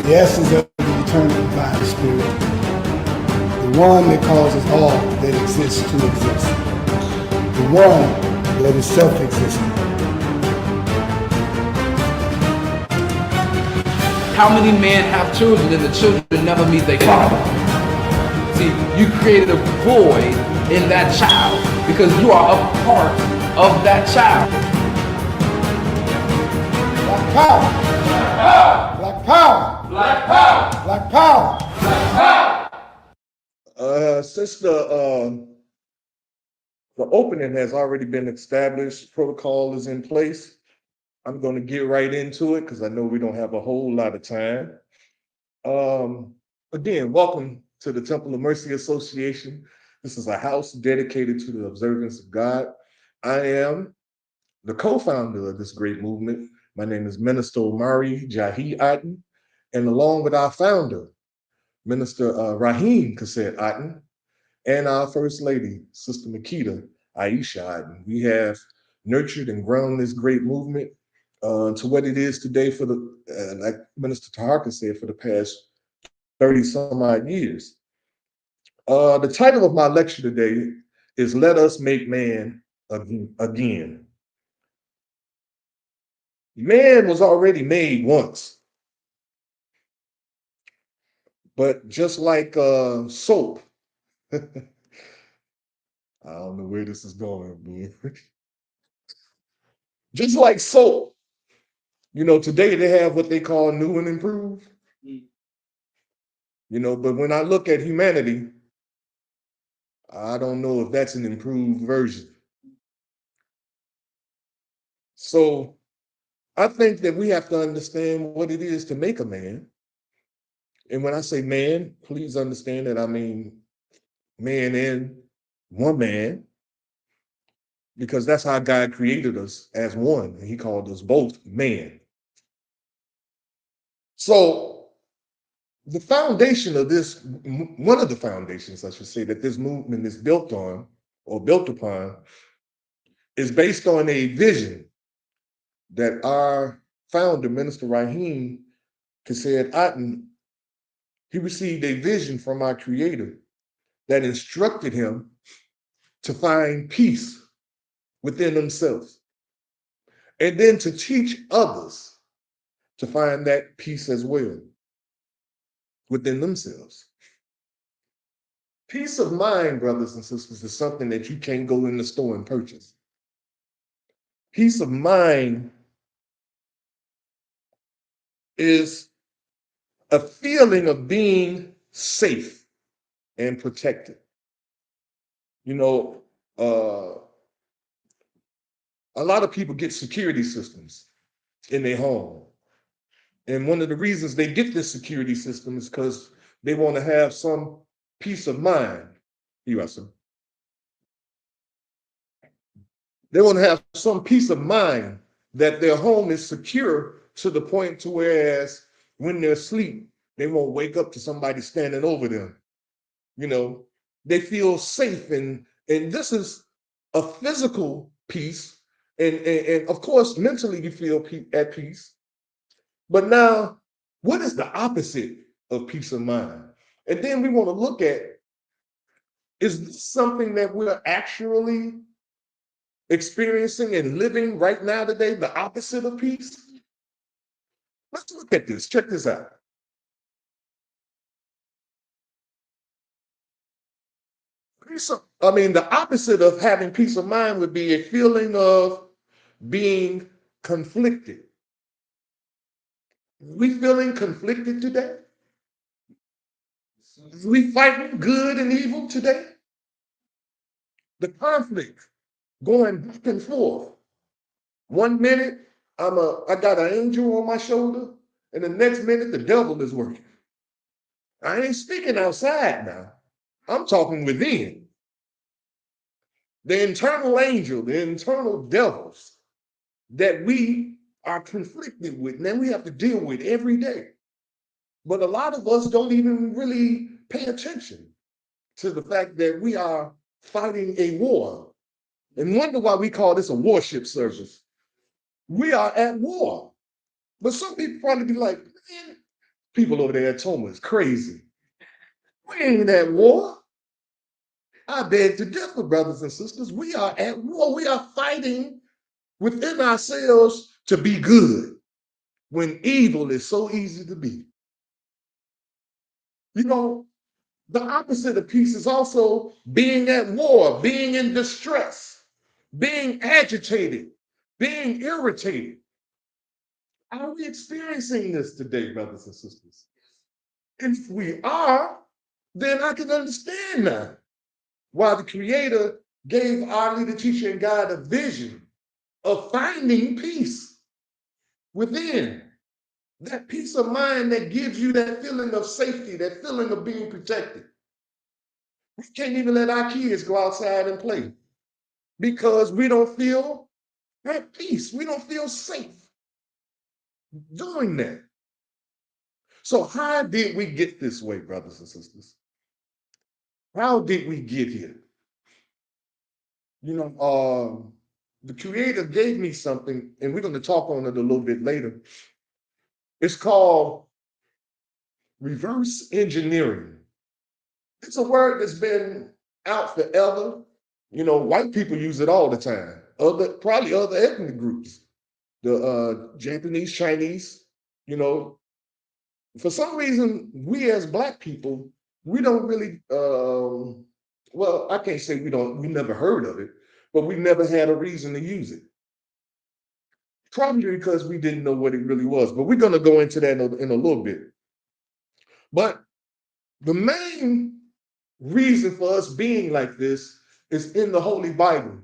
The essence of it is determined by the Spirit. The one that causes all that exists to exist. The one that is self-existent. How many men have children and the children never meet their father? See, you created a void in that child because you are a part of that child. Black power! Black power! Black power! Black power! Black power! Since the opening has already been established, protocol is in place, I'm going to get right into it because I know we don't have a whole lot of time. Again, welcome to the Temple of Mercy Association. This is a house dedicated to the observance of God. I am the co-founder of this great movement. My name is Minister Omari Jahi Aten, and along with our founder, Minister Rahim Aten, and our First Lady, Sister Makita Aisha Aten, we have nurtured and grown this great movement to what it is today for the, like Minister Taharka said, for the past 30 some odd years. The title of my lecture today is Let Us Make Man Again. Man was already made once, but just like soap, I don't know where this is going, but just like soap, you know, today they have what they call new and improved. You know, but when I look at humanity, I don't know if that's an improved version. So I think that we have to understand what it is to make a man. And when I say man, please understand that I mean man and woman, because that's how God created us as one. And he called us both man. So the foundation of this, one of the foundations, I should say, that this movement is built on or built upon is based on a vision that our founder, Minister Rahim Aten, he received a vision from our creator that instructed him to find peace within themselves and then to teach others to find that peace as well within themselves. Peace of mind, brothers and sisters, is something that you can't go in the store and purchase. Peace of mind is a feeling of being safe and protected. You know, a lot of people get security systems in their home. And one of the reasons they get this security system is because they want to have some peace of mind. They want to have some peace of mind that their home is secure to the point to whereas when they're asleep, they won't wake up to somebody standing over them. You know, they feel safe, and this is a physical peace, and of course mentally you feel at peace. But now, what is the opposite of peace of mind? And then we want to look at, is this something that we're actually experiencing and living right now today, the opposite of peace? Let's look at this. Check this out. The opposite of having peace of mind would be a feeling of being conflicted. We feeling conflicted today? We fighting good and evil today? The conflict going back and forth. 1 minute, I got an angel on my shoulder, and the next minute the devil is working. I ain't speaking outside now. I'm talking within. The internal angel, the internal devils that we are conflicted with, and then we have to deal with every day. But a lot of us don't even really pay attention to the fact that we are fighting a war and wonder why we call this a warship service. We are at war. But some people probably be like, man, People over there at Toma is crazy. We ain't at war. I beg to differ, brothers and sisters. We are at war. We are fighting within ourselves to be good when evil is so easy to be. You know, the opposite of peace is also being at war, being in distress, being agitated, being irritated. Are we experiencing this today, brothers and sisters? And if we are, then I can understand now why the Creator gave our leader, teacher, and guide a vision of finding peace within. That peace of mind that gives you that feeling of safety, that feeling of being protected. We can't even let our kids go outside and play because we don't feel at peace. We don't feel safe doing that. So how did we get this way, brothers and sisters? How did we get here? You know, the Creator gave me something, and we're going to talk on it a little bit later. It's called reverse engineering. It's a word that's been out forever. You know, white people use it all the time. Probably other ethnic groups, the Japanese, Chinese. You know, for some reason, we as Black people, we don't really. Well, I can't say we don't. We never heard of it, but we never had a reason to use it. Probably because we didn't know what it really was. But we're going to go into that in a little bit. But the main reason for us being like this is in the Holy Bible.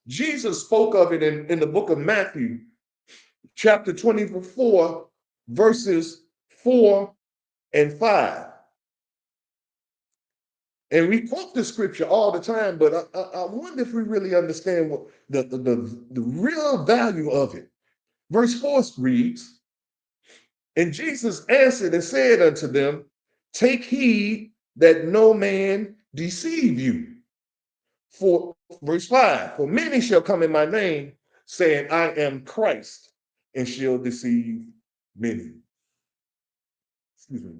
Jesus spoke of it in the book of Matthew, chapter 24, verses 4 and 5. And we quote the scripture all the time, but I wonder if we really understand what the real value of it. Verse 4 reads, "And Jesus answered and said unto them, Take heed that no man deceive you. For verse 5, for many shall come in my name, saying, I am Christ, and shall deceive many." Excuse me.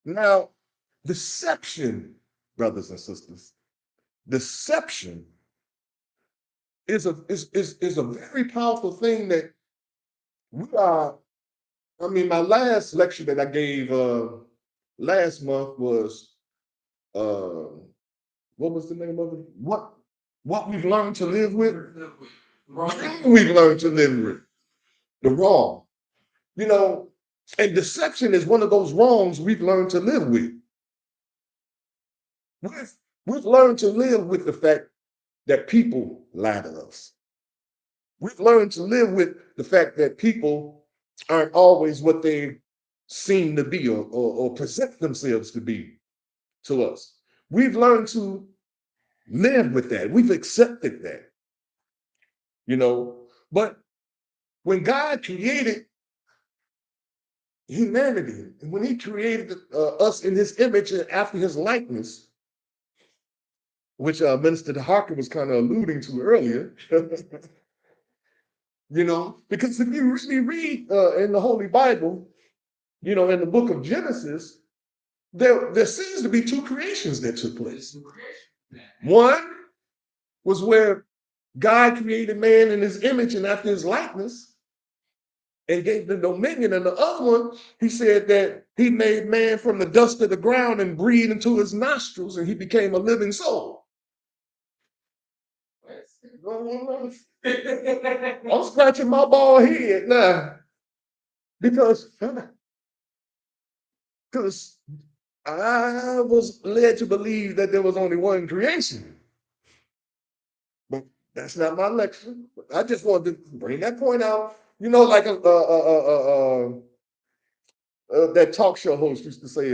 Now, deception, brothers and sisters, deception is a very powerful thing that we are. I mean, my last lecture that I gave last month was what was the name of it? What we've learned to live with? We've learned to live with the wrong. You know, and deception is one of those wrongs we've learned to live with. We've learned to live with the fact that people lie to us. We've learned to live with the fact that people aren't always what they seem to be or present themselves to be to us. We've learned to live with that. We've accepted that, you know. But when God created humanity, and when he created us in his image and after his likeness, which Minister Harker was kind of alluding to earlier, you know, because if you really read in the Holy Bible, you know, in the book of Genesis, there seems to be two creations that took place. One was where God created man in his image and after his likeness and gave them dominion. And the other one, he said that he made man from the dust of the ground and breathed into his nostrils and he became a living soul. I'm scratching my bald head now because I was led to believe that there was only one creation. But that's not my lecture. I just wanted to bring that point out. You know, like that talk show host used to say,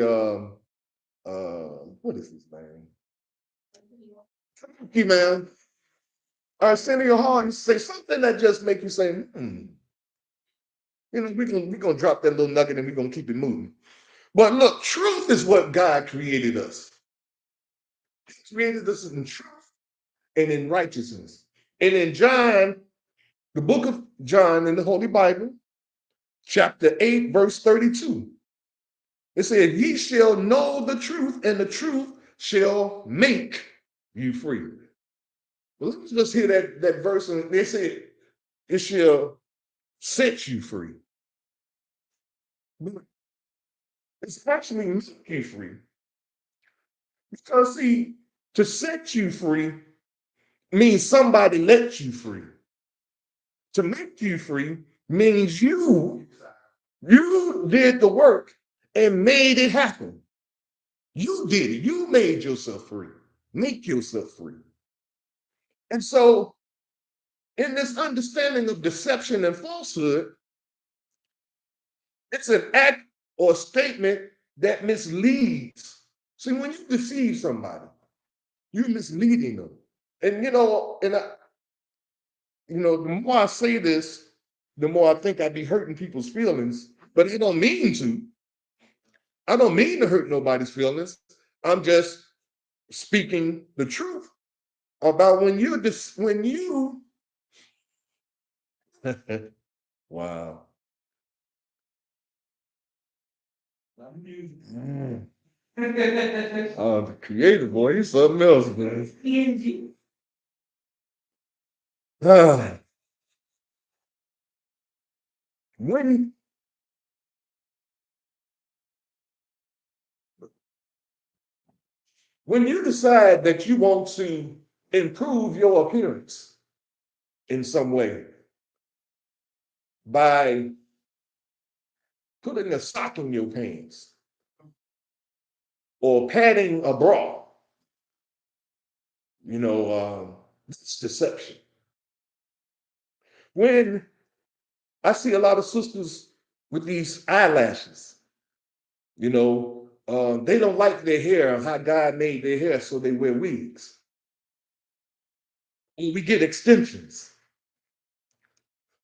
what is his name? Thank you, man. Arsenio Hall used to say something that just make you say, You know, we're gonna drop that little nugget and we're gonna keep it moving. But look, truth is what God created us. He created us in truth and in righteousness. And in John, the book of John in the Holy Bible, chapter 8, verse 32. It said, ye shall know the truth, and the truth shall make you free. Well, let's just hear that verse, and they said, it shall set you free. It's actually make you free. Because, see, to set you free means somebody let you free. To make you free means you did the work and made it happen. You did it. You made yourself free. Make yourself free. And so, in this understanding of deception and falsehood, it's an act or statement that misleads. See, when you deceive somebody, you're misleading them. And the more I say this, the more I think I'd be hurting people's feelings. But I don't mean to. I don't mean to hurt nobody's feelings. I'm just speaking the truth about when you wow. Mm. Oh, the creative boy, he's something else, man. Ah, when you decide that you want to improve your appearance in some way by putting a sock in your pants or padding a bra, it's deception. When I see a lot of sisters with these eyelashes, they don't like their hair, how God made their hair, so they wear wigs. Or we get extensions.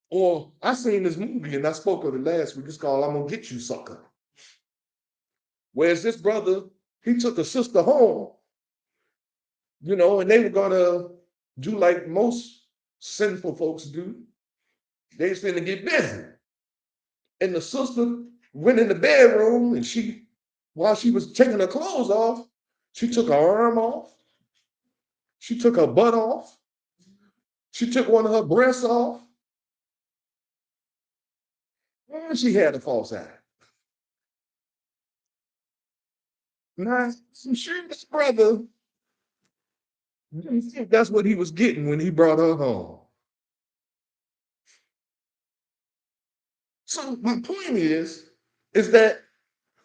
Or I seen this movie, and I spoke of it last week. It's called I'm Gonna Get You, Sucker. Whereas this brother, he took a sister home, and they were gonna do like most sinful folks do. They was finna get busy. And the sister went in the bedroom, and while she was taking her clothes off, she took her arm off, she took her butt off, she took one of her breasts off, and she had a false eye. Now, I'm sure this brother didn't think that's what he was getting when he brought her home. So my point is that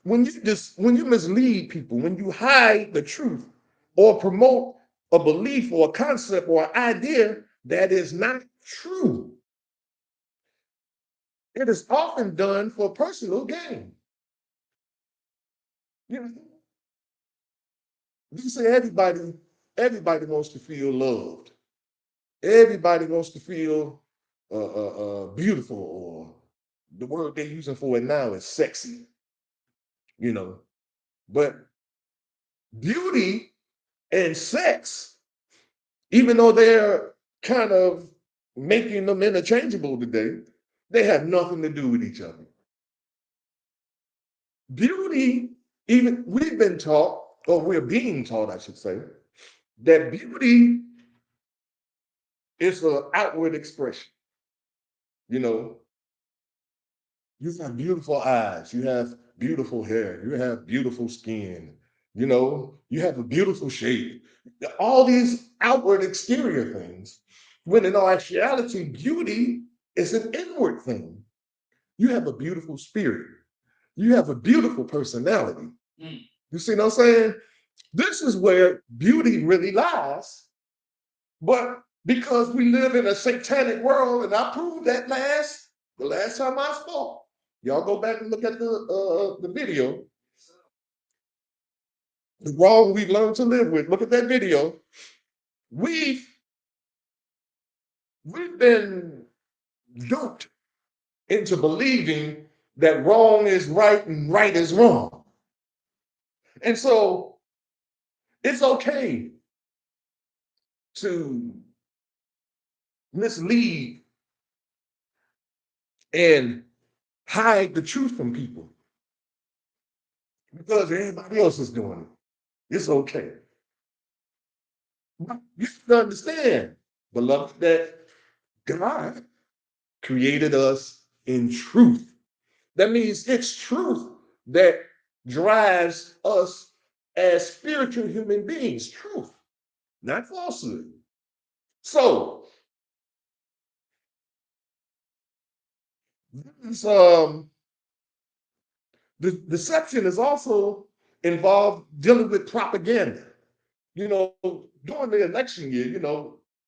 when you mislead people, when you hide the truth or promote a belief or a concept or an idea that is not true, it is often done for personal gain. You know, you say everybody wants to feel loved. Everybody wants to feel beautiful, or the word they're using for it now is sexy. But beauty and sex, even though they're kind of making them interchangeable today, they have nothing to do with each other. Beauty, even we've been taught, or we're being taught, I should say, that beauty is an outward expression. You have beautiful eyes, you have beautiful hair, you have beautiful skin, you have a beautiful shape. All these outward exterior things, when in all actuality, beauty is an inward thing. You have a beautiful spirit. You have a beautiful personality. You see what I'm saying? This is where beauty really lies. But because we live in a satanic world, and I proved that the last time I spoke, y'all go back and look at the video. The wrong we've learned to live with. Look at that video. We've been duped into believing that wrong is right and right is wrong. And so it's okay to mislead and hide the truth from people because everybody else is doing it. It's okay. But you have to understand, beloved, that God created us in truth. That means it's truth that drives us as spiritual human beings. Truth, not falsehood. So, this, the deception is also involved dealing with propaganda. You know, during the election year,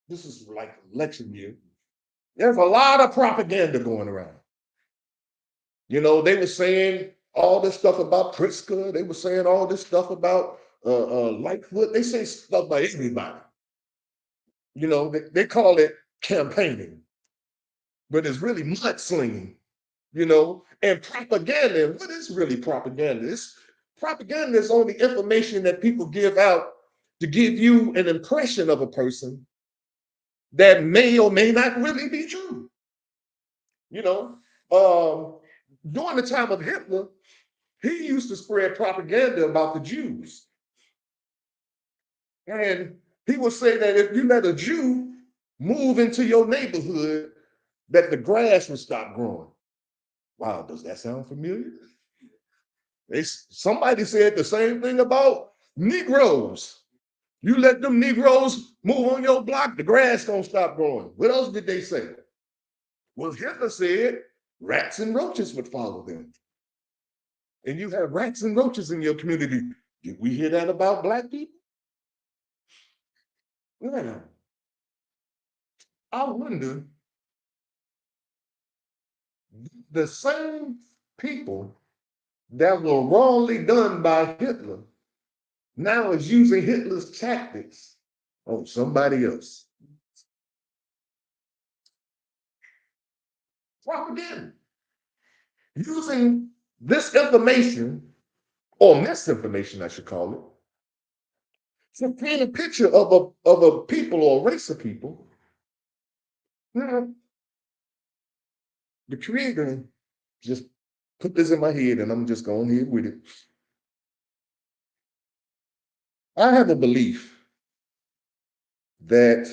this is like election year, there's a lot of propaganda going around. They were saying all this stuff about Pritzker. They were saying all this stuff about Lightfoot. They say stuff about everybody. They call it campaigning, but it's really mudslinging, and propaganda. What is really propaganda? Propaganda is only information that people give out to give you an impression of a person that may or may not really be true. During the time of Hitler, he used to spread propaganda about the Jews. And he would say that if you let a Jew move into your neighborhood, that the grass would stop growing. Wow, does that sound familiar? Somebody said the same thing about Negroes. You let them Negroes move on your block, the grass don't stop growing. What else did they say? Well, Hitler said rats and roaches would follow them. And you have rats and roaches in your community. Did we hear that about Black people? Yeah. I wonder, the same people that were wrongly done by Hitler now is using Hitler's tactics on somebody else. Propaganda. Using this information, or misinformation, I should call it, to paint a picture of a people or a race of people. Now, the Creator just put this in my head, and I'm just going here with it. I have a belief that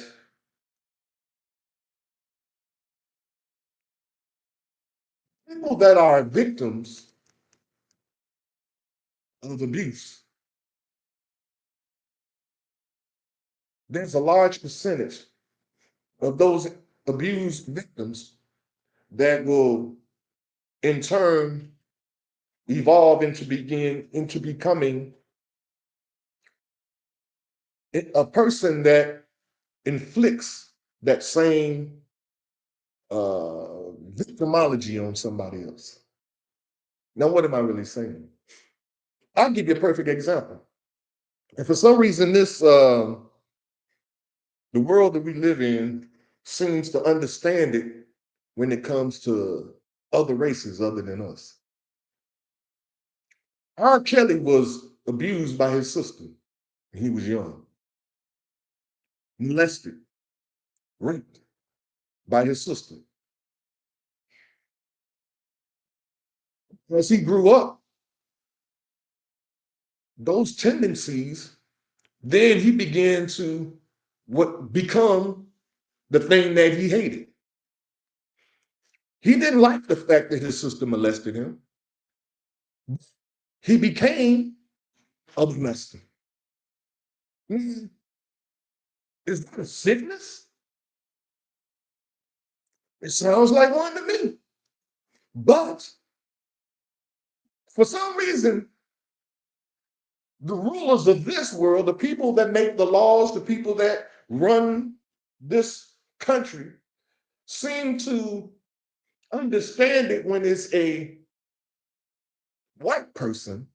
people that are victims of abuse, there's a large percentage of those abused victims that will in turn evolve into becoming a person that inflicts that same victimology on somebody else. Now, what am I really saying? I'll give you a perfect example. And for some reason, the world that we live in seems to understand it when it comes to other races other than us. R. Kelly was abused by his sister when he was young, molested, raped by his sister. As he grew up, those tendencies, then he began to become the thing that he hated. He didn't like the fact that his sister molested him. He became a molester. Is that a sickness? It sounds like one to me. But for some reason, the rulers of this world, the people that make the laws, the people that run this country, seem to understand it when it's a white person.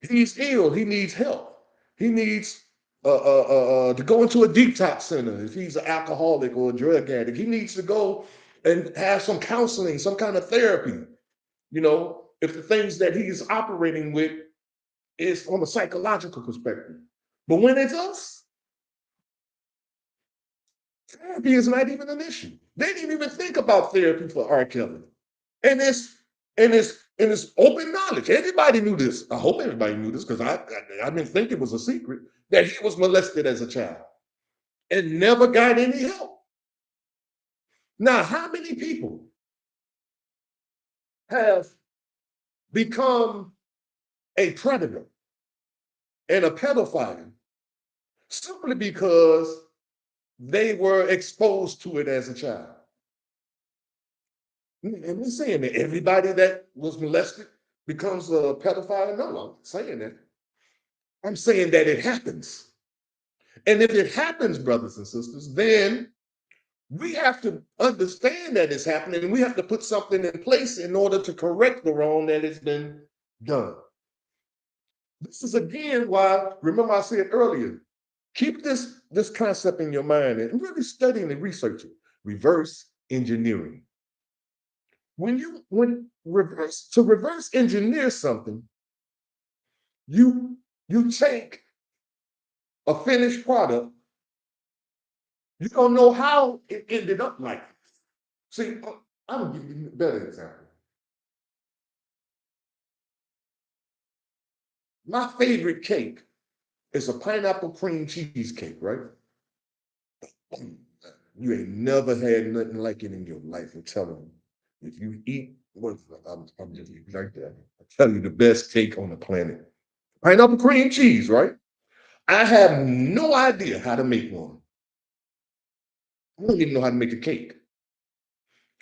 He's ill, he needs help. He needs to go into a detox center if he's an alcoholic or a drug addict. He needs to go and have some counseling, some kind of therapy. If the things that he's operating with is from a psychological perspective. But when it's us, therapy is not even an issue. They didn't even think about therapy for R. Kelly. And it's open knowledge. Everybody knew this. I hope everybody knew this because I didn't think it was a secret that he was molested as a child and never got any help. Now, how many people have become a predator and a pedophile simply because they were exposed to it as a child? And I'm saying that everybody that was molested becomes a pedophile. No, I'm not saying that. I'm saying that it happens. And if it happens, brothers and sisters, then we have to understand that it's happening and we have to put something in place in order to correct the wrong that has been done. This is again why, remember I said earlier, keep this concept in your mind and really study and research it. Reverse engineering. When reverse engineer something, you take a finished product. You don't know how it ended up like this. See, I'm gonna give you a better example. My favorite cake is a pineapple cream cheesecake, right? You ain't never had nothing like it in your life. I'm telling you. If you eat, I'm just like that. I tell you, the best cake on the planet. Pineapple cream cheese, right? I have no idea how to make one. I don't even know how to make a cake.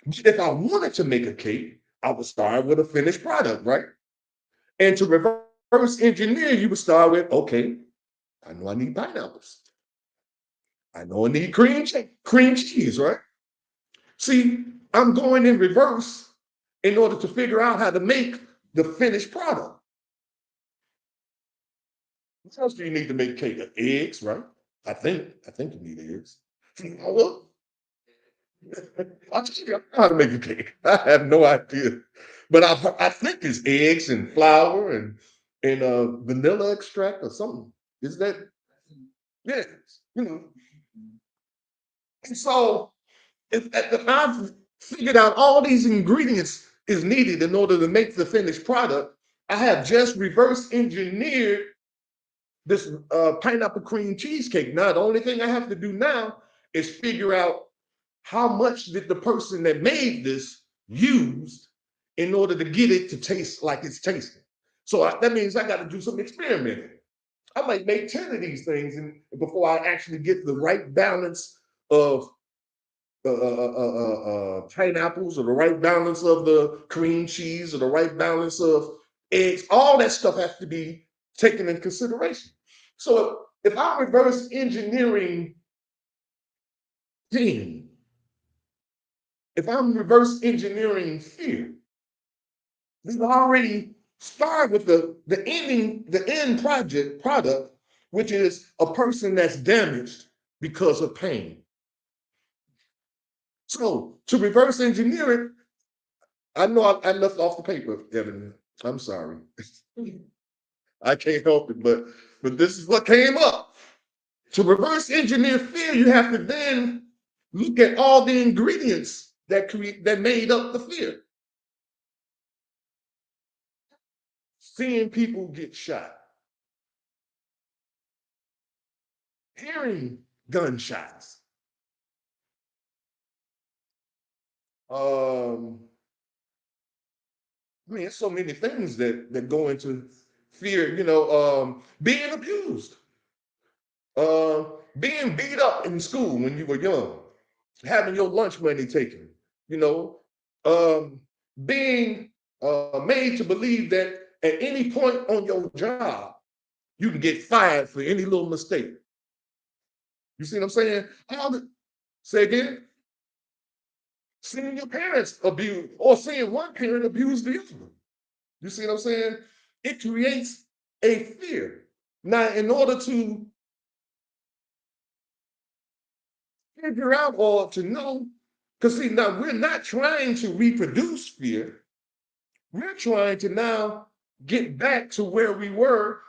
But if I wanted to make a cake, I would start with a finished product, right? And to reverse engineer, you would start with, okay, I know I need pineapples. I know I need cream cheese, right? See, I'm going in reverse in order to figure out how to make the finished product. What else do you need to make cake? Eggs, right? I think you need eggs. Flour. I just know how to make a cake. I have no idea, but I think it's eggs and flour and vanilla extract or something. Is that yes? You know. And so if I've figured out all these ingredients is needed in order to make the finished product, I have just reverse engineered this pineapple cream cheesecake. Now, the only thing I have to do now is figure out how much did the person that made this used in order to get it to taste like it's tasting. So that means I got to do some experimenting. I might make 10 of these things before I actually get the right balance of pineapples or the right balance of the cream cheese or the right balance of eggs. All that stuff has to be taken in consideration. So if I'm reverse engineering pain, if I'm reverse engineering fear, we've already started with the end product, which is a person that's damaged because of pain. So to reverse engineer it, I know I left off the paper, Evan. I'm sorry. I can't help it, but this is what came up. To reverse engineer fear, you have to then look at all the ingredients that made up the fear. Seeing people get shot, hearing gunshots, I mean, there's so many things that go into fear. Being abused, being beat up in school when you were young, having your lunch money taken. You know, being made to believe that at any point on your job you can get fired for any little mistake. You see what I'm saying? Say again. Seeing your parents abuse or seeing one parent abuse the other. You see what I'm saying? It creates a fear. Now, in order to figure out or to know, because see, now we're not trying to reproduce fear. We're trying to now get back to where we were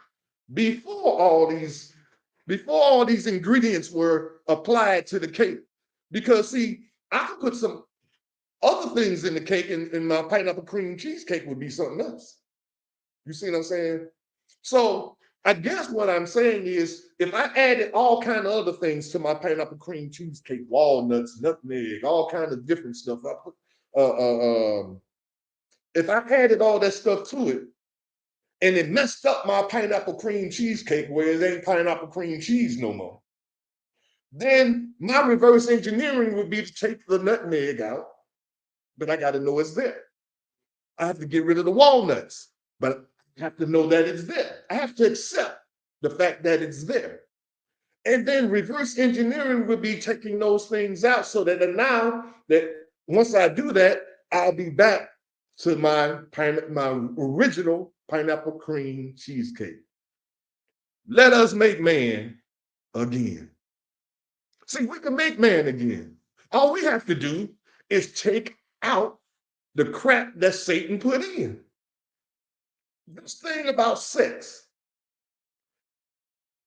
before all these ingredients were applied to the cake. Because see, I can put other things in the cake, and my pineapple cream cheesecake would be something else. You see what I'm saying? So I guess what I'm saying is, if I added all kind of other things to my pineapple cream cheesecake, walnuts, nutmeg, all kind of different stuff, I put, if I added all that stuff to it, and it messed up my pineapple cream cheesecake where it ain't pineapple cream cheese no more, then my reverse engineering would be to take the nutmeg out, but I got to know it's there. I have to get rid of the walnuts, but I have to know that it's there. I have to accept the fact that it's there. And then reverse engineering would be taking those things out so that now that once I do that, I'll be back to my original pineapple cream cheesecake. Let us make man again. See, we can make man again. All we have to do is take out the crap that Satan put in. This thing about sex,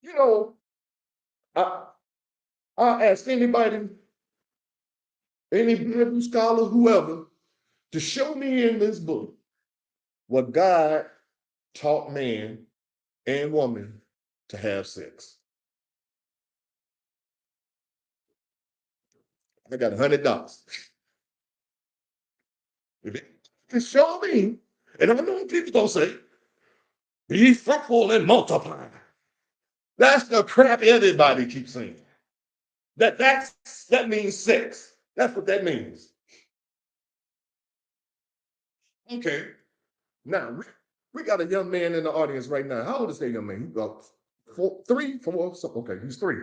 you know, I'll ask anybody, any Bible scholar, whoever, to show me in this book what God taught man and woman to have sex. I got $100. If it can show me, and I know people don't say, be fruitful and multiply. That's the crap everybody keeps saying. That means sex. That's what that means. Okay. Now we got a young man in the audience right now. How old is that young man? He's about 3, 4, something. Okay, he's 3.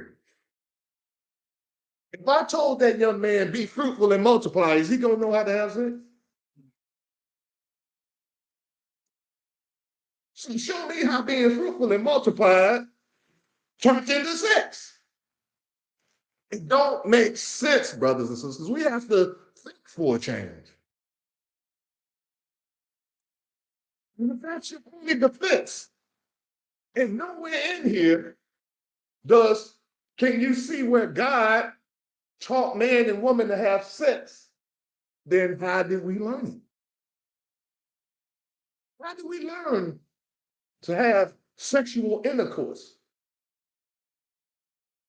If I told that young man, be fruitful and multiply, is he gonna know how to have sex? So show me how being fruitful and multiplied turns into sex. It don't make sense, brothers and sisters. We have to think for a change. And if that's your only defense, and nowhere in here can you see where God taught man and woman to have sex, then how did we learn it? How did we learn to have sexual intercourse?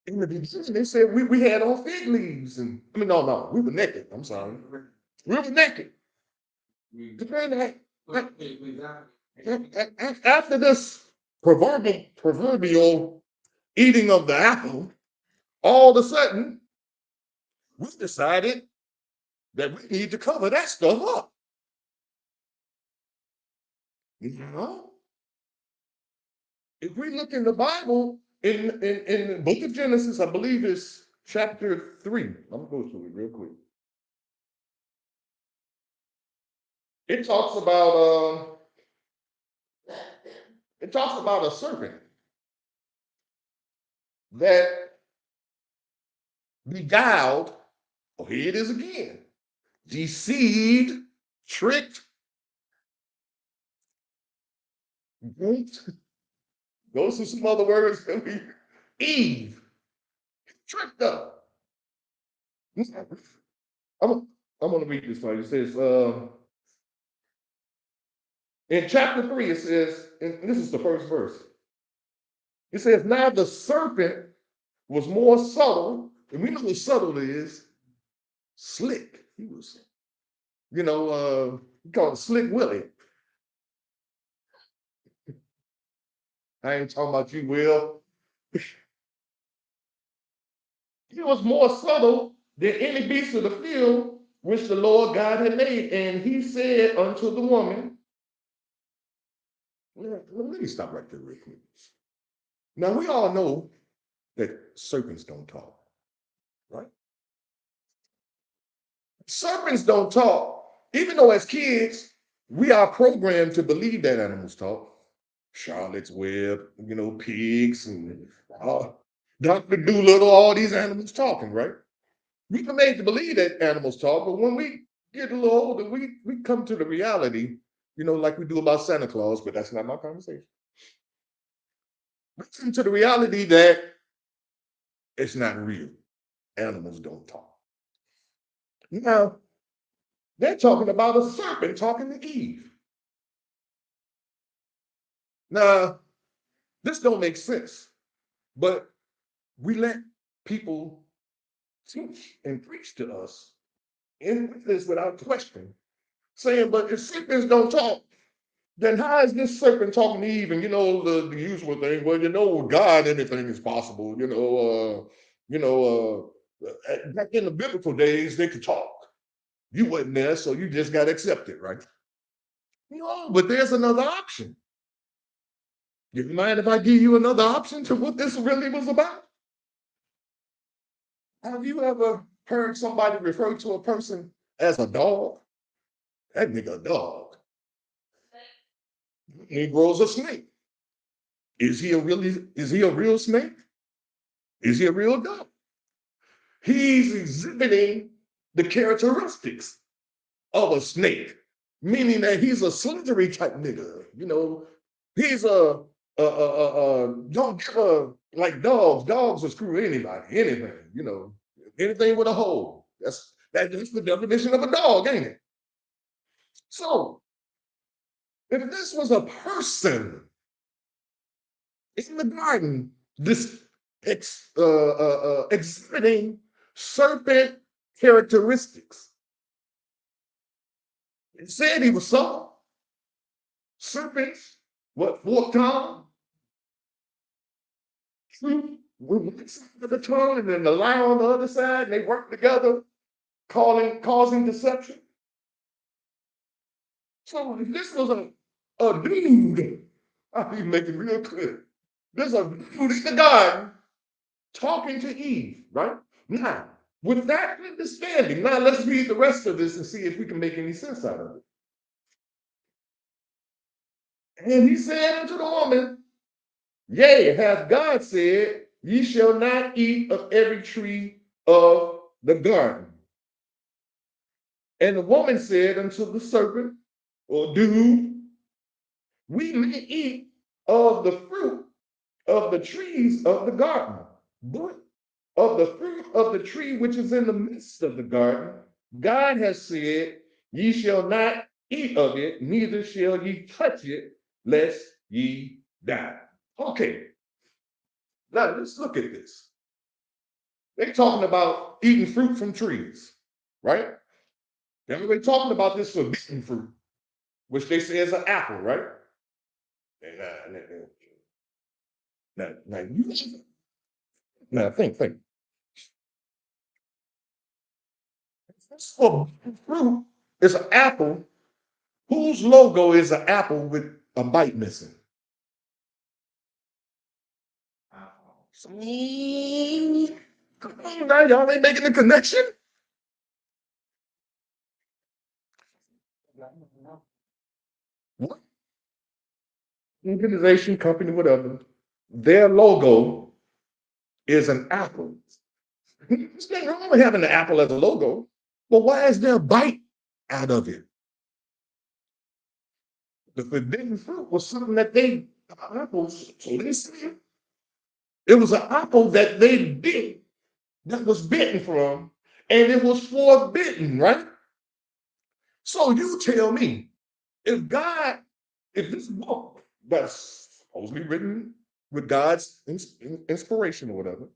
In the beginning, they said we had on fig leaves, and no, we were naked. I'm sorry, we were naked. After this proverbial eating of the apple, all of a sudden we decided that we need to cover that stuff up. You know, if we look in the Bible, in the book of Genesis, I believe it's chapter 3. I'm going to go through it real quick. It talks about a serpent that beguiled, oh, here it is again, deceived, tricked, those are some other words, Eve, tricked her. I'm going to read this for you. It says, in chapter 3, it says, and this is the first verse, it says, now the serpent was more subtle, and we know what subtle is, slick. He was, we call it Slick Willie. I ain't talking about you, Will. He was more subtle than any beast of the field which the Lord God had made. And he said unto the woman, let me stop right there real quick. Now, we all know that serpents don't talk, right? Serpents don't talk, even though as kids, we are programmed to believe that animals talk. Charlotte's Web, pigs, and Dr. Doolittle, all these animals talking, right? We've been made to believe that animals talk, but when we get a little older, we come to the reality, like we do about Santa Claus, but that's not my conversation. We come to the reality that it's not real. Animals don't talk. Now, They're talking about a serpent talking to Eve. Now, this don't make sense, but we let people teach and preach to us in this without question, saying, but if serpents don't talk, then how is this serpent talking to Eve? And the usual thing, well, with God, anything is possible. Back in the biblical days, they could talk. You wasn't there, so you just got accepted, right? But there's another option. You mind if I give you another option to what this really was about? Have you ever heard somebody refer to a person as a dog? That nigga a dog. Negro's a snake. Is he a real snake? Is he a real dog? He's exhibiting the characteristics of a snake, meaning that he's a slithery type nigga. He's don't give a, like dogs. Dogs will screw anybody, anything. Anything with a hole. That's the definition of a dog, ain't it? So if this was a person in the garden, this exhibiting serpent characteristics. It said he was soft. Serpents, forked tongue? Truth with one side of the tongue and then the lie on the other side, and they work together, causing deception. So if this was a dude, I'll be making real clear. There's a dude in the garden talking to Eve, right? Now, with that understanding, now let's read the rest of this and see if we can make any sense out of it. And he said unto the woman, yea, hath God said, ye shall not eat of every tree of the garden. And the woman said unto the serpent, or dude, we may eat of the fruit of the trees of the garden, but of the fruit of the tree which is in the midst of the garden, God has said, ye shall not eat of it, neither shall ye touch it, lest ye die. Okay, now let's look at this. They're talking about eating fruit from trees, right? Now we're talking about this forbidden fruit, which they say is an apple, right? Now think. This forbidden fruit is an apple whose logo is an apple with a bite missing. Come on now, y'all ain't making the connection. What organization, company, whatever, their logo is an apple. There's nothing wrong with having the apple as a logo, but why is there a bite out of it? The forbidden fruit was something that apples, so they said, it was an apple that they bit, that was bitten from, and it was forbidden, right? So you tell me, if this book that's supposedly written with God's inspiration or whatever,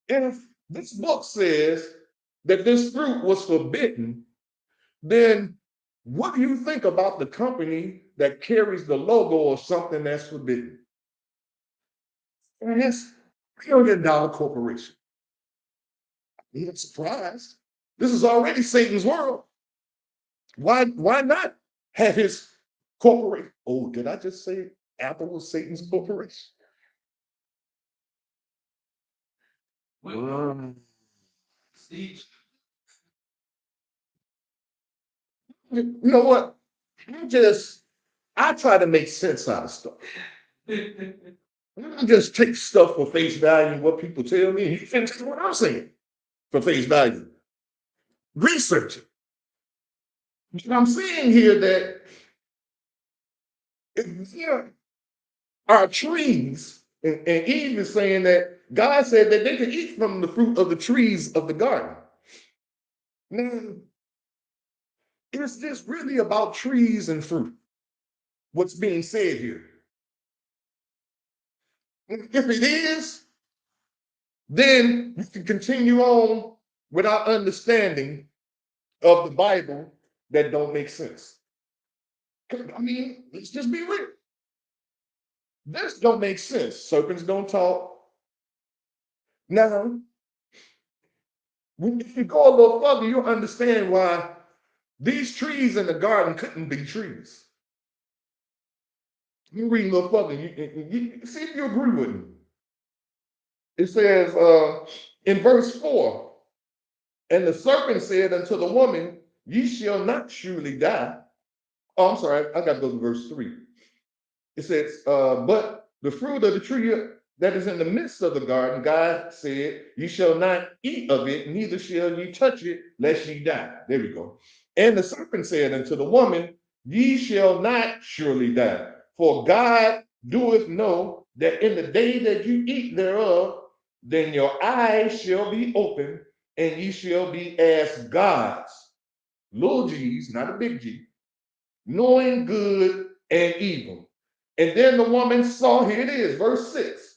if this book says that this fruit was forbidden, then what do you think about the company that carries the logo of something that's forbidden? And it's $1 billion corporation. I'm not surprised. This is already Satan's world. Why not have his corporation? Oh, did I just say Apple was Satan's corporation? Steve. You know what? I try to make sense out of stuff. I just take stuff for face value, what people tell me, and you can take what I'm saying for face value. Research it. I'm saying here that if there are trees, and Eve is saying that God said that they could eat from the fruit of the trees of the garden. Now, is this really about trees and fruit? What's being said here? If it is, then you can continue on without understanding of the Bible that don't make sense. I mean, let's just be real. This don't make sense. Serpents don't talk. Now, if you go a little further, you'll understand why these trees in the garden couldn't be trees. You read a little further, you see if you agree with me. It says in verse 4, and the serpent said unto the woman, ye shall not surely die. Oh, I'm sorry, I got to go to verse 3. It says, but the fruit of the tree that is in the midst of the garden, God said, ye shall not eat of it, neither shall ye touch it, lest ye die. There we go. And the serpent said unto the woman, ye shall not surely die, for God doeth know that in the day that you eat thereof, then your eyes shall be open, and ye shall be as gods, little g's, not a big G, knowing good and evil. And then the woman saw, here it is, verse 6.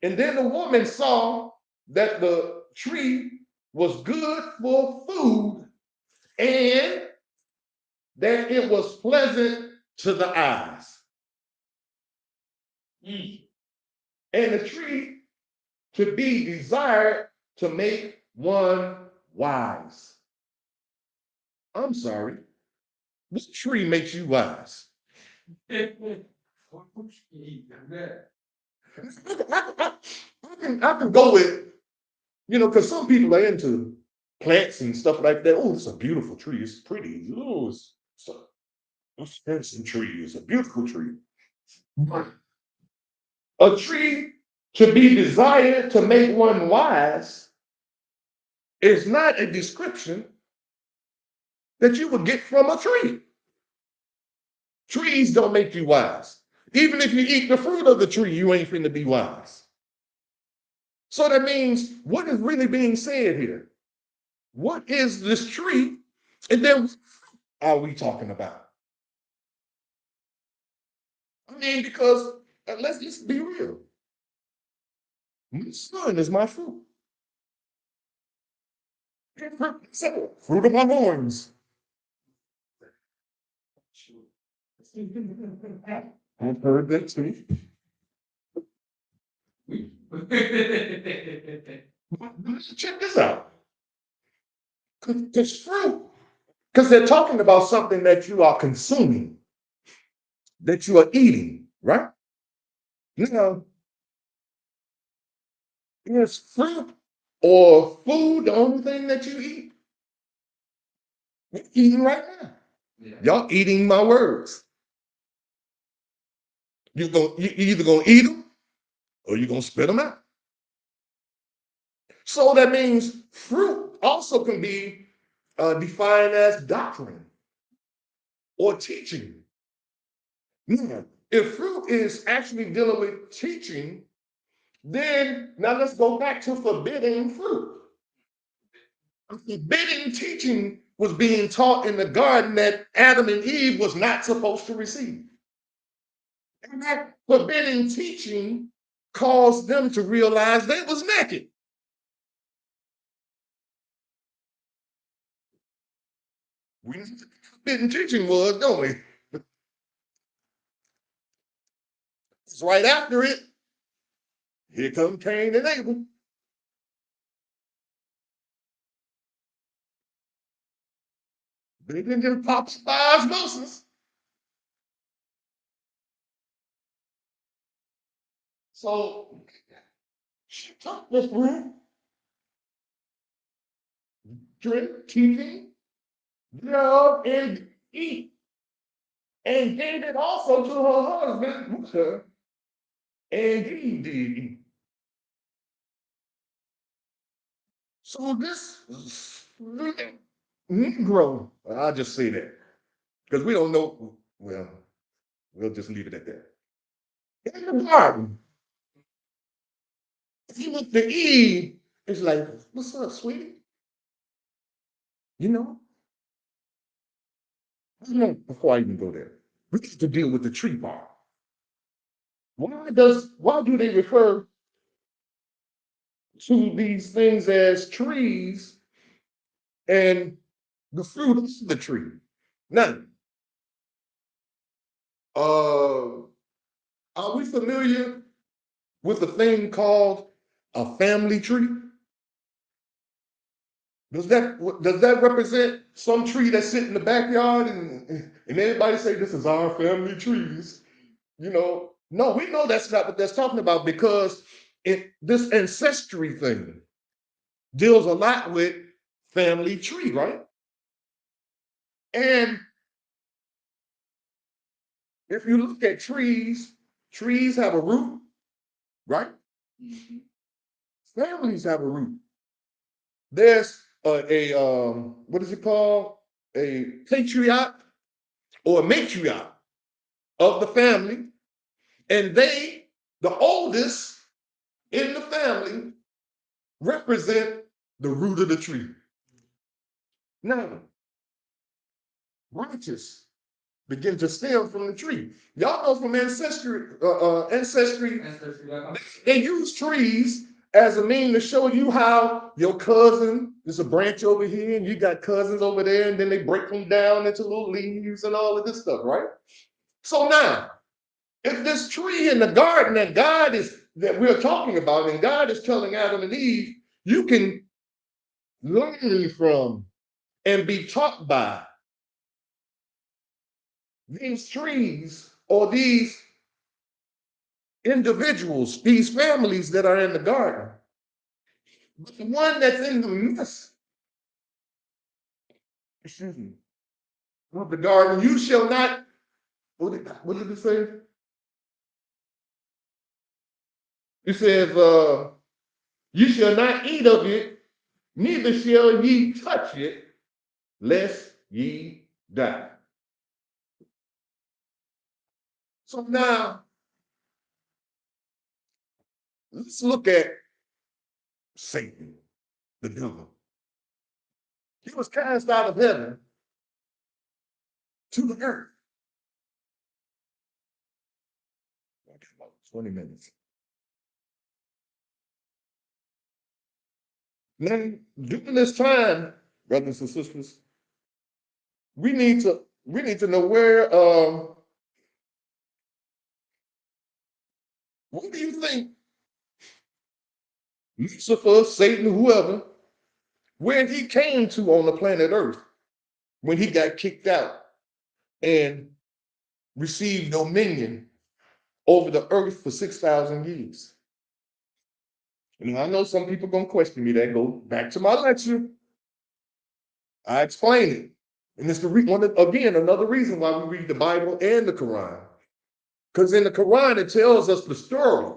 And then the woman saw that the tree was good for food and that it was pleasant to the eyes. And the tree to be desired to make one wise. I'm sorry. This tree makes you wise. I can go with, because some people are into plants and stuff like that. Oh, it's a beautiful tree. It's pretty. Oh, it's a fancy tree. It's a beautiful tree. But a tree to be desired to make one wise is not a description that you would get from a tree. Trees don't make you wise. Even if you eat the fruit of the tree, you ain't finna be wise. So that means, what is really being said here? What is this tree? And then what are we talking about? I mean, because let's be real. My son is my fruit. Fruit of my loins. I've heard that too. Check this out. Because fruit, because they're talking about something that you are consuming, that you are eating, right? Now, is fruit or food the only thing that you eat? You're eating right now. Yeah. Y'all eating my words. You either gonna eat them or you're gonna spit them out. So that means fruit also can be defined as doctrine or teaching. Now, if fruit is actually dealing with teaching, then now let's go back to forbidding fruit. Forbidding teaching was being taught in the garden that Adam and Eve was not supposed to receive. And that forbidding teaching caused them to realize they was naked. We know what forbidden teaching was, don't we? It's right after it. Here come Cain and Abel. They didn't just pop by osmosis. So she took this root, drink, teaching, love, and eat, and gave it also to her husband with her, and he did eat. So this Negro, I'll just say that, because we don't know, well, we'll just leave it at that. In the garden, he looked to Eve, it's like, what's up, sweetie? You know, No, before I even go there, we need to deal with the tree part. Why do they refer to these things as trees and the fruit of the tree? Now, are we familiar with a thing called a family tree? Does that represent some tree that sit in the backyard and everybody say this is our family trees? No, we know that's not what that's talking about, because this ancestry thing deals a lot with family tree, right? And if you look at trees, trees have a root, right? Families have a root. There's what is it called? A patriarch or a matriarch of the family, and they, the oldest in the family, represent the root of the tree. Now, branches begin to stem from the tree. Y'all know from ancestry, they use trees as a mean to show you how your cousin is a branch over here, and you got cousins over there, and then they break them down into little leaves and all of this stuff, right? So now, if this tree in the garden that we're talking about, and God is telling Adam and Eve, you can learn from and be taught by these trees or these individuals, these families that are in the garden. But the one that's in the midst, excuse me, of the garden, you shall not, what did it say? It says, you shall not eat of it, neither shall ye touch it, lest ye die. So now, let's look at Satan, the devil. He was cast out of heaven to the earth. I got about 20 minutes. Now, during this time, brothers and sisters, we need to know where what do you think Lucifer, Satan, whoever, where he came to on the planet Earth when he got kicked out and received dominion over the earth for 6,000 years? And I know some people gonna question me. That go back to my lecture. I explain it. And it's again, another reason why we read the Bible and the Quran. Because in the Quran, it tells us the story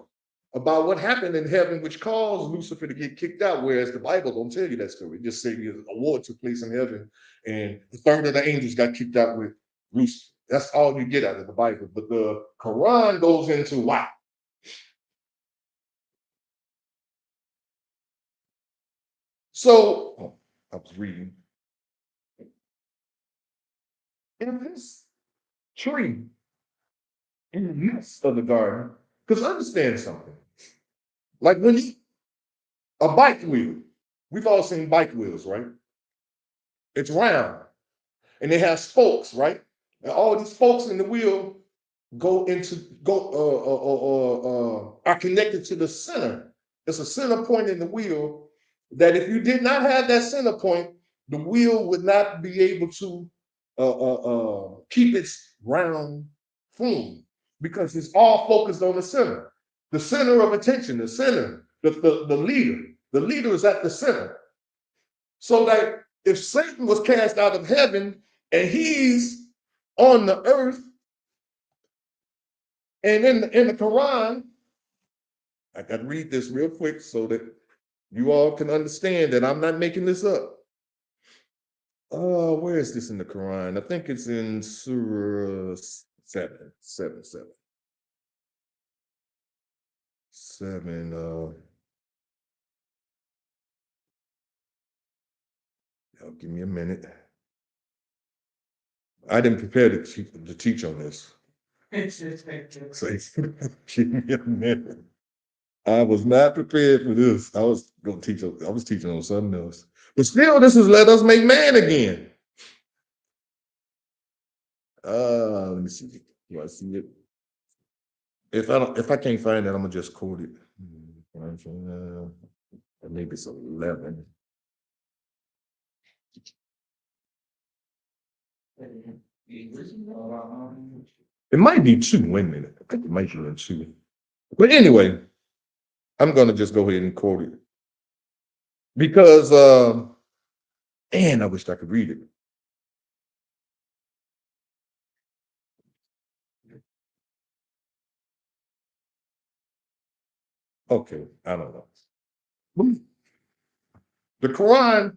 about what happened in heaven, which caused Lucifer to get kicked out, whereas the Bible don't tell you that story. It just says a war took place in heaven, and a third of the angels got kicked out with Lucifer. That's all you get out of the Bible. But the Quran goes into why. So, I was reading. In this tree, in the midst of the garden, because understand something. Like a bike wheel, we've all seen bike wheels, right? It's round and it has spokes, right? And all these spokes in the wheel are connected to the center. There's a center point in the wheel that if you did not have that center point, the wheel would not be able to keep its round form, because it's all focused on the center of attention, the center, the leader. The leader is at the center. So that if Satan was cast out of heaven and he's on the earth, and in the Quran, I got to read this real quick so that you all can understand that I'm not making this up. Where is this in the Quran? I think it's in Surah 7. Give me a minute. I didn't prepare to teach on this. So give me a minute. I was not prepared for this. I was teaching on something else. But still, this is let us make man again. Let me see. Do I see it? If I can't find it, I'm gonna just quote it. Maybe it's 11. It might be 2. Wait a minute. I think it might be in 2. But anyway, I'm gonna just go ahead and quote it because, and I wish I could read it. Okay, I don't know. The Quran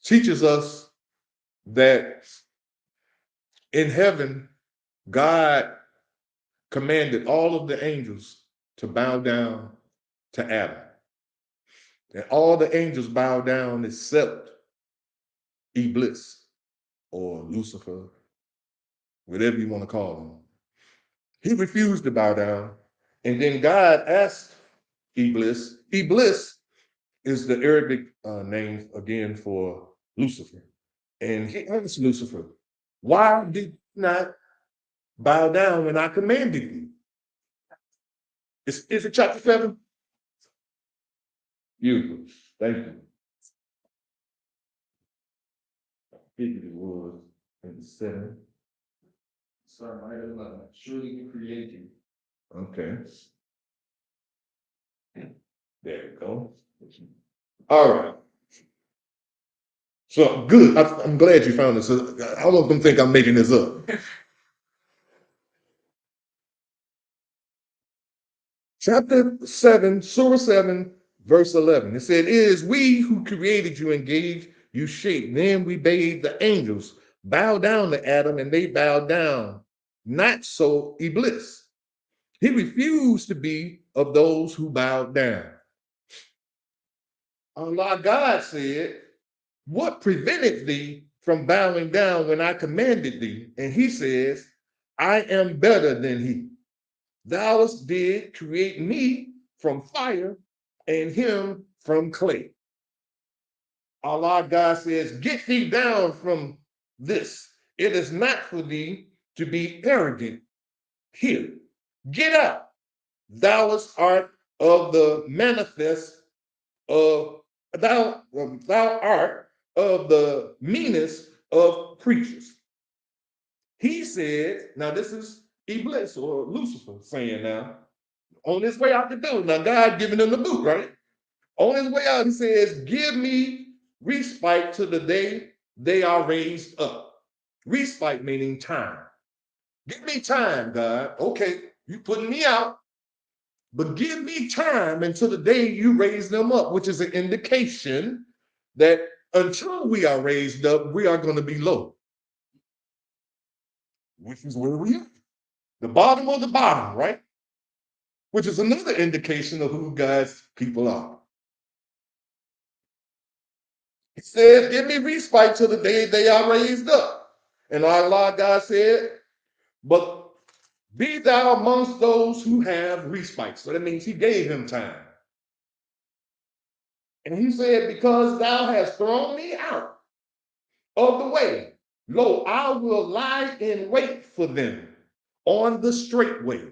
teaches us that in heaven, God commanded all of the angels to bow down to Adam. And all the angels bow down except Iblis or Lucifer, whatever you want to call him. He refused to bow down. And then God asked Iblis. Iblis is the Arabic name again for Lucifer. And he asked Lucifer, why did you not bow down when I commanded you? Is it chapter 7? Beautiful. Thank you. I figured it was in 7. Sorry, I don't know. Surely you created. Okay. There we go. All right. So good. I'm glad you found this. I don't want them to think I'm making this up. Chapter 7, Surah 7, verse 11. It said, it is we who created you and gave you shape. Then we bade the angels bow down to Adam, and they bowed down. Not so Iblis. He refused to be of those who bowed down. Allah God said, what prevented thee from bowing down when I commanded thee? And he says, I am better than he. Thou did create me from fire and him from clay. Allah God says, get thee down from this. It is not for thee to be arrogant here. Get out. Thou art of the manifest of thou art of the meanest of creatures. He said, now this is Iblis or Lucifer saying now, on his way out the door. Now God giving him the boot, right? On his way out, he says, give me respite to the day they are raised up. Respite meaning time. Give me time, God. Okay, you putting me out, but give me time until the day you raise them up, which is an indication that until we are raised up, we are going to be low, which is where we are. The bottom of the bottom, right? Which is another indication of who God's people are. He says, give me respite till the day they are raised up. And Allah God said, but be thou amongst those who have respite. So that means he gave him time. And he said, because thou hast thrown me out of the way, lo, I will lie in wait for them on the straight way.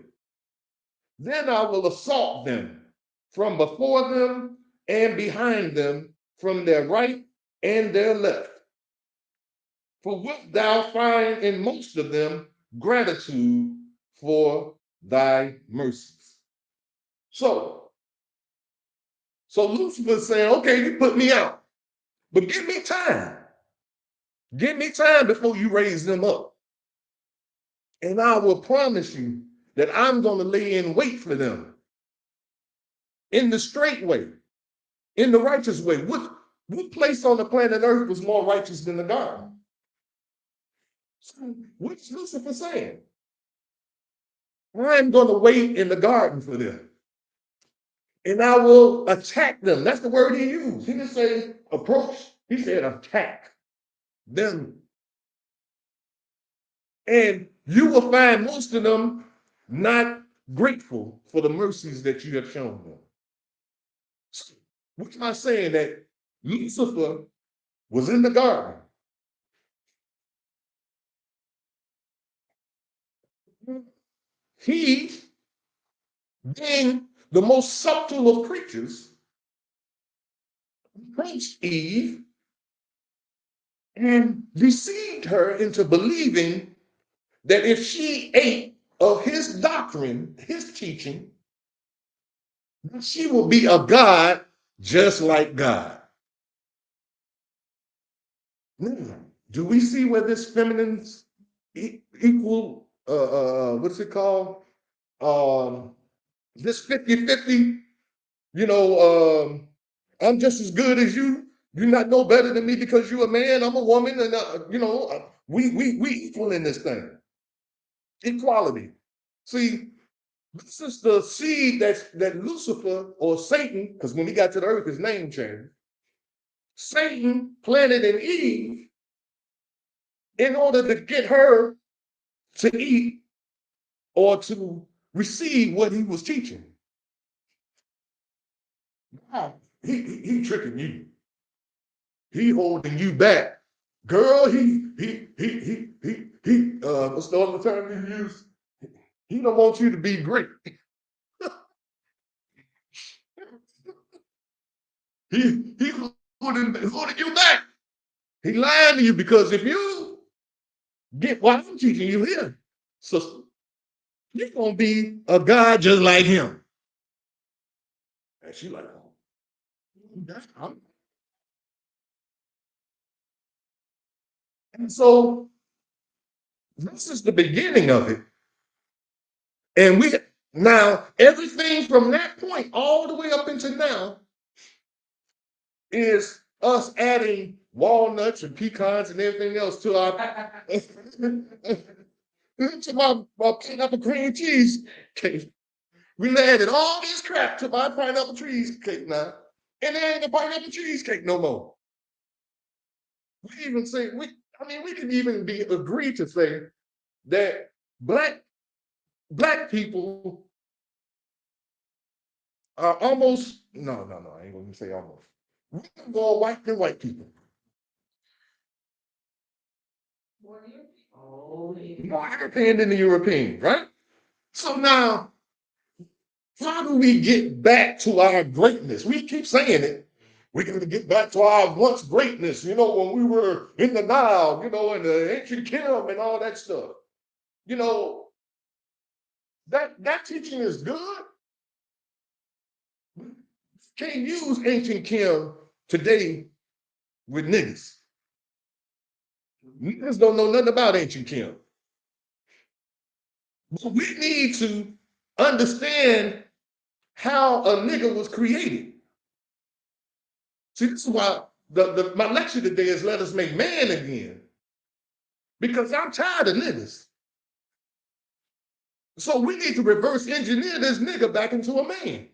Then I will assault them from before them and behind them, from their right and their left. For wilt thou find in most of them gratitude for thy mercies. So Lucifer's saying, okay, you put me out, but give me time. Give me time before you raise them up. And I will promise you that I'm going to lay in wait for them in the straight way, in the righteous way. What place on the planet Earth was more righteous than the garden? So what's Lucifer saying? I'm going to wait in the garden for them. And I will attack them. That's the word he used. He didn't say approach. He said attack them. And you will find most of them not grateful for the mercies that you have shown them. So, what am I saying? That Lucifer was in the garden. He, being the most subtle of creatures, approached Eve and deceived her into believing that if she ate of his doctrine, his teaching, that she will be a God just like God. Now, do we see where this feminine equal, what's it called? This 50-50, I'm just as good as you. You're not no better than me because you're a man, I'm a woman, and we equal in this thing. Equality. See, this is the seed that Lucifer or Satan, because when he got to the earth, his name changed. Satan planted in Eve in order to get her to eat or to receive what he was teaching. Wow. He tricking you. He holding you back. Girl, what's the other term he used? He don't want you to be great. He holding you back. He lying to you because if you get what I'm teaching you here, sister, you're gonna be a God just like him. And she like, oh, and so this is the beginning of it. And we now everything from that point all the way up into now is us adding walnuts and pecans and everything else to our to my pineapple cream cheese cake. We added all this crap to my pineapple cheesecake now, and there ain't the pineapple cheesecake no more. We even say we can even be agree to say that black people are almost I ain't gonna say almost. We're more white than white people. More European than the European, right? So now, how do we get back to our greatness? We keep saying it. We're going to get back to our once greatness, when we were in the Nile, and the ancient Kim and all that stuff. That teaching is good. We can't use ancient Kim today with niggas. Niggas don't know nothing about ancient Kim. But we need to understand how a nigga was created. See, this is why my lecture today is let us make man again. Because I'm tired of niggas. So we need to reverse engineer this nigga back into a man.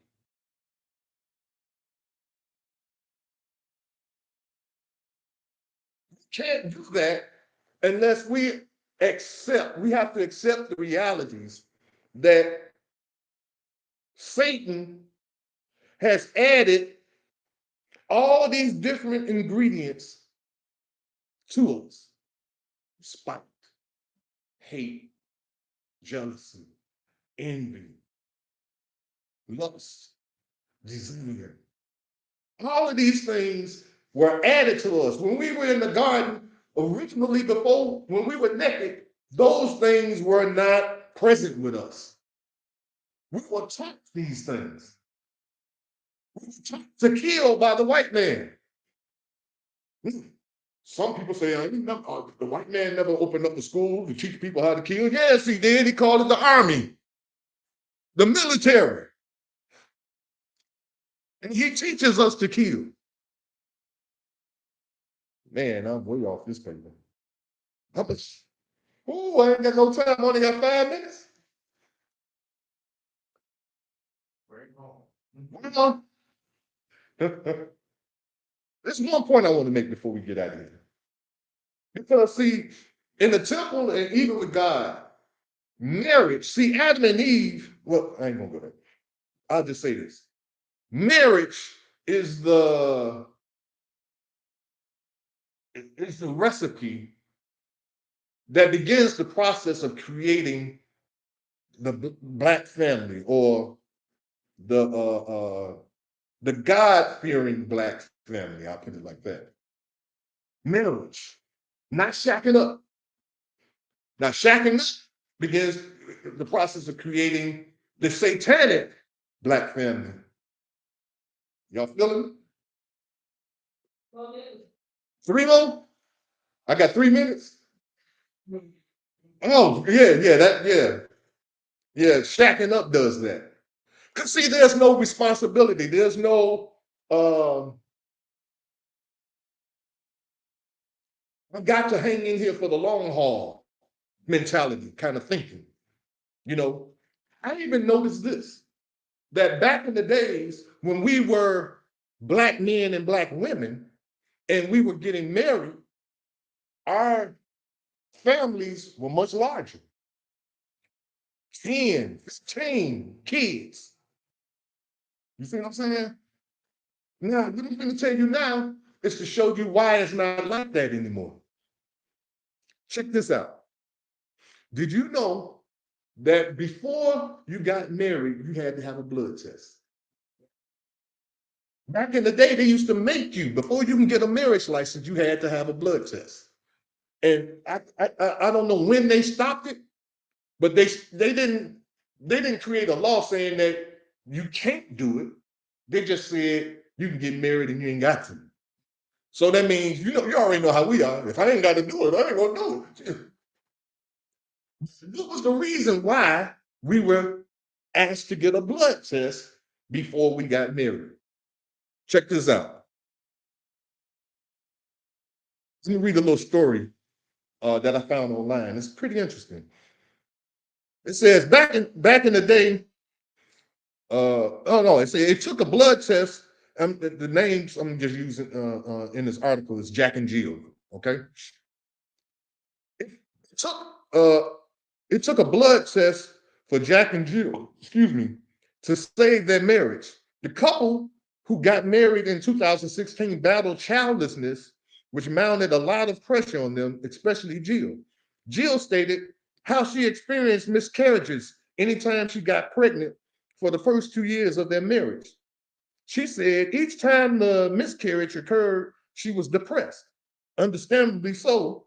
Can't do that unless we have to accept the realities that Satan has added all these different ingredients to us: spite, hate, jealousy, envy, lust, desire. All of these things were added to us. When we were in the garden, originally before, when we were naked, those things were not present with us. We were taught these things. We were taught to kill by the white man. Some people say, the white man never opened up the school to teach people how to kill. Yes, he did. He called it the army, the military. And he teaches us to kill. Man, I'm way off this paper. How much? Oh, I ain't got no time. I only got 5 minutes. Well, there's one point I want to make before we get out of here. Because, see, In the temple and even with God, marriage, see, Adam and Eve, well, I ain't gonna go there. I'll just say this. Marriage is the recipe that begins the process of creating the black family, or the God-fearing black family. I'll put it like that. Marriage, not shacking up. Now, shacking up begins the process of creating the satanic black family. Y'all feeling it? 3 more? I got 3 minutes. Oh, yeah. Shacking up does that. Because see, there's no responsibility. There's no I've got to hang in here for the long haul mentality kind of thinking. You know, I even noticed this, that back in the days when we were black men and black women and we were getting married, our families were much larger. 10, 15 kids. You see what I'm saying? Now, what I'm going to tell you now is to show you why it's not like that anymore. Check this out. Did you know that before you got married, you had to have a blood test? Back in the day, they used to make you, before you can get a marriage license, you had to have a blood test. And I don't know when they stopped it, but they didn't create a law saying that you can't do it. They just said you can get married and you ain't got to. So that means, you already know how we are. If I ain't got to do it, I ain't gonna do it. What was the reason why we were asked to get a blood test before we got married? Check this out. Let me read a little story that I found online. It's pretty interesting. It says back in the day, it took a blood test. The names I'm just using in this article is Jack and Jill. Okay, it took it took a blood test for Jack and Jill, to save their marriage. The couple who got married in 2016 battled childlessness, which mounted a lot of pressure on them, especially Jill. Jill stated how she experienced miscarriages anytime she got pregnant for the first 2 years of their marriage. She said each time the miscarriage occurred, she was depressed. Understandably so,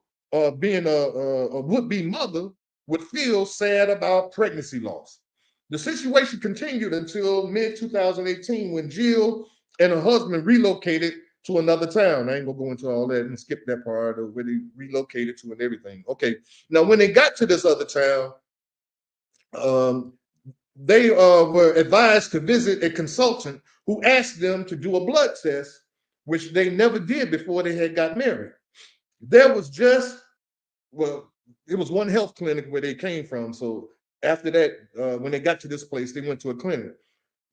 being a would-be mother would feel sad about pregnancy loss. The situation continued until mid-2018 when Jill and her husband relocated to another town. I ain't gonna go into all that and skip that part of where they relocated to and everything. Okay, now when they got to this other town, they were advised to visit a consultant who asked them to do a blood test, which they never did before they had got married. There was it was one health clinic where they came from. So after that, when they got to this place, they went to a clinic.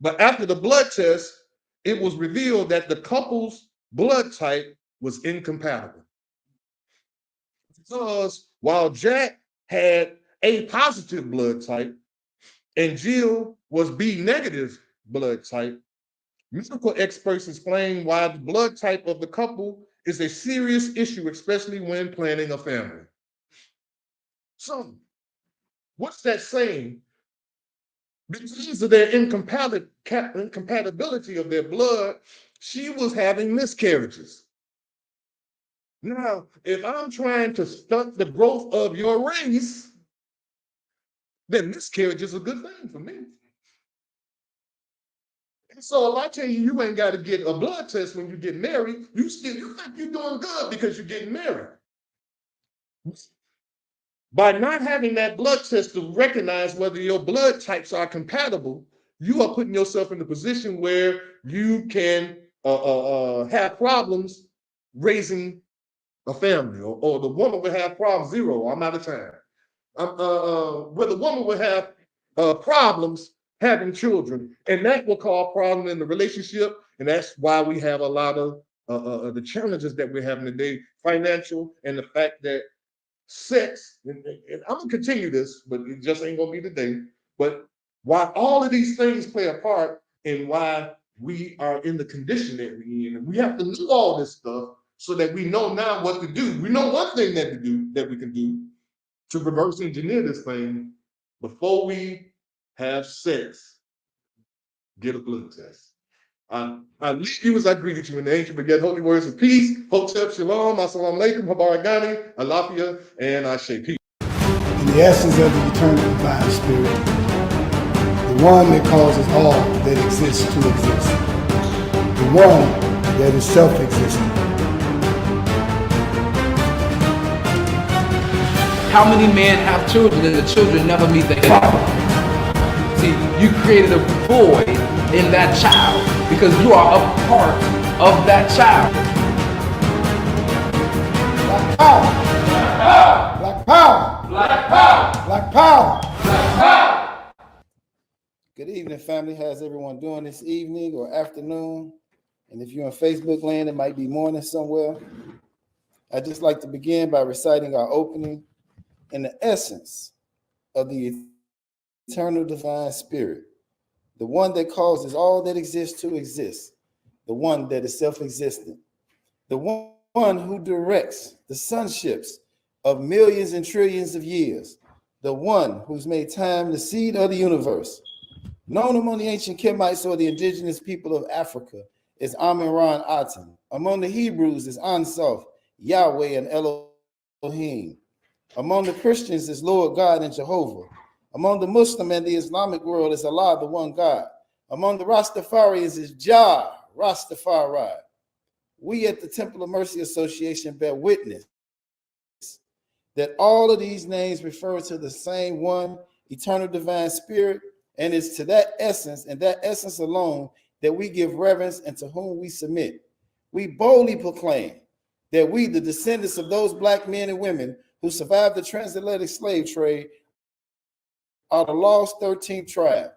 But after the blood test, it was revealed that the couple's blood type was incompatible. Because while Jack had A positive blood type and Jill was B negative blood type, medical experts explain why the blood type of the couple is a serious issue, especially when planning a family. So, what's that saying? Because of their incompatibility of their blood, she was having miscarriages. Now, if I'm trying to stunt the growth of your race, then miscarriage is a good thing for me. And so if I tell you you ain't got to get a blood test when you get married, you think you're doing good because you're getting married. By not having that blood test to recognize whether your blood types are compatible, you are putting yourself in a position where you can have problems raising a family, or the woman will have problems. Zero, I'm out of time. Where the woman will have problems having children, and that will cause problems in the relationship, and that's why we have a lot of the challenges that we're having today, financial, and the fact that sex, and I'm gonna continue this, but it just ain't gonna be today. But why all of these things play a part in why we are in the condition that we're in, and we have to know all this stuff so that we know now what to do. We know one thing that we can do to reverse engineer this thing before we have sex. Get a blood test. I leave you as I greeted you in the ancient but yet holy words of peace. Hotep Shalom, Assalamu Alaikum, Habaragani, Alafia, and Ashe. Peace. In the essence of the eternal divine spirit, the one that causes all that exists to exist, the one that is self-existent. How many men have children and the children never meet their father? See, you created a void in that child because you are a part of that child. Black power! Black power! Black power! Black power! Black power! Good evening, family. How's everyone doing this evening or afternoon? And if you're on Facebook land, it might be morning somewhere. I'd just like to begin by reciting our opening in the essence of the eternal divine spirit, the one that causes all that exists to exist, the one that is self-existent, the one who directs the sunships of millions and trillions of years, the one who's made time the seed of the universe. Known among the ancient Kemites or the indigenous people of Africa is Amun-Ra Aten. Among the Hebrews is Ansof, Yahweh, and Elohim. Among the Christians is Lord God and Jehovah. Among the Muslim and the Islamic world is Allah, the one God. Among the Rastafarians is Jah, Rastafari. We at the Temple of Mercy Association bear witness that all of these names refer to the same one eternal divine spirit, and it's to that essence and that essence alone that we give reverence and to whom we submit. We boldly proclaim that we, the descendants of those black men and women who survived the transatlantic slave trade, are the lost 13th tribe,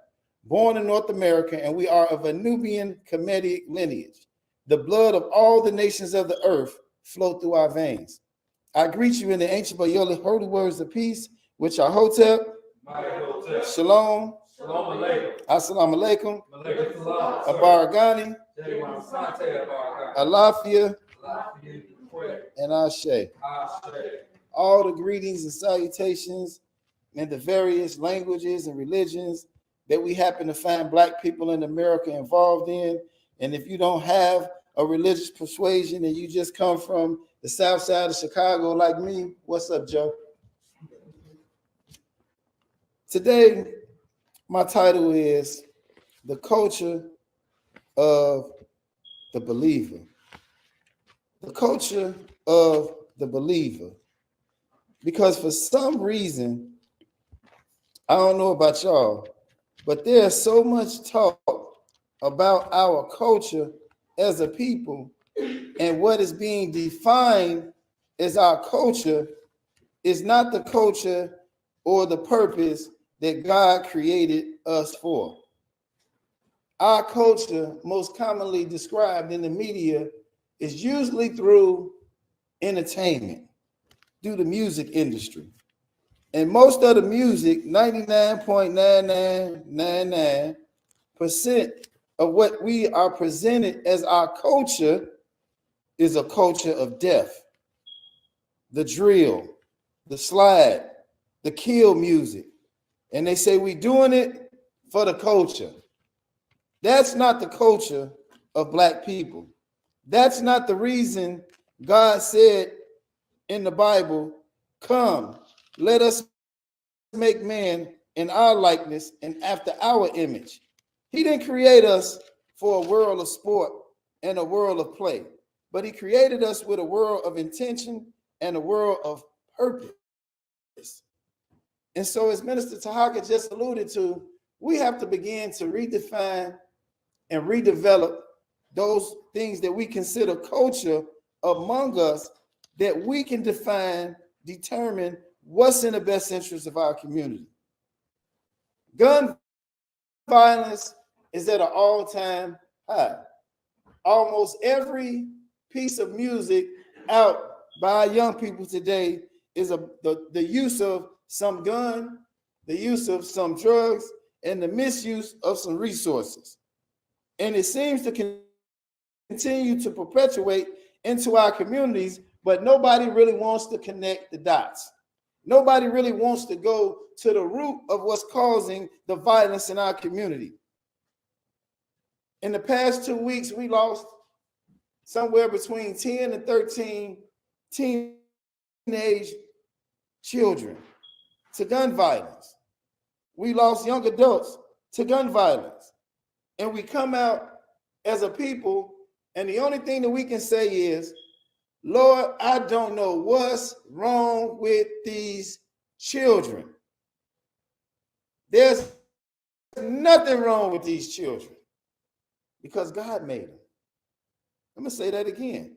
born in North America, and we are of a Nubian Kemetic lineage. The blood of all the nations of the earth flow through our veins. I greet you in the ancient but holy words of peace, which are Hotep, Shalom, Assalamu Alaikum, Abaragani, Alafia, and Ashe. All the greetings and salutations in the various languages and religions that we happen to find black people in America involved in. And if you don't have a religious persuasion and you just come from the south side of Chicago like me, what's up, Joe? Today, my title is The Culture of the Believer. The culture of the believer. Because for some reason, I don't know about y'all, but there's so much talk about our culture as a people, and what is being defined as our culture is not the culture or the purpose that God created us for. Our culture, most commonly described in the media, is usually through entertainment, through the music industry. And most of the music, 99.9999% of what we are presented as our culture is a culture of death. The drill, the slide, the kill music. And they say we doing it for the culture. That's not the culture of black people. That's not the reason God said in the Bible, come, let us make man in our likeness and after our image. He didn't create us for a world of sport and a world of play, but he created us with a world of intention and a world of purpose. And so, as Minister Tahaka just alluded to, we have to begin to redefine and redevelop those things that we consider culture among us, that we can determine what's in the best interest of our community. Gun violence is at an all-time high. Almost every piece of music out by young people today is the use of some gun, the use of some drugs, and the misuse of some resources. And it seems to continue to perpetuate into our communities, but nobody really wants to connect the dots. Nobody really wants to go to the root of what's causing the violence in our community. In the past 2 weeks, we lost somewhere between 10 and 13 teenage children to gun violence. We lost young adults to gun violence. And we come out as a people, and the only thing that we can say is, Lord, I don't know what's wrong with these children. There's nothing wrong with these children because God made them. I'm going to say that again.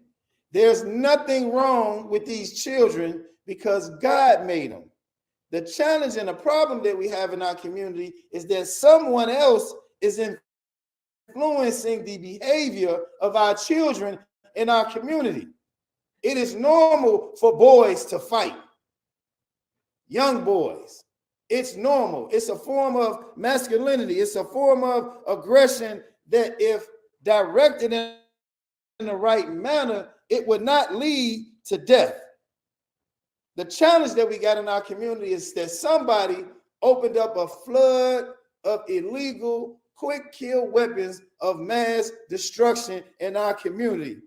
There's nothing wrong with these children because God made them. The challenge and the problem that we have in our community is that someone else is influencing the behavior of our children in our community. It is normal for boys to fight, young boys. It's normal. It's a form of masculinity. It's a form of aggression that, if directed in the right manner, it would not lead to death. The challenge that we got in our community is that somebody opened up a flood of illegal, quick kill weapons of mass destruction in our community.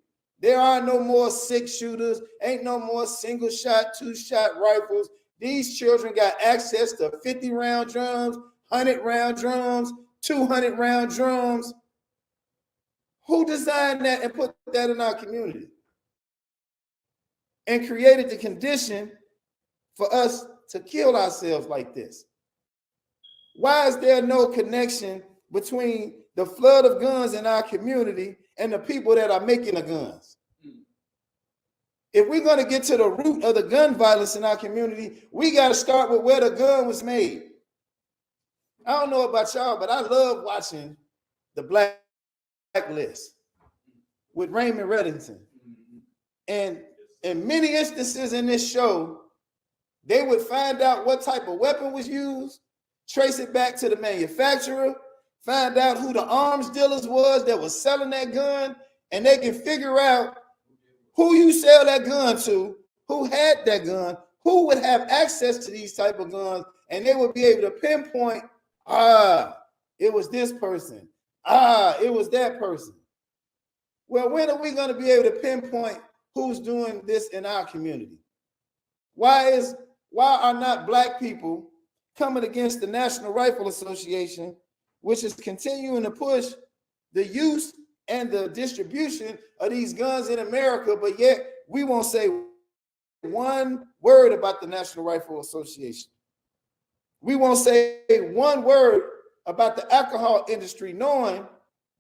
There are no more 6-shooters, ain't no more single shot, 2-shot rifles. These children got access to 50-round drums, 100-round drums, 200-round drums. Who designed that and put that in our community? And created the condition for us to kill ourselves like this? Why is there no connection between the flood of guns in our community and the people that are making the guns? If we're going to get to the root of the gun violence in our community, we got to start with where the gun was made. I don't know about y'all, but I love watching the Blacklist with Raymond Reddington. And in many instances in this show, they would find out what type of weapon was used, trace it back to the manufacturer, find out who the arms dealers was that was selling that gun, and they can figure out who you sell that gun to, who had that gun, who would have access to these type of guns, and they would be able to pinpoint, it was this person, it was that person. Well, when are we going to be able to pinpoint who's doing this in our community? Why are not Black people coming against the National Rifle Association, which is continuing to push the use and the distribution of these guns in America, but yet we won't say one word about the National Rifle Association? We won't say one word about the alcohol industry, knowing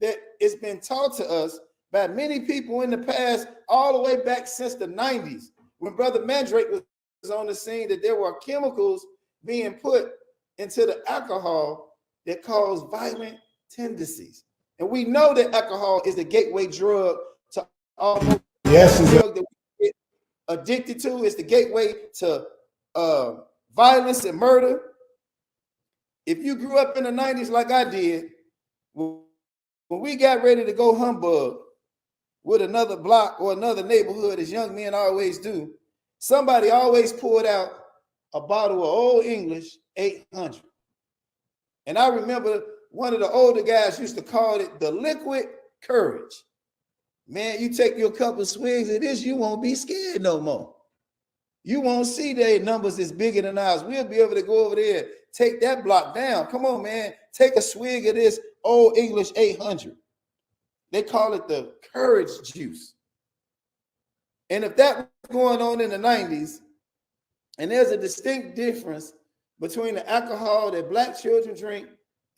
that it's been taught to us by many people in the past, all the way back since the 90s, when Brother Mandrake was on the scene, that there were chemicals being put into the alcohol that cause violent tendencies. And we know that alcohol is the gateway drug to almost drug that we get addicted to. It's the gateway to violence and murder. If you grew up in the 90s like I did, when we got ready to go humbug with another block or another neighborhood, as young men always do, somebody always pulled out a bottle of Old English 800. And I remember one of the older guys used to call it the liquid courage. Man, you take your couple swings of this, you won't be scared no more. You won't see their numbers is bigger than ours. We'll be able to go over there, take that block down. Come on, man. Take a swig of this Old English 800. They call it the courage juice. And if that was going on in the 90s, and there's a distinct difference between the alcohol that Black children drink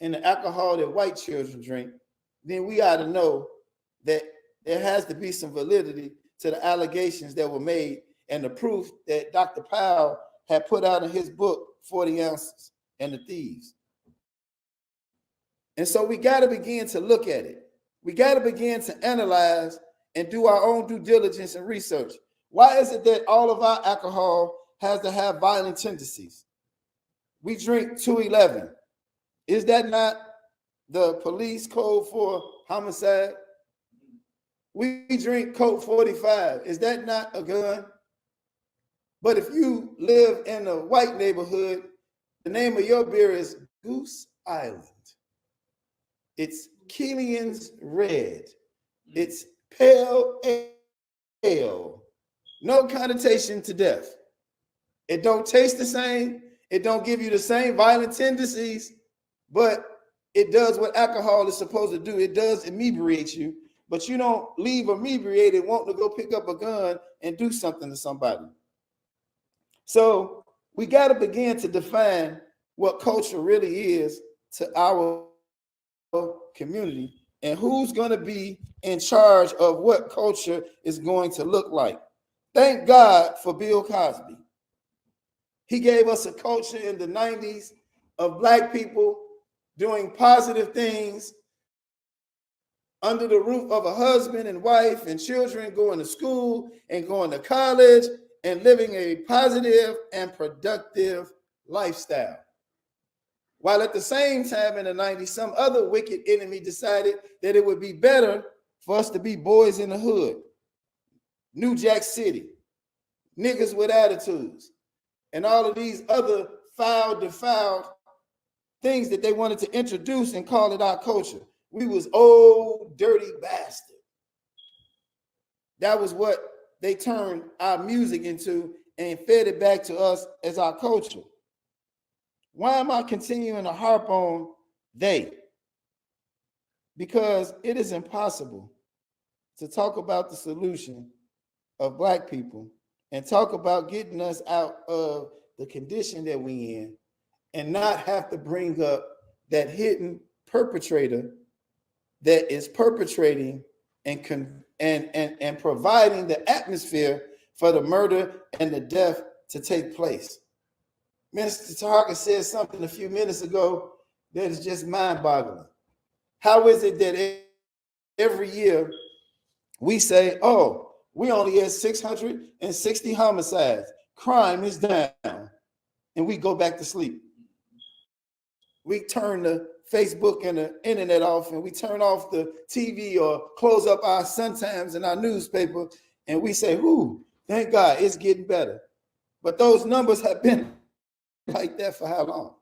and the alcohol that white children drink, then we ought to know that there has to be some validity to the allegations that were made and the proof that Dr. Powell had put out in his book, 40 Ounces and the Thieves. And so we got to begin to look at it. We got to begin to analyze and do our own due diligence and research. Why is it that all of our alcohol has to have violent tendencies. We drink 211. Is that not the police code for homicide? We drink Coke 45. Is that not a gun? But if you live in a white neighborhood, the name of your beer is Goose Island. It's Killian's Red. It's pale ale. No connotation to death. It don't taste the same. It don't give you the same violent tendencies, but it does what alcohol is supposed to do. It does inebriate you, but you don't leave inebriated wanting to go pick up a gun and do something to somebody. So we got to begin to define what culture really is to our community and who's going to be in charge of what culture is going to look like. Thank God for Bill Cosby. He gave us a culture in the 90s of Black people doing positive things under the roof of a husband and wife and children, going to school and going to college and living a positive and productive lifestyle. While at the same time in the 90s, some other wicked enemy decided that it would be better for us to be boys in the hood, New Jack City, niggas with attitudes, and all of these other foul, defiled things that they wanted to introduce and call it our culture. We was old, dirty bastard. That was what they turned our music into and fed it back to us as our culture. Why am I continuing to harp on they? Because it is impossible to talk about the solution of Black people and talk about getting us out of the condition that we in and not have to bring up that hidden perpetrator that is perpetrating and providing the atmosphere for the murder and the death to take place. Minister Tarka said something a few minutes ago that is just mind-boggling. How is it that every year we say, oh, we only had 660 homicides, crime is down, and we go back to sleep? We turn the Facebook and the internet off, and we turn off the TV or close up our Sun-Times and our newspaper, and we say, ooh, thank God, it's getting better. But those numbers have been like that for how long?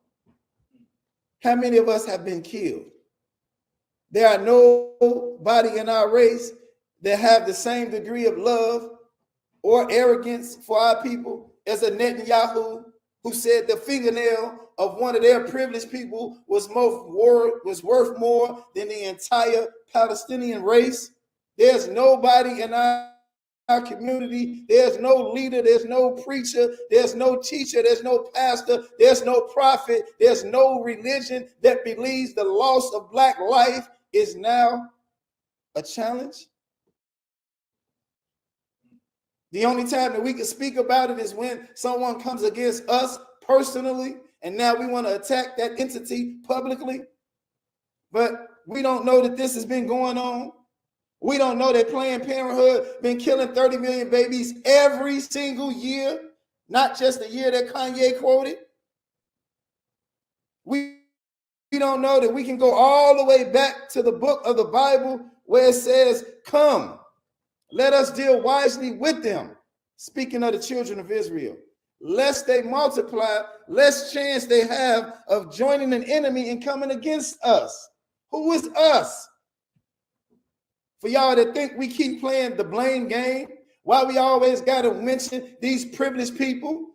How many of us have been killed? There are nobody in our race that have the same degree of love or arrogance for our people as a Netanyahu, who said the fingernail of one of their privileged people was worth more than the entire Palestinian race. There's nobody in our community, there's no leader, there's no preacher, there's no teacher, there's no pastor, there's no prophet, there's no religion that believes the loss of Black life is now a challenge. The only time that we can speak about it is when someone comes against us personally, and now we want to attack that entity publicly. But we don't know that this has been going on. We don't know that Planned Parenthood been killing 30 million babies every single year, not just the year that Kanye quoted. We don't know that we can go all the way back to the book of the Bible where it says, come, let us deal wisely with them. Speaking of the children of Israel, lest they multiply, less chance they have of joining an enemy and coming against us. Who is us? For y'all that think we keep playing the blame game, why we always got to mention these privileged people,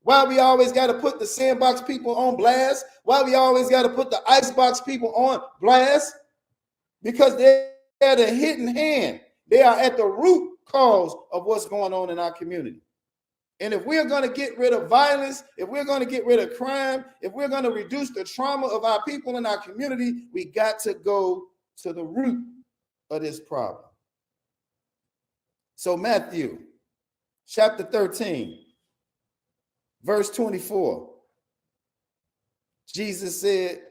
why we always got to put the sandbox people on blast, why we always got to put the icebox people on blast, because they're the hidden hand. They are at the root cause of what's going on in our community. And if we're going to get rid of violence, if we're going to get rid of crime, if we're going to reduce the trauma of our people in our community, we got to go to the root of this problem. So Matthew chapter 13, verse 24, Jesus said,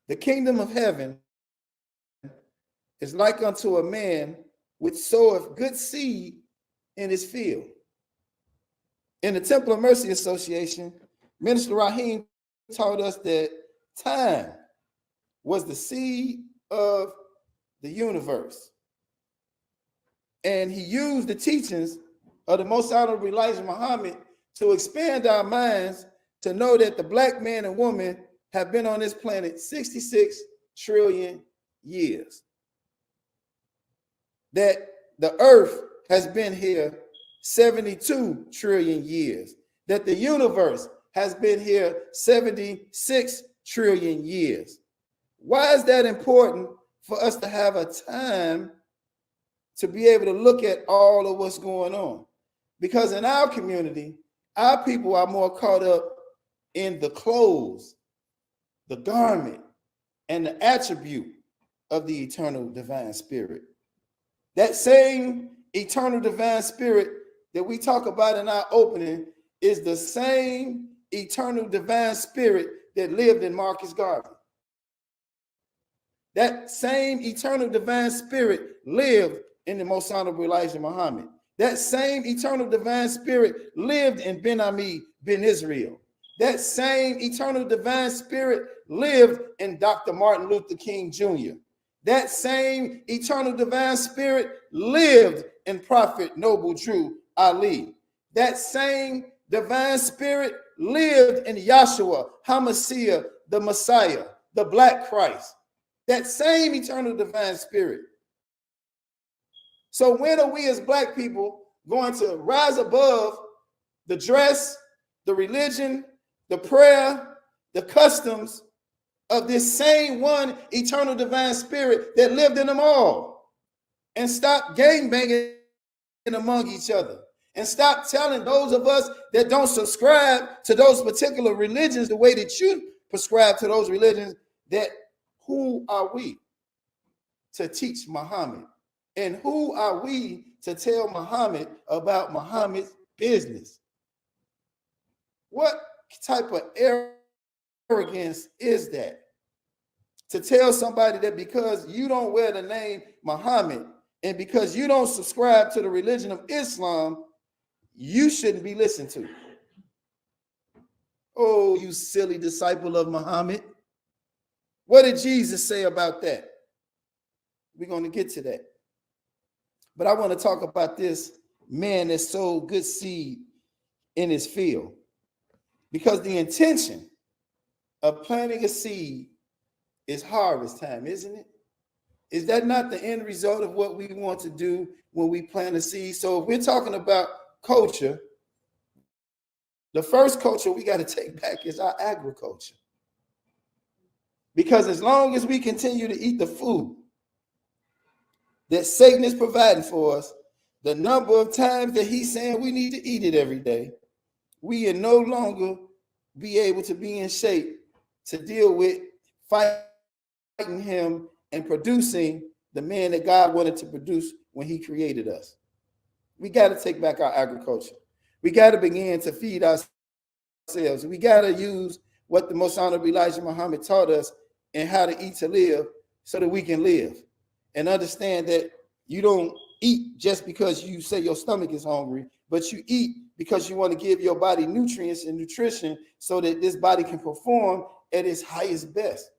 the kingdom of heaven is like unto a man which soweth good seed in his field. In the Temple of Mercy Association, Minister Rahim taught us that time was the seed of the universe. And he used the teachings of the Most Honorable Elijah Muhammad to expand our minds to know that the black man and woman have been on this planet 66 trillion years. That the earth has been here 72 trillion years. That the universe has been here 76 trillion years. Why is that important for us to have a time to be able to look at all of what's going on? Because in our community, our people are more caught up in the clothes, the garment, and the attribute of the eternal divine spirit. That same eternal divine spirit that we talk about in our opening is the same eternal divine spirit that lived in Marcus Garvey. That same eternal divine spirit lived in the Most Honorable Elijah Muhammad. That same eternal divine spirit lived in Ben Ami Ben Israel. That same eternal divine spirit lived in Dr. Martin Luther King Jr. That same eternal divine spirit lived in Prophet Noble Drew Ali. That same divine spirit lived in Yashua, Hamashiach, the Messiah, the Black Christ. That same eternal divine spirit. So when are we as black people going to rise above the dress, the religion, the prayer, the customs of this same one eternal divine spirit that lived in them all, and stop gangbanging among each other, and stop telling those of us that don't subscribe to those particular religions the way that you prescribe to those religions, that who are we to teach Muhammad? And who are we to tell Muhammad about Muhammad's business? What type of arrogance is that? To tell somebody that because you don't wear the name Muhammad and because you don't subscribe to the religion of Islam, you shouldn't be listened to. Oh, you silly disciple of Muhammad. What did Jesus say about that? We're going to get to that. But I want to talk about this man that sowed good seed in his field. Because the intention of planting a seed is harvest time, isn't it? Is that not the end result of what we want to do when we plant a seed? So if we're talking about culture, the first culture we got to take back is our agriculture. Because as long as we continue to eat the food that Satan is providing for us, the number of times that he's saying we need to eat it every day, we will no longer be able to be in shape to deal with fighting him and producing the man that God wanted to produce when he created us. We got to take back our agriculture. We got to begin to feed ourselves. We got to use what the Most Honorable Elijah Muhammad taught us and how to eat to live so that we can live. And understand that you don't eat just because you say your stomach is hungry, but you eat because you want to give your body nutrients and nutrition so that this body can perform at its highest best.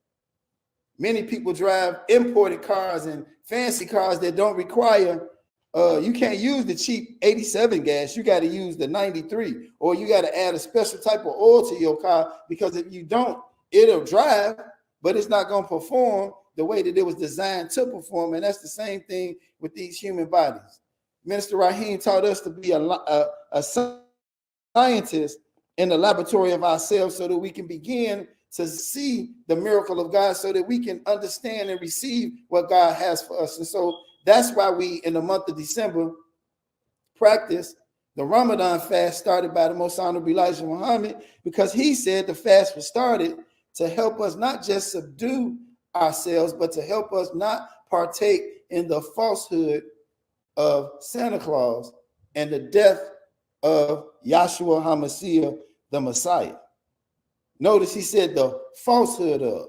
Many people drive imported cars and fancy cars that don't require, you can't use the cheap 87 gas. You got to use the 93, or you got to add a special type of oil to your car, because if you don't, it'll drive, but it's not going to perform the way that it was designed to perform. And that's the same thing with these human bodies. Minister Rahim taught us to be a scientist in the laboratory of ourselves so that we can begin to see the miracle of God, so that we can understand and receive what God has for us. And so that's why we, in the month of December, practice the Ramadan fast started by the Most Honorable Elijah Muhammad, because he said the fast was started to help us not just subdue ourselves, but to help us not partake in the falsehood of Santa Claus and the death of Yashua Hamashiach, the Messiah. Notice he said the falsehood of.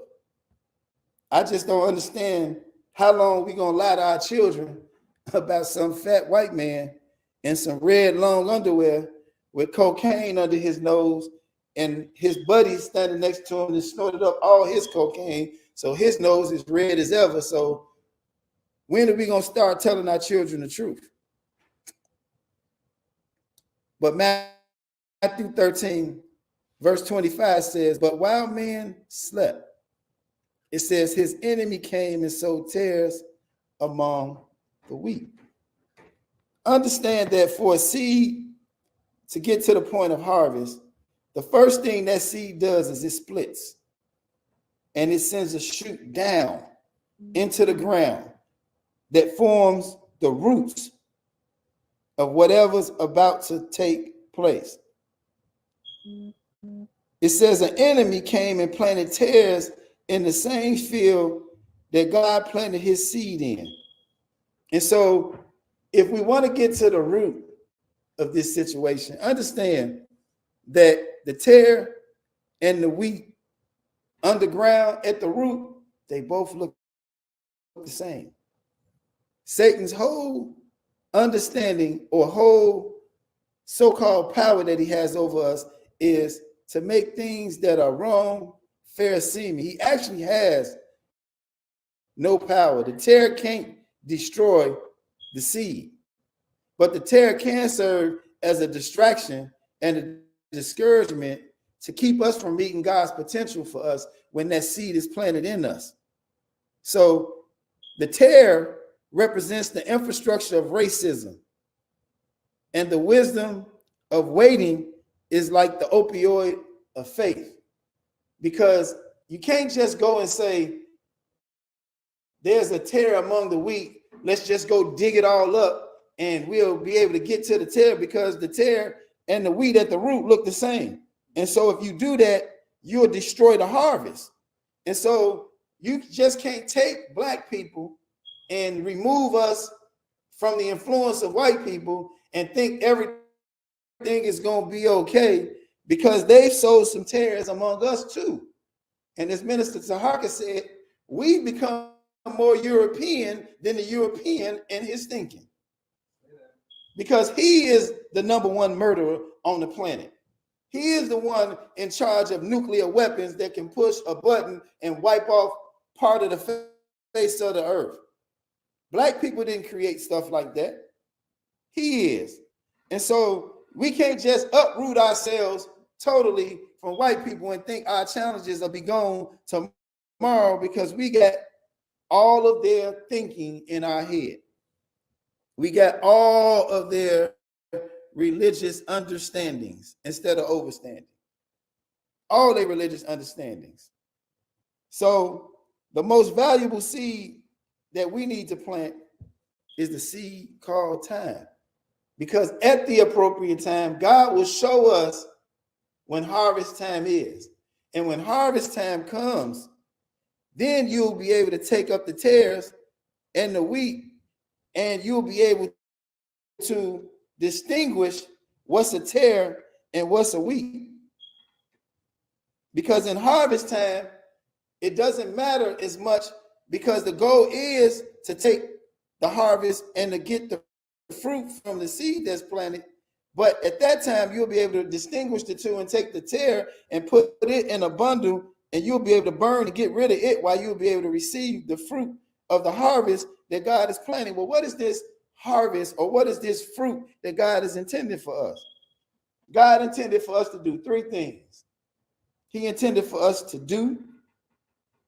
I just don't understand how long we're going to lie to our children about some fat white man in some red long underwear with cocaine under his nose, and his buddy standing next to him and snorted up all his cocaine, so his nose is red as ever. So when are we going to start telling our children the truth? But Matthew 13, verse 25 says, but while men slept, it says his enemy came and sowed tares among the wheat. Understand that for a seed to get to the point of harvest, the first thing that seed does is it splits and it sends a shoot down into the ground that forms the roots of whatever's about to take place. It says an enemy came and planted tares in the same field that God planted his seed in. And so if we want to get to the root of this situation, understand that the tare and the wheat underground at the root, they both look the same. Satan's whole understanding or whole so-called power that he has over us is to make things that are wrong fair seeming. He actually has no power. The tare can't destroy the seed, but the tare can serve as a distraction and a discouragement to keep us from meeting God's potential for us when that seed is planted in us. So the tare represents the infrastructure of racism, and the wisdom of waiting is like the opioid of faith, because you can't just go and say, there's a tare among the wheat, let's just go dig it all up and we'll be able to get to the tare, because the tare and the wheat at the root look the same. And so if you do that, you'll destroy the harvest. And so you just can't take black people and remove us from the influence of white people and think everything is going to be okay, because they've sowed some tares among us too. And as Minister Tahaka said, we become more European than the European in his thinking, because he is the number one murderer on the planet. He is the one in charge of nuclear weapons that can push a button and wipe off part of the face of the earth. Black people didn't create stuff like that. He is. And so we can't just uproot ourselves totally from white people and think our challenges will be gone tomorrow because we got all of their thinking in our head. We got all of their religious understandings instead of overstanding. All their religious understandings. So the most valuable seed that we need to plant is the seed called time. Because at the appropriate time, God will show us when harvest time is. And when harvest time comes, then you'll be able to take up the tares and the wheat, and you'll be able to distinguish what's a tare and what's a wheat. Because in harvest time, it doesn't matter as much, because the goal is to take the harvest and to get the fruit from the seed that's planted. But at that time, you'll be able to distinguish the two and take the tare and put it in a bundle, and you'll be able to burn and get rid of it while you'll be able to receive the fruit of the harvest that God is planting. Well, what is this harvest, or what is this fruit that God is intended for us? God intended for us to do three things. He intended for us to do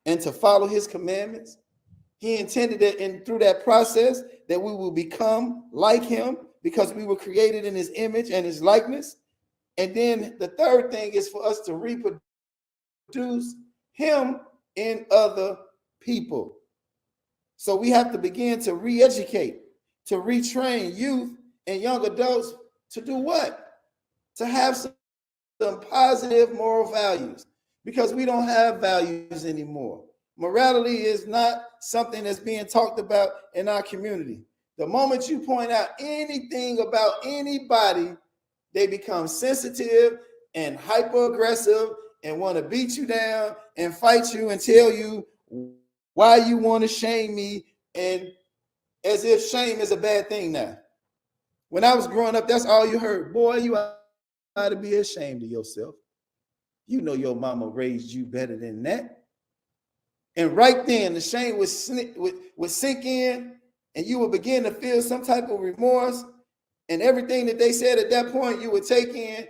and to follow his commandments. He intended that, and through that process, that we will become like him, because we were created in his image and his likeness. And then the third thing is for us to reproduce him in other people. So we have to begin to re-educate, to retrain youth and young adults to do what? To have some positive moral values, because we don't have values anymore. Morality is not something that's being talked about in our community. The moment you point out anything about anybody, they become sensitive and hyper aggressive and want to beat you down and fight you and tell you why you want to shame me, and as if shame is a bad thing now. When I was growing up, that's all you heard. Boy, you to be ashamed of yourself. You know your mama raised you better than that. And right then, the shame would sink in, and you would begin to feel some type of remorse. And everything that they said at that point, you would take in,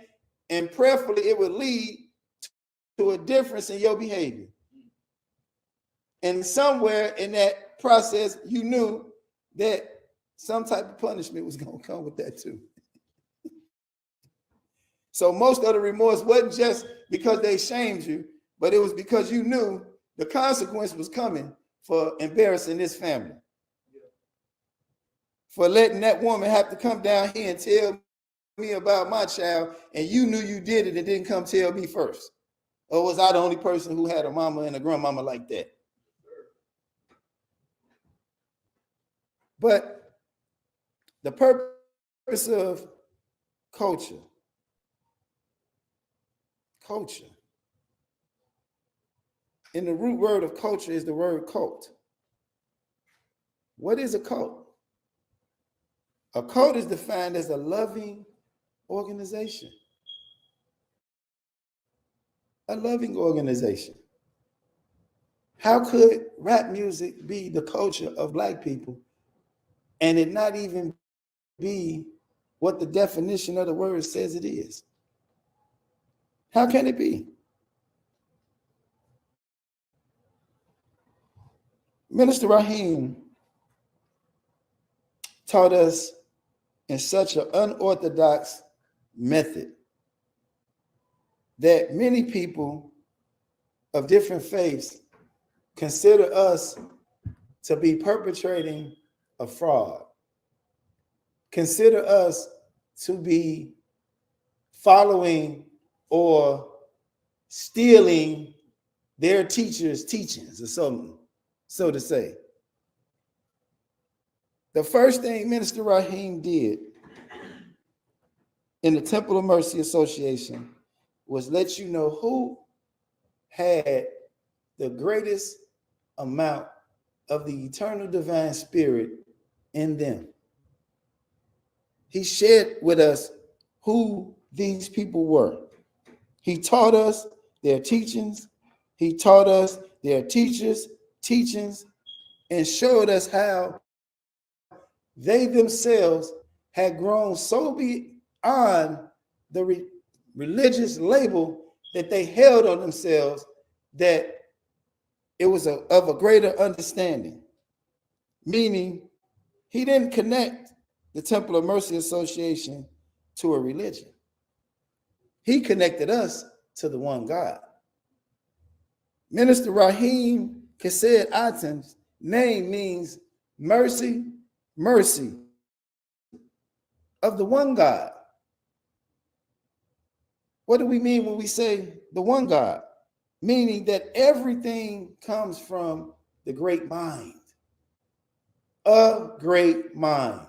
and prayerfully, it would lead to a difference in your behavior. And somewhere in that process, you knew that some type of punishment was going to come with that too. So most of the remorse wasn't just because they shamed you, but it was because you knew the consequence was coming for embarrassing this family. For letting that woman have to come down here and tell me about my child, and you knew you did it and didn't come tell me first. Or was I the only person who had a mama and a grandmama like that? But the purpose of culture, in the root word of culture is the word cult. What is a cult? A cult is defined as a loving organization. A loving organization. How could rap music be the culture of Black people and it not even be what the definition of the word says it is? How can it be? Minister Rahim taught us in such an unorthodox method that many people of different faiths consider us to be perpetrating a fraud, consider us to be following or stealing their teachers' teachings or something, so to say. The first thing Minister Rahim did in the Temple of Mercy Association was let you know who had the greatest amount of the eternal divine spirit in them. He shared with us who these people were. He taught us their teachings. He taught us their teachers' teachings and showed us how they themselves had grown so beyond the religious label that they held on themselves that it was of a greater understanding. Meaning, he didn't connect the Temple of Mercy Association to a religion. He connected us to the one God. Minister Rahim Kased Atem's name means mercy, mercy of the one God. What do we mean when we say the one God? Meaning that everything comes from the great mind. A great mind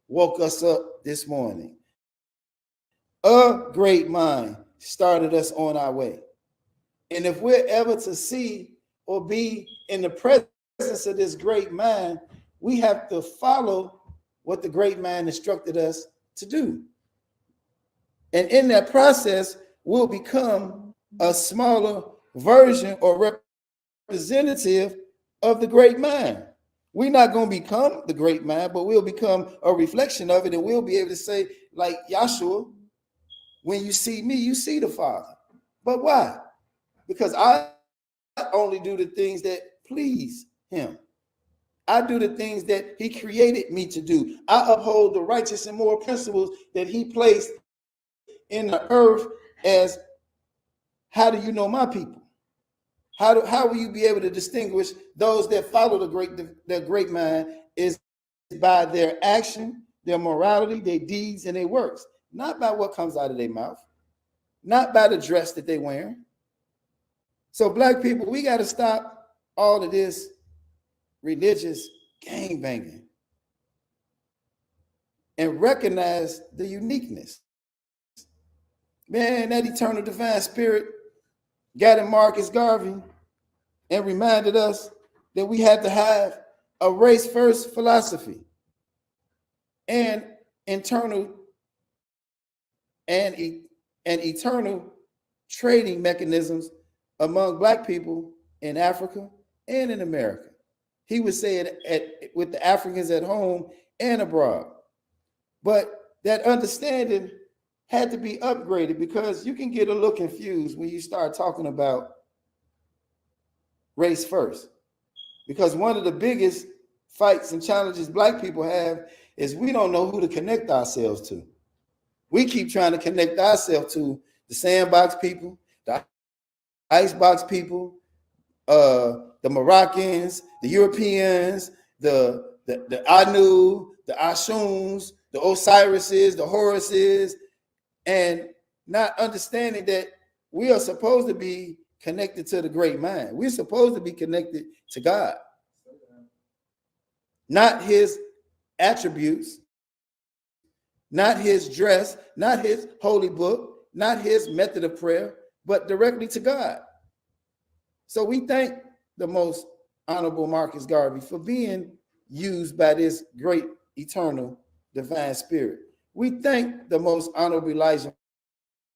woke us up this morning. A great mind started us on our way. And if we're ever to see or be in the presence of this great mind, we have to follow what the great mind instructed us to do. And in that process, we'll become a smaller version or representative of the great mind. We're not going to become the great mind, but we'll become a reflection of it, and we'll be able to say, like Yashua, when you see me, you see the Father. But why? Because I only do the things that please him. I do the things that he created me to do. I uphold the righteous and moral principles that he placed in the earth. As how do you know my people? How will you be able to distinguish those that follow the great mind is by their action, their morality, their deeds, and their works, not by what comes out of their mouth, not by the dress that they're wearing. So Black people, we got to stop all of this religious gangbanging and recognize the uniqueness. Man, that eternal divine spirit got in Marcus Garvey and reminded us that we had to have a race-first philosophy and internal and and eternal trading mechanisms among Black people in Africa and in America. He would say it with the Africans at home and abroad. But that understanding had to be upgraded, because you can get a little confused when you start talking about race first. Because one of the biggest fights and challenges Black people have is we don't know who to connect ourselves to. We keep trying to connect ourselves to the sandbox people, the icebox people, the Moroccans, the Europeans, the Anu, the Ashuns, the Osirises, the Horuses, and not understanding that we are supposed to be connected to the great mind. We're supposed to be connected to God, not his attributes, not his dress, not his holy book, not his method of prayer, but directly to God. So we thank the most honorable Marcus Garvey for being used by this great eternal divine spirit. We thank the most honorable Elijah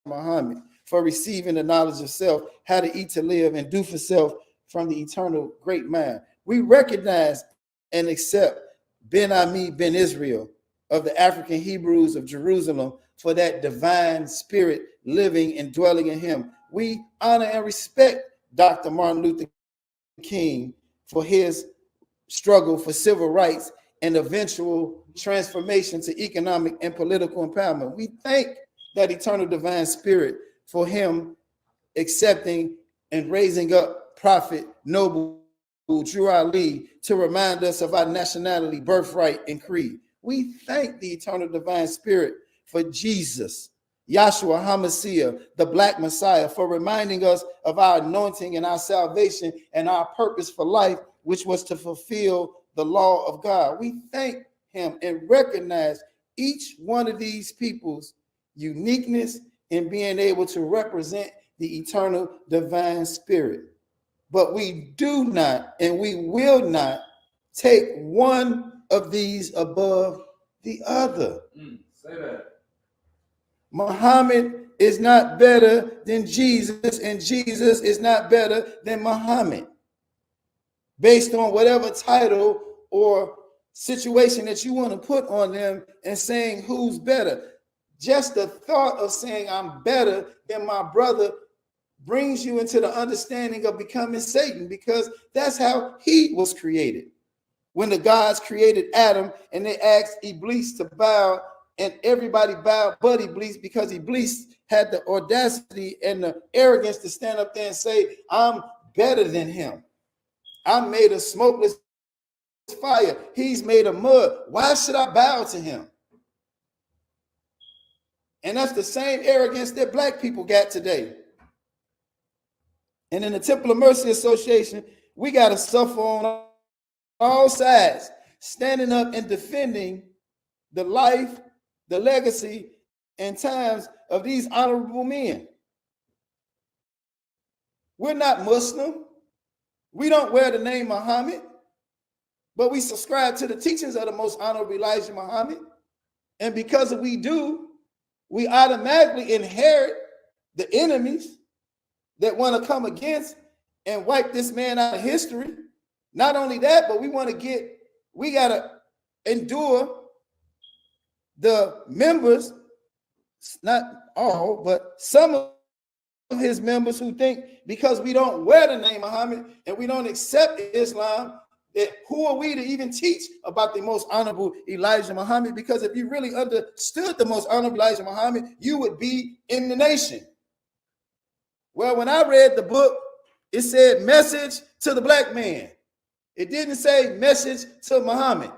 Muhammad for receiving the knowledge of self, how to eat, to live, and do for self from the eternal great mind. We recognize and accept Ben Ami Ben Israel of the African Hebrews of Jerusalem for that divine spirit living and dwelling in him. We honor and respect Dr. Martin Luther King for his struggle for civil rights and eventual transformation to economic and political empowerment. We thank that eternal divine spirit for him accepting and raising up Prophet Noble Drew Ali to remind us of our nationality, birthright, and creed. We thank the eternal divine spirit for Jesus, Yashua HaMashiach, the Black Messiah, for reminding us of our anointing and our salvation and our purpose for life, which was to fulfill the law of God. We thank him and recognize each one of these people's uniqueness in being able to represent the eternal divine spirit. But we do not and we will not take one of these above the other. Say that. Muhammad is not better than Jesus, and Jesus is not better than Muhammad. Based on whatever title or situation that you want to put on them and saying who's better. Just the thought of saying I'm better than my brother brings you into the understanding of becoming Satan, because that's how he was created. When the gods created Adam and they asked Iblis to bow, and everybody bowed but Iblis, because Iblis had the audacity and the arrogance to stand up there and say, I'm better than him. I'm made of smokeless fire. He's made of mud. Why should I bow to him? And that's the same arrogance that Black people got today. And in the Temple of Mercy Association, we got to suffer on all sides, standing up and defending the life, the legacy, and times of these honorable men. We're not Muslim. We don't wear the name Muhammad, but we subscribe to the teachings of the most honorable Elijah Muhammad. And because we do, we automatically inherit the enemies that want to come against and wipe this man out of history. Not only that, but we got to endure the members, not all, but some of his members who think because we don't wear the name Muhammad and we don't accept Islam, that who are we to even teach about the most honorable Elijah Muhammad? Because if you really understood the most honorable Elijah Muhammad, you would be in the nation. Well, when I read the book, it said message to the Black man. It didn't say message to Muhammad.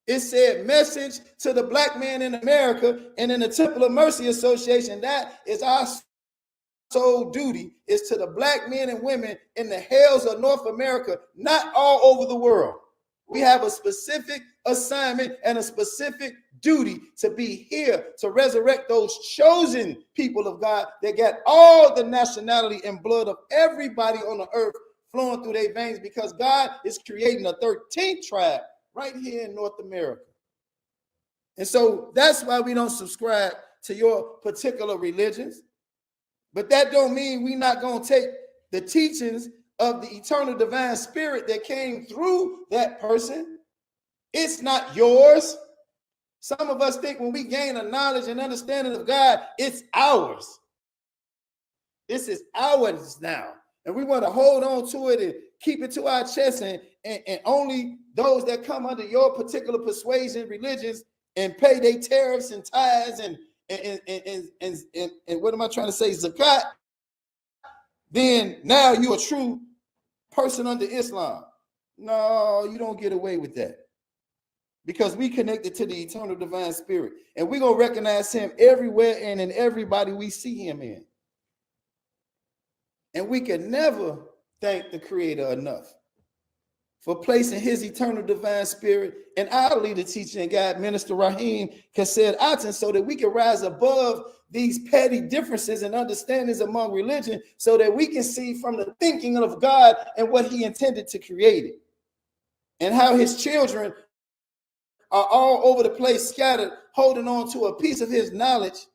It said message to the Black man in America, and in the Temple of Mercy Association, that is our sole duty, is to the Black men and women in the hells of North America, not all over the world. We have a specific assignment and a specific duty to be here to resurrect those chosen people of God that got all the nationality and blood of everybody on the earth flowing through their veins, because God is creating a 13th tribe right here in North America. And so that's why we don't subscribe to your particular religions. But that don't mean we're not going to take the teachings of the eternal divine spirit that came through that person. It's not yours. Some of us think when we gain a knowledge and understanding of God, it's ours. This is ours now. And we want to hold on to it and keep it to our chest, and only those that come under your particular persuasion, religions, and pay their tariffs and tithes and what am I trying to say, zakat, then now you're a true person under Islam. No, you don't get away with that, because we connected to the eternal divine spirit, and we're going to recognize him everywhere and in everybody we see him in. And we can never thank the Creator enough for placing his eternal divine spirit in our leader, teacher, and guide, Minister Rahim Kased Aten, so that we can rise above these petty differences and understandings among religion, so that we can see from the thinking of God and what he intended to create it, and how his children are all over the place, scattered, holding on to a piece of his knowledge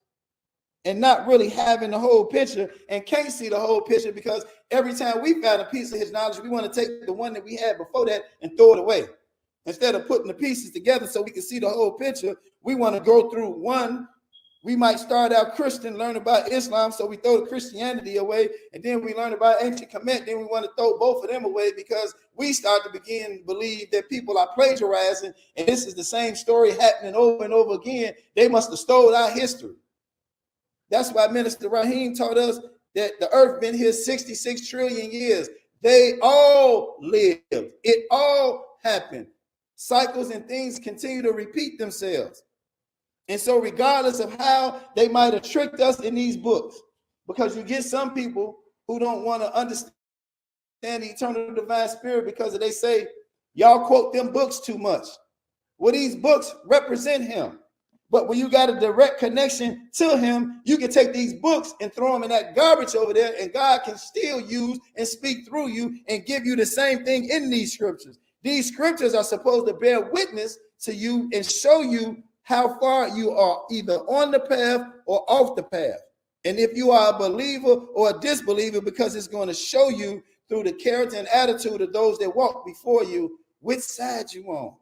and not really having the whole picture, and can't see the whole picture, because every time we find a piece of his knowledge, we want to take the one that we had before that and throw it away. Instead of putting the pieces together so we can see the whole picture, we want to go through one. We might start out Christian, learn about Islam, so we throw the Christianity away, and then we learn about ancient Kemet, then we want to throw both of them away, because we start to begin to believe that people are plagiarizing, and this is the same story happening over and over again. They must have stole our history. That's why Minister Rahim taught us that the earth been here 66 trillion years. They all lived. It all happened. Cycles and things continue to repeat themselves. And so regardless of how they might have tricked us in these books, because you get some people who don't want to understand the eternal divine spirit because they say, y'all quote them books too much. Well, these books represent him. But when you got a direct connection to him, you can take these books and throw them in that garbage over there, and God can still use and speak through you and give you the same thing in these scriptures. These scriptures are supposed to bear witness to you and show you how far you are either on the path or off the path. And if you are a believer or a disbeliever, because it's going to show you through the character and attitude of those that walk before you which side you on.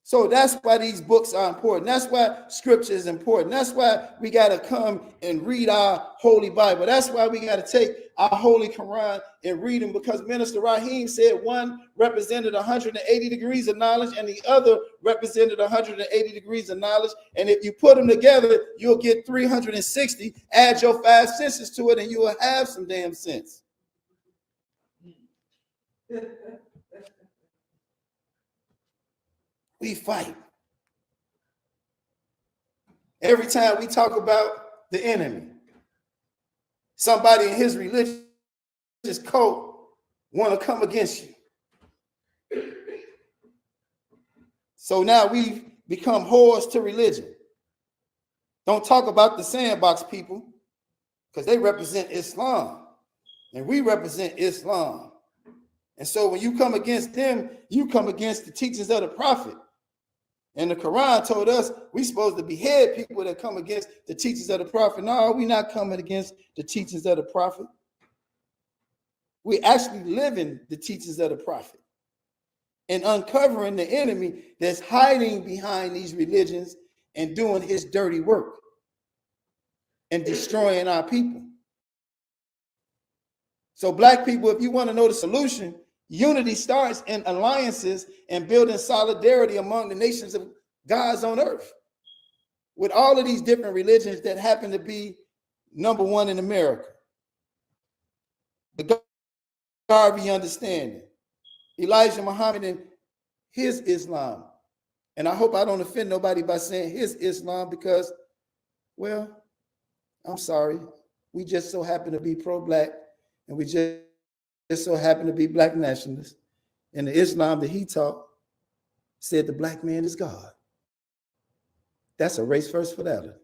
So that's why these books are important. That's why scripture is important. That's why we got to come and read our Holy Bible. That's why we got to take our Holy Quran and read them, because Minister Rahim said one represented 180 degrees of knowledge and the other represented 180 degrees of knowledge. And if you put them together, you'll get 360. Add your 5 senses to it and you will have some damn sense. We fight. Every time we talk about the enemy, somebody in his religious cult want to come against you. So now we've become whores to religion. Don't talk about the sandbox people, because they represent Islam and we represent Islam. And so when you come against them, you come against the teachings of the prophet. And the Quran told us we're supposed to behead people that come against the teachings of the prophet. No, we're not coming against the teachings of the prophet. We're actually living the teachings of the prophet and uncovering the enemy that's hiding behind these religions and doing his dirty work and destroying our people. So black people, if you want to know the solution, unity starts in alliances and building solidarity among the nations of gods on earth, with all of these different religions that happen to be number one in America. The Garvey understanding, Elijah Muhammad and his Islam. And I hope I don't offend nobody by saying his Islam, because, well, I'm sorry, we just so happen to be pro-black, and we just so happen to be black nationalists. And the Islam that he taught said the black man is God. That's a race first philosophy,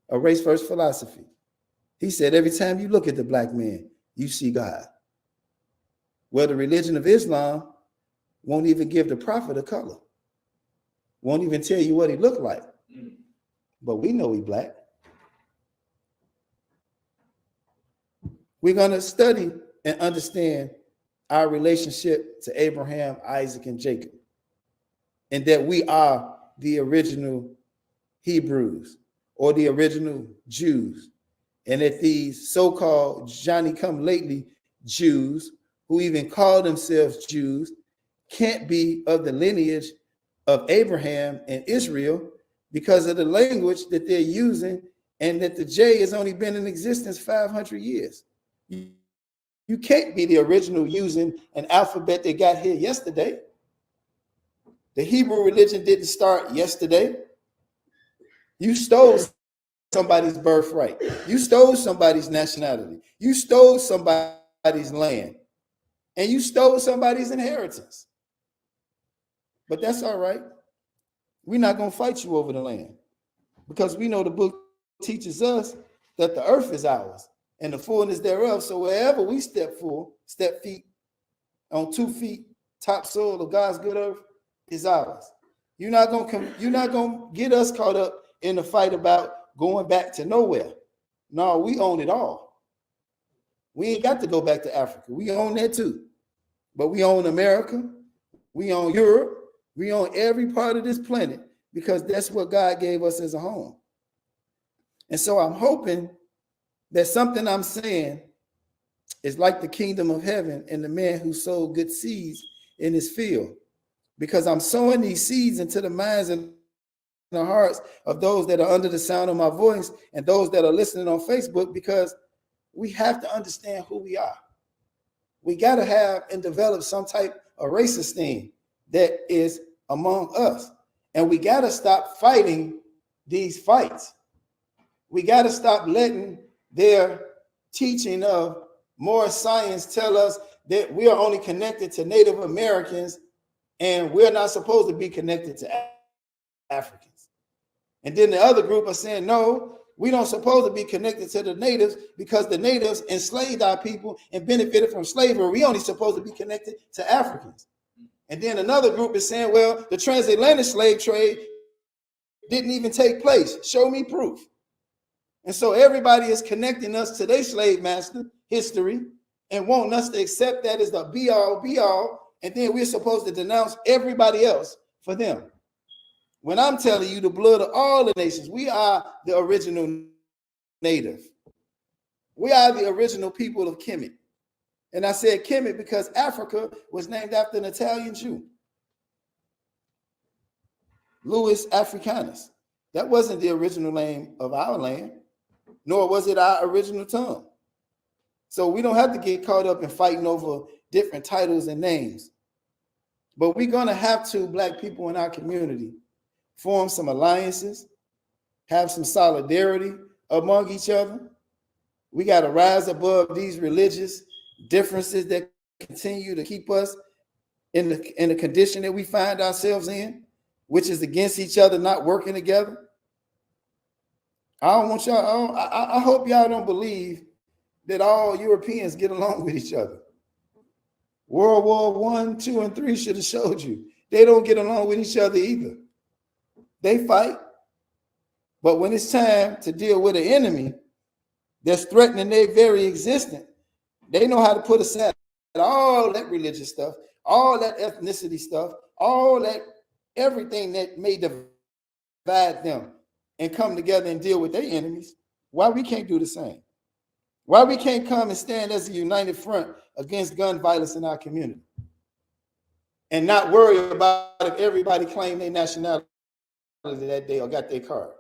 a race first philosophy. He said every time you look at the black man, you see God. Well, the religion of Islam won't even give the prophet a color, won't even tell you what he looked like. but we know we black. We're going to study and understand our relationship to Abraham, Isaac, and Jacob, and that we are the original Hebrews or the original Jews, and that these so-called Johnny-come-lately Jews, who even call themselves Jews, can't be of the lineage of Abraham and Israel because of the language that they're using, and that the J has only been in existence 500 years. You can't be the original using an alphabet that got here yesterday. The Hebrew religion didn't start yesterday. You stole somebody's birthright. You stole somebody's nationality. You stole somebody's land. And you stole somebody's inheritance. But that's all right. We're not going to fight you over the land, because we know the book teaches us that the earth is ours and the fullness thereof. So wherever we step feet on 2 feet, topsoil of God's good earth is ours. You're not gonna get us caught up in the fight about going back to nowhere. No, we own it all. We ain't got to go back to Africa. We own that too. But we own America. We own Europe. We own every part of this planet, because that's what God gave us as a home. And so I'm hoping that something I'm saying is like the kingdom of heaven and the man who sowed good seeds in his field, because I'm sowing these seeds into the minds and the hearts of those that are under the sound of my voice and those that are listening on Facebook, because we have to understand who we are. We got to have and develop some type of race esteem that is among us. And we got to stop fighting these fights. We got to stop letting their teaching of more science tell us that we are only connected to Native Americans and we're not supposed to be connected to Africans. And then the other group are saying, no, we don't supposed to be connected to the natives because the natives enslaved our people and benefited from slavery. We only supposed to be connected to Africans. And then another group is saying, well, the transatlantic slave trade didn't even take place. Show me proof. And so everybody is connecting us to their slave master history and wanting us to accept that as the be all. And then we're supposed to denounce everybody else for them. When I'm telling you the blood of all the nations, we are the original native. We are the original people of Kemet. And I said Kemet because Africa was named after an Italian Jew, Louis Africanus. That wasn't the original name of our land, nor was it our original tongue. So we don't have to get caught up in fighting over different titles and names. But we're going to have to, Black people in our community, form some alliances, have some solidarity among each other. We got to rise above these religious differences that continue to keep us in the condition that we find ourselves in, which is against each other, not working together. I don't want y'all, I hope y'all don't believe that all Europeans get along with each other. World War I, II, and III should have showed you. They don't get along with each other either. They fight. But when it's time to deal with an enemy that's threatening their very existence, they know how to put aside all that religious stuff, all that ethnicity stuff, all that, everything that may divide them, and come together and deal with their enemies. Why we can't do the same? Why we can't come and stand as a united front against gun violence in our community and not worry about if everybody claimed their nationality that day or got their card,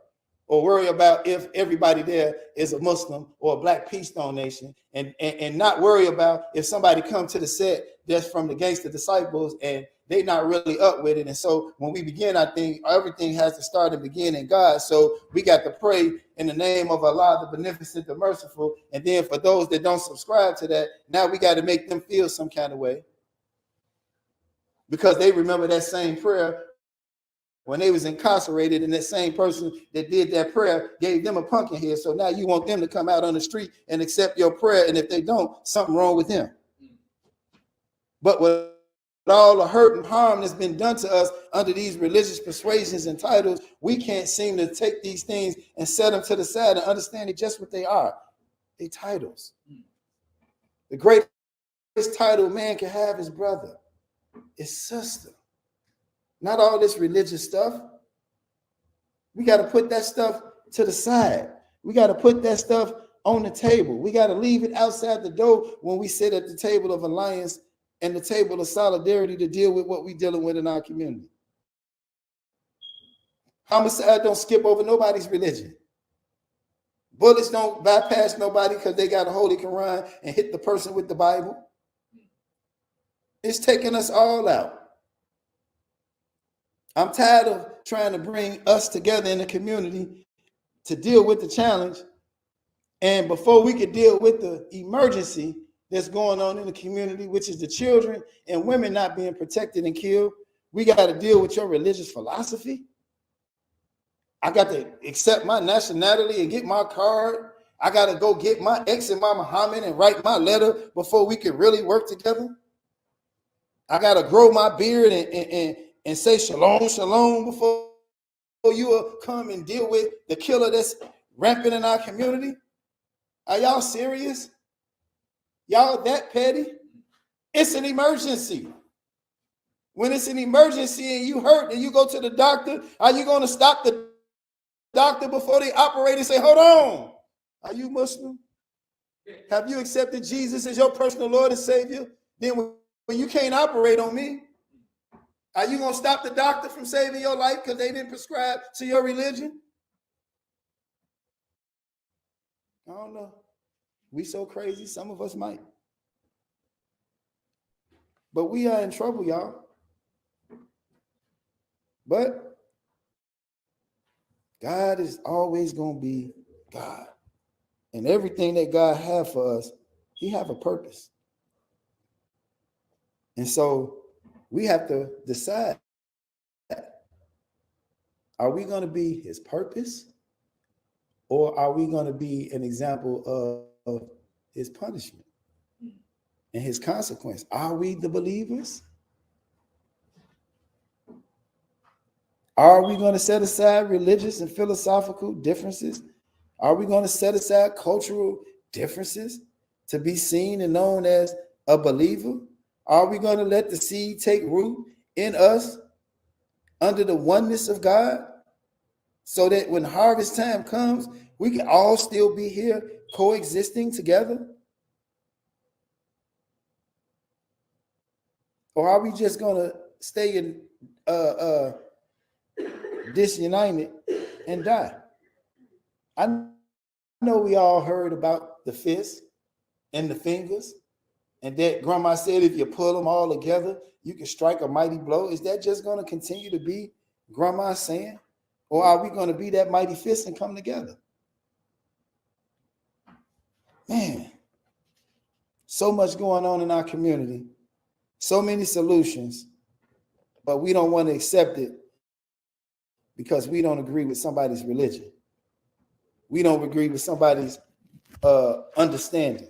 or worry about if everybody there is a Muslim or a Black Peace Stone Nation, and not worry about if somebody come to the set that's from the Gangster Disciples and they not really up with it. And so when we begin, I think everything has to start and begin in God. So we got to pray in the name of Allah, the Beneficent, the Merciful. And then for those that don't subscribe to that, now we got to make them feel some kind of way, because they remember that same prayer when they was incarcerated, and that same person that did that prayer gave them a pumpkin head. So now you want them to come out on the street and accept your prayer. And if they don't, something wrong with them. But all the hurt and harm that's been done to us under these religious persuasions and titles, we can't seem to take these things and set them to the side and understand it just what they are. They titles. The greatest title man can have is brother, is sister. Not all this religious stuff. We got to put that stuff to the side. We got to put that stuff on the table. We got to leave it outside the door when we sit at the table of alliance and the table of solidarity to deal with what we're dealing with in our community. Homicide don't skip over nobody's religion. Bullets don't bypass nobody because they got a Holy Quran and hit the person with the Bible. It's taking us all out. I'm tired of trying to bring us together in the community to deal with the challenge. And before we could deal with the emergency that's going on in the community, which is the children and women not being protected and killed, we got to deal with your religious philosophy. I got to accept my nationality and get my card. I got to go get my ex and my Muhammad and write my letter before we can really work together. I got to grow my beard and say shalom, shalom before you will come and deal with the killer that's rampant in our community. Are y'all serious? Y'all that petty? It's an emergency. When it's an emergency and you hurt and you go to the doctor, are you going to stop the doctor before they operate and say, hold on, are you Muslim? Have you accepted Jesus as your personal Lord and Savior? Then when you can't operate on me, are you going to stop the doctor from saving your life because they didn't prescribe to your religion? I don't know. We so crazy, some of us might. But we are in trouble, y'all. But God is always going to be God. And everything that God has for us, he have a purpose. And so we have to decide, are we going to be his purpose or are we going to be an example of his punishment and his consequence? Are we the believers? Are we going to set aside religious and philosophical differences? Are we going to set aside cultural differences to be seen and known as a believer? Are we going to let the seed take root in us under the oneness of God so that when harvest time comes, we can all still be here coexisting together? Or are we just going to stay in disunited and die? I know we all heard about the fist and the fingers, and that grandma said if you pull them all together, you can strike a mighty blow. Is that just going to continue to be grandma saying? Or are we going to be that mighty fist and come together? Man, so much going on in our community, so many solutions, but we don't want to accept it because we don't agree with somebody's religion. We don't agree with somebody's understanding.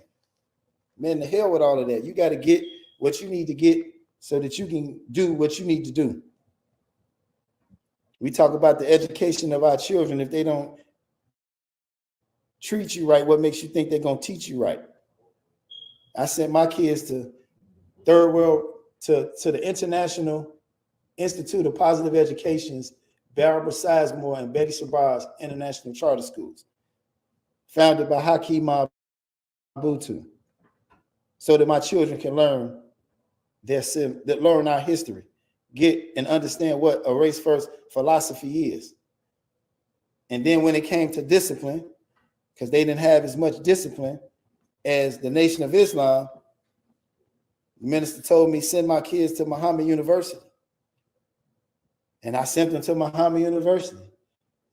Man, the hell with all of that. You got to get what you need to get so that you can do what you need to do. We talk about the education of our children. If they don't treat you right, what makes you think they're going to teach you right? I sent my kids to third world, to the International Institute of Positive Education's Barbara Sizemore and Betty Sabar's International Charter Schools, founded by Hakeem Mabutu, so that my children can learn learn our history, get and understand what a race first philosophy is. And then when it came to discipline, because they didn't have as much discipline as the Nation of Islam, the minister told me, send my kids to Muhammad University. And I sent them to Muhammad University.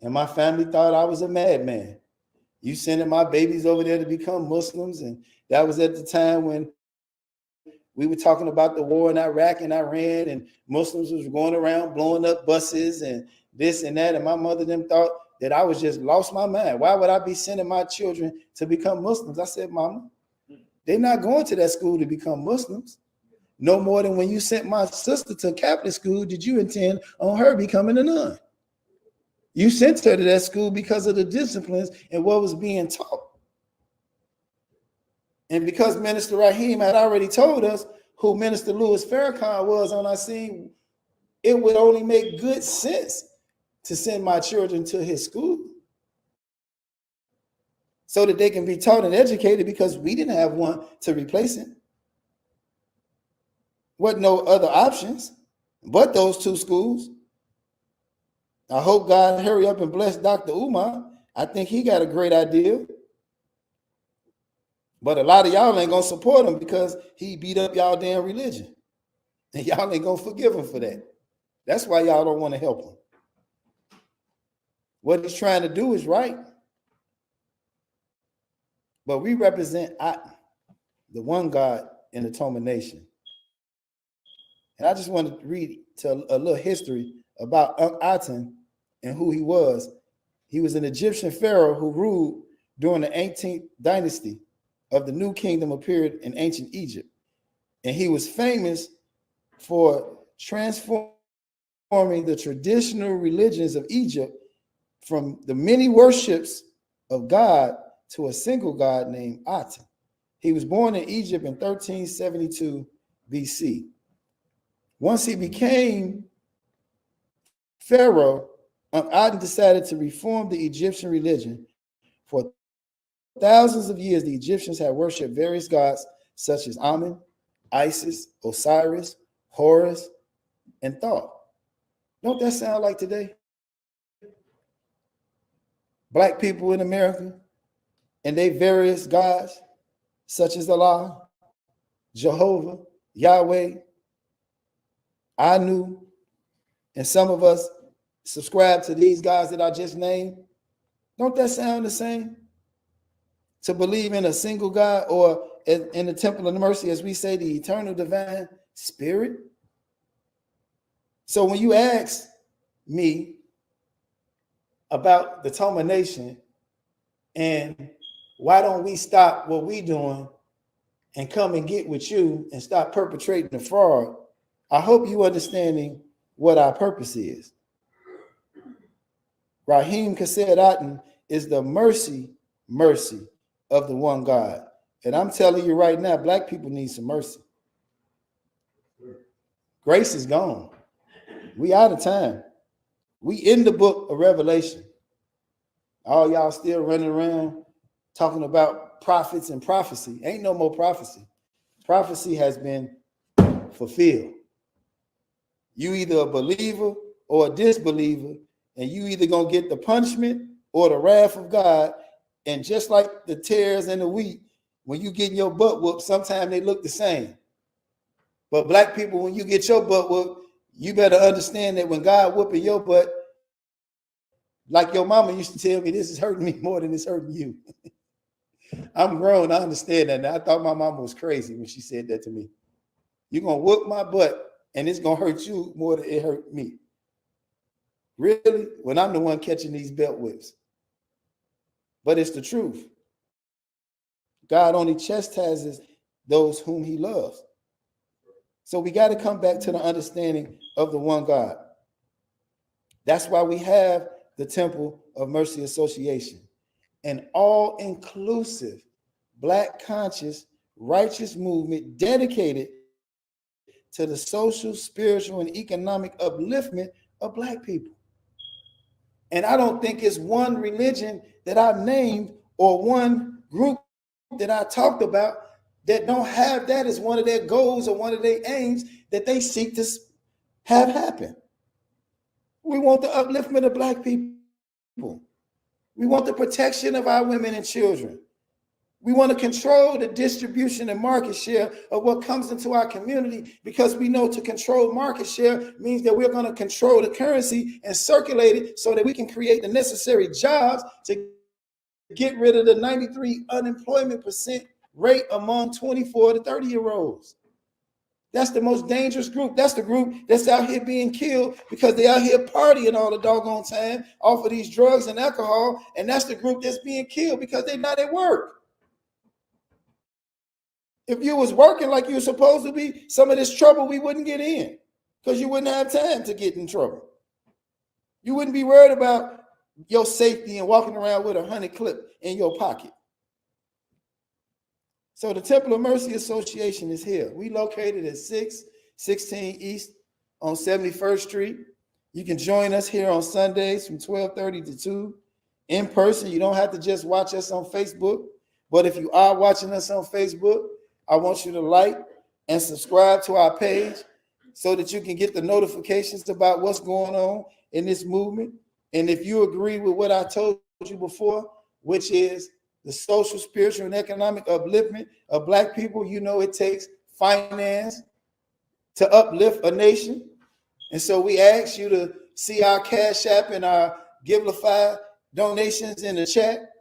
And my family thought I was a madman. You sending my babies over there to become Muslims? And that was at the time when we were talking about the war in Iraq and Iran, and Muslims was going around blowing up buses and this and that. And my mother them thought that I was just lost my mind. Why would I be sending my children to become Muslims? I said, Mama, they're not going to that school to become Muslims. No more than when you sent my sister to Catholic school did you intend on her becoming a nun. You sent her to that school because of the disciplines and what was being taught. And because Minister Rahim had already told us who Minister Louis Farrakhan was on our scene, it would only make good sense to send my children to his school so that they can be taught and educated, because we didn't have one to replace him. What no other options but those two schools. I hope God hurry up and bless Dr. Umar. I think he got a great idea. But a lot of y'all ain't gonna support him because he beat up y'all damn religion. And y'all ain't gonna forgive him for that. That's why y'all don't want to help him. What he's trying to do is right. But we represent the one God in the Toma nation. And I just want to read a little history about Aten and who he was. He was an Egyptian pharaoh who ruled during the 18th dynasty of the New Kingdom appeared in ancient Egypt. And he was famous for transforming the traditional religions of Egypt from the many worships of God to a single God named Aten. He was born in Egypt in 1372 BC. Once he became pharaoh, Aten decided to reform the Egyptian religion. For thousands of years, the Egyptians had worshipped various gods such as Amun, Isis, Osiris, Horus, and Thoth. Don't that sound like today? Black people in America and they various gods such as Allah, Jehovah, Yahweh, Anu, and some of us subscribe to these gods that I just named. Don't that sound the same? To believe in a single God, or in the temple of mercy, as we say, the eternal divine spirit. So when you ask me about the Toma nation and why don't we stop what we doing and come and get with you and stop perpetrating the fraud, I hope you understanding what our purpose is. Rahim Kasedatin is the mercy of the one God. And I'm telling you right now, black people need some mercy. Grace is gone. We out of time. We in the book of Revelation. All y'all still running around talking about prophets and prophecy. Ain't no more prophecy. Prophecy has been fulfilled. You either a believer or a disbeliever, and you either gonna get the punishment or the wrath of God. And just like the tares and the wheat, when you get your butt whooped, sometimes they look the same. But black people, when you get your butt whooped, you better understand that when God whooping your butt, like your mama used to tell me, this is hurting me more than it's hurting you. I'm grown, I understand that now. I thought my mama was crazy when she said that to me. You're gonna whoop my butt and it's gonna hurt you more than it hurt me. Really? When I'm the one catching these belt whips. But it's the truth. God only chastises those whom he loves. So we got to come back to the understanding of the one God. That's why we have the Temple of Mercy Association, an all-inclusive, black conscious, righteous movement dedicated to the social, spiritual, and economic upliftment of black people. And I don't think it's one religion that I named or one group that I talked about that don't have that as one of their goals or one of their aims that they seek to have happen. We want the upliftment of black people. We want the protection of our women and children. We want to control the distribution and market share of what comes into our community, because we know to control market share means that we're going to control the currency and circulate it so that we can create the necessary jobs to get rid of the 93 unemployment percent rate among 24 to 30-year-olds. That's the most dangerous group. That's the group that's out here being killed because they're out here partying all the doggone time off of these drugs and alcohol. And that's the group that's being killed because they're not at work. If you was working like you were supposed to be, some of this trouble we wouldn't get in because you wouldn't have time to get in trouble. You wouldn't be worried about your safety and walking around with a 100 clip in your pocket. So the Temple of Mercy Association is here. We located at 616 East on 71st Street. You can join us here on Sundays from 12:30 to 2 in person. You don't have to just watch us on Facebook, but if you are watching us on Facebook, I want you to like and subscribe to our page so that you can get the notifications about what's going on in this movement. And if you agree with what I told you before, which is the social, spiritual, and economic upliftment of Black people, you know it takes finance to uplift a nation. And so we ask you to see our Cash App and our Givelify donations in the chat.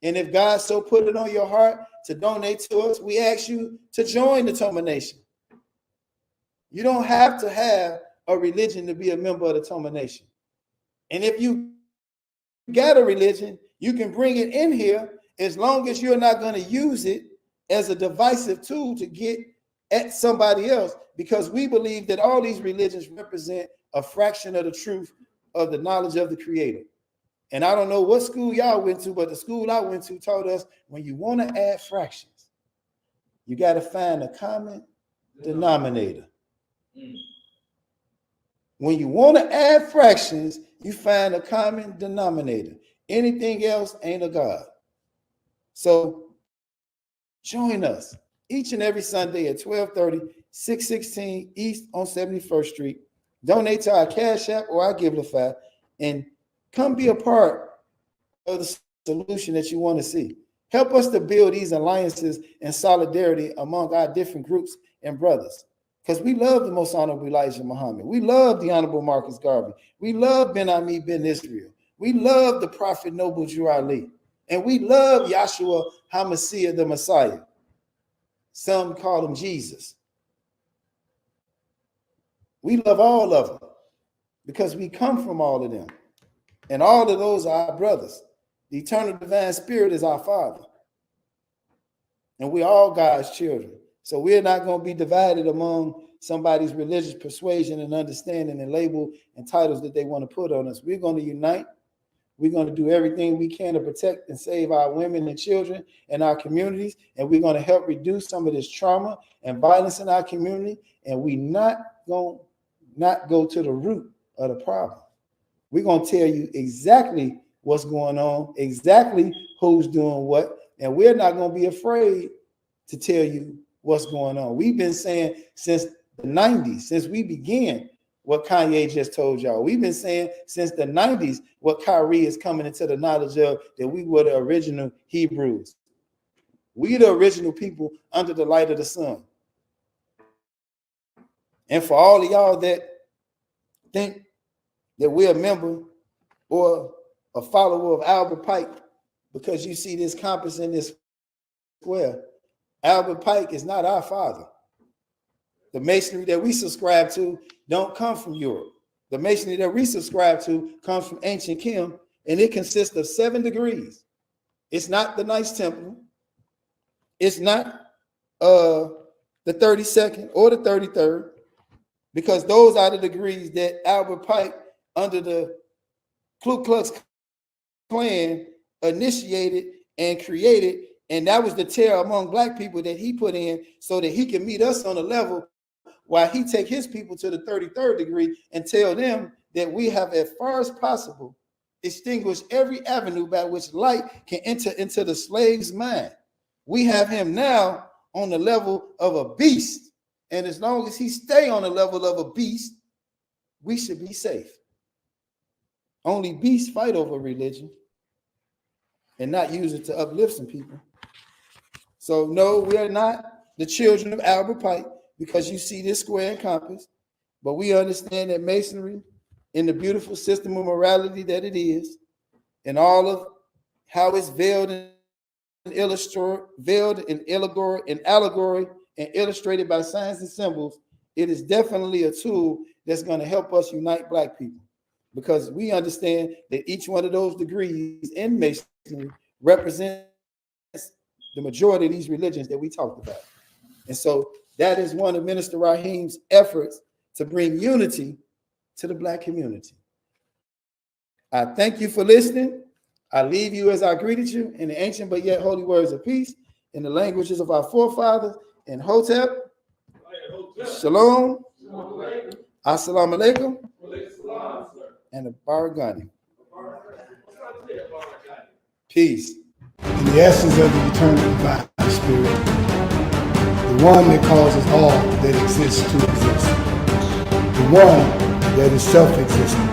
And if God so put it on your heart to donate to us, we ask you to join the Toma Nation. You don't have to have a religion to be a member of the Toma Nation. And if you got a religion, you can bring it in here as long as you're not going to use it as a divisive tool to get at somebody else, because we believe that all these religions represent a fraction of the truth of the knowledge of the Creator. And I don't know what school y'all went to, but the school I went to taught us when you want to add fractions, you got to find a common denominator. When you want to add fractions, you find a common denominator. Anything else ain't a God. So join us each and every Sunday at 12:30, 616 East on 71st Street. Donate to our Cash App or our Givelify and come be a part of the solution that you want to see. Help us to build these alliances and solidarity among our different groups and brothers. Because we love the Most Honorable Elijah Muhammad. We love the Honorable Marcus Garvey. We love Ben Ami Ben Israel. We love the Prophet Noble Drew Ali. And we love Yashua HaMashiach, the Messiah. Some call him Jesus. We love all of them because we come from all of them. And all of those are our brothers. The eternal divine spirit is our Father. And we're all God's children. So we're not going to be divided among somebody's religious persuasion and understanding and label and titles that they want to put on us. We're going to unite. We're going to do everything we can to protect and save our women and children and our communities. And we're going to help reduce some of this trauma and violence in our community. And we're not going to go to the root of the problem. We're going to tell you exactly what's going on, exactly who's doing what. And we're not going to be afraid to tell you what's going on. We've been saying since the 90s, since we began, what Kanye just told y'all. We've been saying since the 90s what Kyrie is coming into the knowledge of, that we were the original Hebrews. We the original people under the light of the sun. And for all of y'all that think that we're a member or a follower of Albert Pike because you see this compass in this square, Albert Pike is not our father. The masonry that we subscribe to don't come from Europe. The masonry that we subscribe to comes from ancient Kim, and it consists of 7 degrees. It's not the Knights Templar. It's not the 32nd or the 33rd, because those are the degrees that Albert Pike, under the Ku Klux Klan, initiated and created. And that was the terror among Black people that he put in so that he can meet us on a level while he take his people to the 33rd degree and tell them that we have, as far as possible, extinguished every avenue by which light can enter into the slave's mind. We have him now on the level of a beast. And as long as he stay on the level of a beast, we should be safe. Only beasts fight over religion and not use it to uplift some people. So no, we are not the children of Albert Pike, because you see this square and compass, but we understand that masonry, in the beautiful system of morality that it is, and all of how it's veiled in allegory and illustrated by signs and symbols, it is definitely a tool that's going to help us unite Black people, because we understand that each one of those degrees in masonry represents the majority of these religions that we talked about. And so that is one of Minister Rahim's efforts to bring unity to the Black community. I thank you for listening. I leave you as I greeted you in the ancient but yet holy words of peace, in the languages of our forefathers, in Hotep, Shalom, Assalamu alaikum, and the Baragani. Peace. In the essence of the eternal divine spirit, the one that causes all that exists to exist, the one that is self-existent.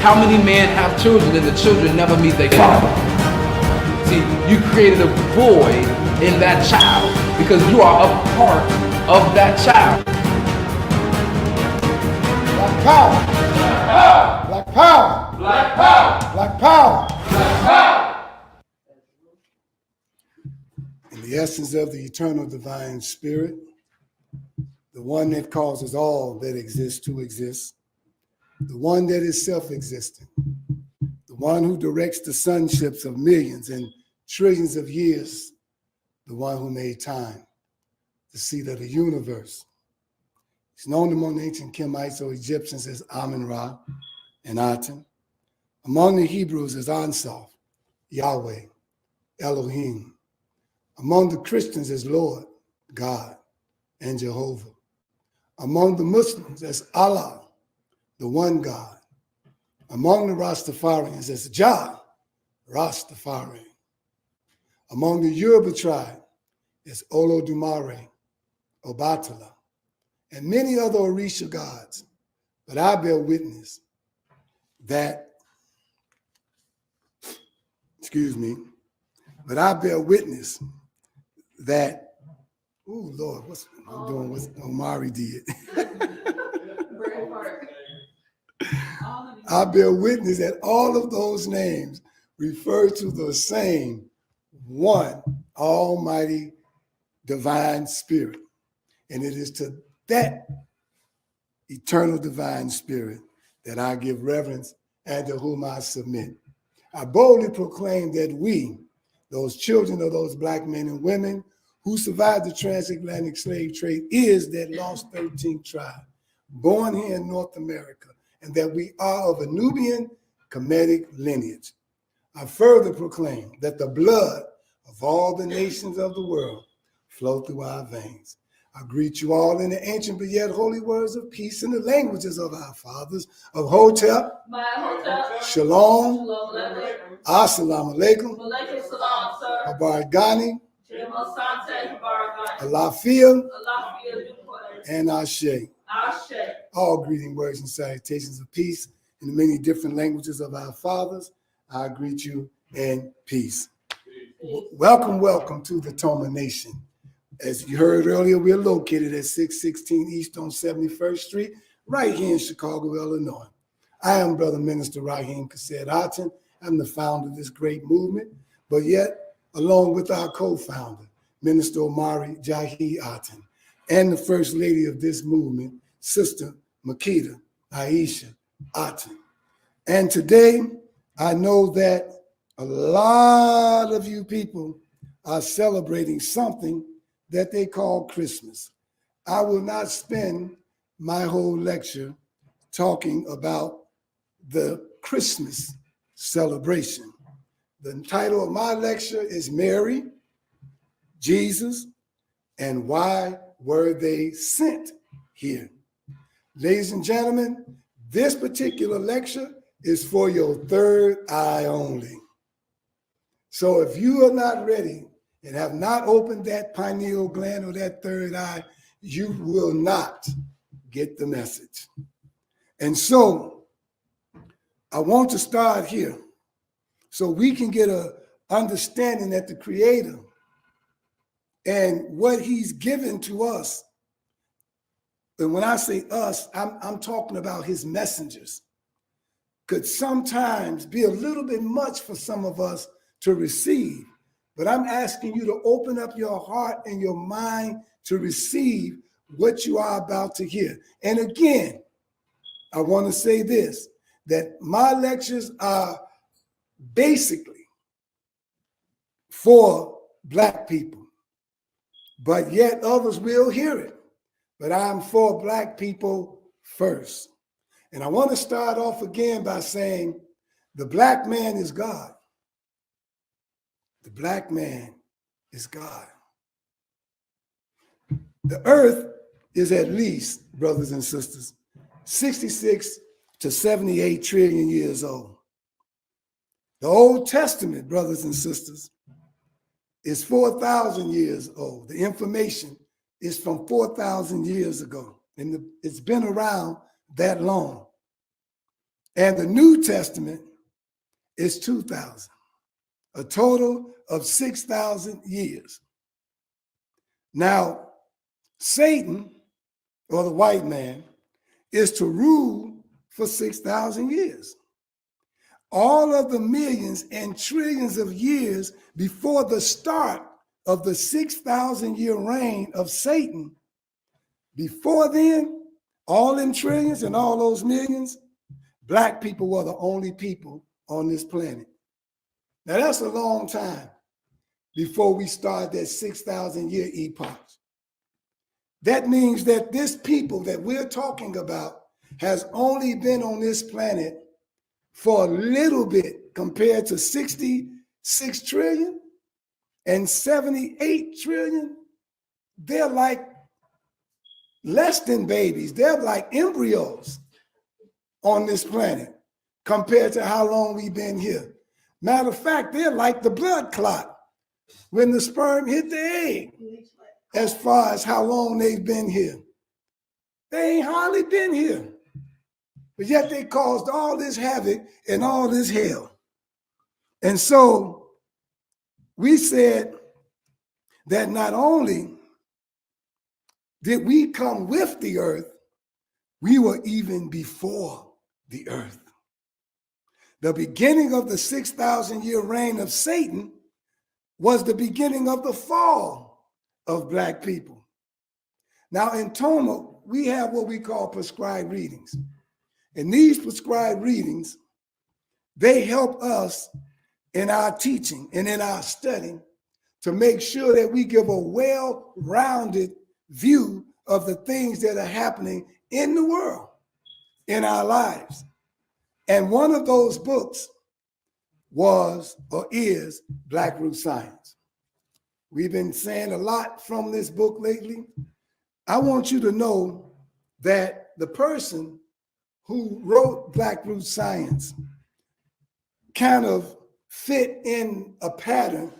How many men have children and the children never meet their father? See, you created a void in that child because you are a part of that child. Black power! Black power! Black power! Black power! Black power! In the essence of the eternal divine spirit, the one that causes all that exists to exist, the one that is self-existent, the one who directs the sunships of millions and trillions of years, the one who made time, the seat of the universe. He's known among ancient Kemites or Egyptians as Amun-Ra and Aten, among the Hebrews as Ansof, Yahweh, Elohim, among the Christians as Lord, God, and Jehovah, among the Muslims as Allah, the one God, among the Rastafarians as Jah, Rastafari, among the Yoruba tribe as Olodumare, Obatala, and many other Orisha gods. But I bear witness that, oh Lord, what's I'm doing what Omari did. I bear witness that all of those names refer to the same one almighty divine spirit. And it is to that eternal divine spirit that I give reverence and to whom I submit. I boldly proclaim that we, those children of those Black men and women who survived the transatlantic slave trade, is that lost 13th tribe, born here in North America, and that we are of a Nubian Kemetic lineage. I further proclaim that the blood of all the nations of the world flow through our veins. I greet you all in the ancient but yet holy words of peace in the languages of our fathers, of Hotep, Shalom, Assalamu alaikum, Abaragani, Alafia, and Ashe. All greeting words and salutations of peace in the many different languages of our fathers. I greet you in peace. Welcome, welcome to the Toma Nation. As you heard earlier, we're located at 616 East on 71st Street, right here in Chicago, Illinois. I am Brother Minister Rahim Aten. I'm the founder of this great movement, but yet, along with our co-founder, Minister Omari Jahi Aten, and the First Lady of this movement, Sister Makita Aisha Aten. And today, I know that a lot of you people are celebrating something that they call Christmas. I will not spend my whole lecture talking about the Christmas celebration. The title of my lecture is Mary, Jesus, and Why Were They Sent Here? Ladies and gentlemen, this particular lecture is for your third eye only. So if you are not ready and have not opened that pineal gland or that third eye, you will not get the message. And so I want to start here so we can get an understanding that the Creator and what He's given to us, and when I say us, I'm talking about His messengers, could sometimes be a little bit much for some of us to receive. But I'm asking you to open up your heart and your mind to receive what you are about to hear. And again, I want to say this, that my lectures are basically for black people, but yet others will hear it. But I'm for black people first. And I want to start off again by saying the black man is God. The black man is God. The earth is at least, brothers and sisters, 66 to 78 trillion years old. The Old Testament, brothers and sisters, is 4,000 years old. The information is from 4,000 years ago, and it's been around that long. And the New Testament is 2,000, a total of 6,000 years. Now, Satan, or the white man, is to rule for 6,000 years. All of the millions and trillions of years before the start of the 6,000-year reign of Satan, before then, all them trillions and all those millions, black people were the only people on this planet. Now that's a long time before we start that 6,000-year epoch. That means that this people that we're talking about has only been on this planet for a little bit compared to 66 trillion and 78 trillion. They're like less than babies. They're like embryos on this planet compared to how long we've been here. Matter of fact, they're like the blood clot when the sperm hit the egg as far as how long they've been here. They ain't hardly been here. But yet they caused all this havoc and all this hell. And so we said that not only did we come with the earth, we were even before the earth. The beginning of the 6,000-year reign of Satan was the beginning of the fall of black people. Now in Toma, we have what we call prescribed readings. And these prescribed readings, they help us in our teaching and in our study to make sure that we give a well-rounded view of the things that are happening in the world, in our lives. And one of those books was or is Black Root Science. We've been saying a lot from this book lately. I want you to know that the person who wrote Black Root Science kind of fit in a pattern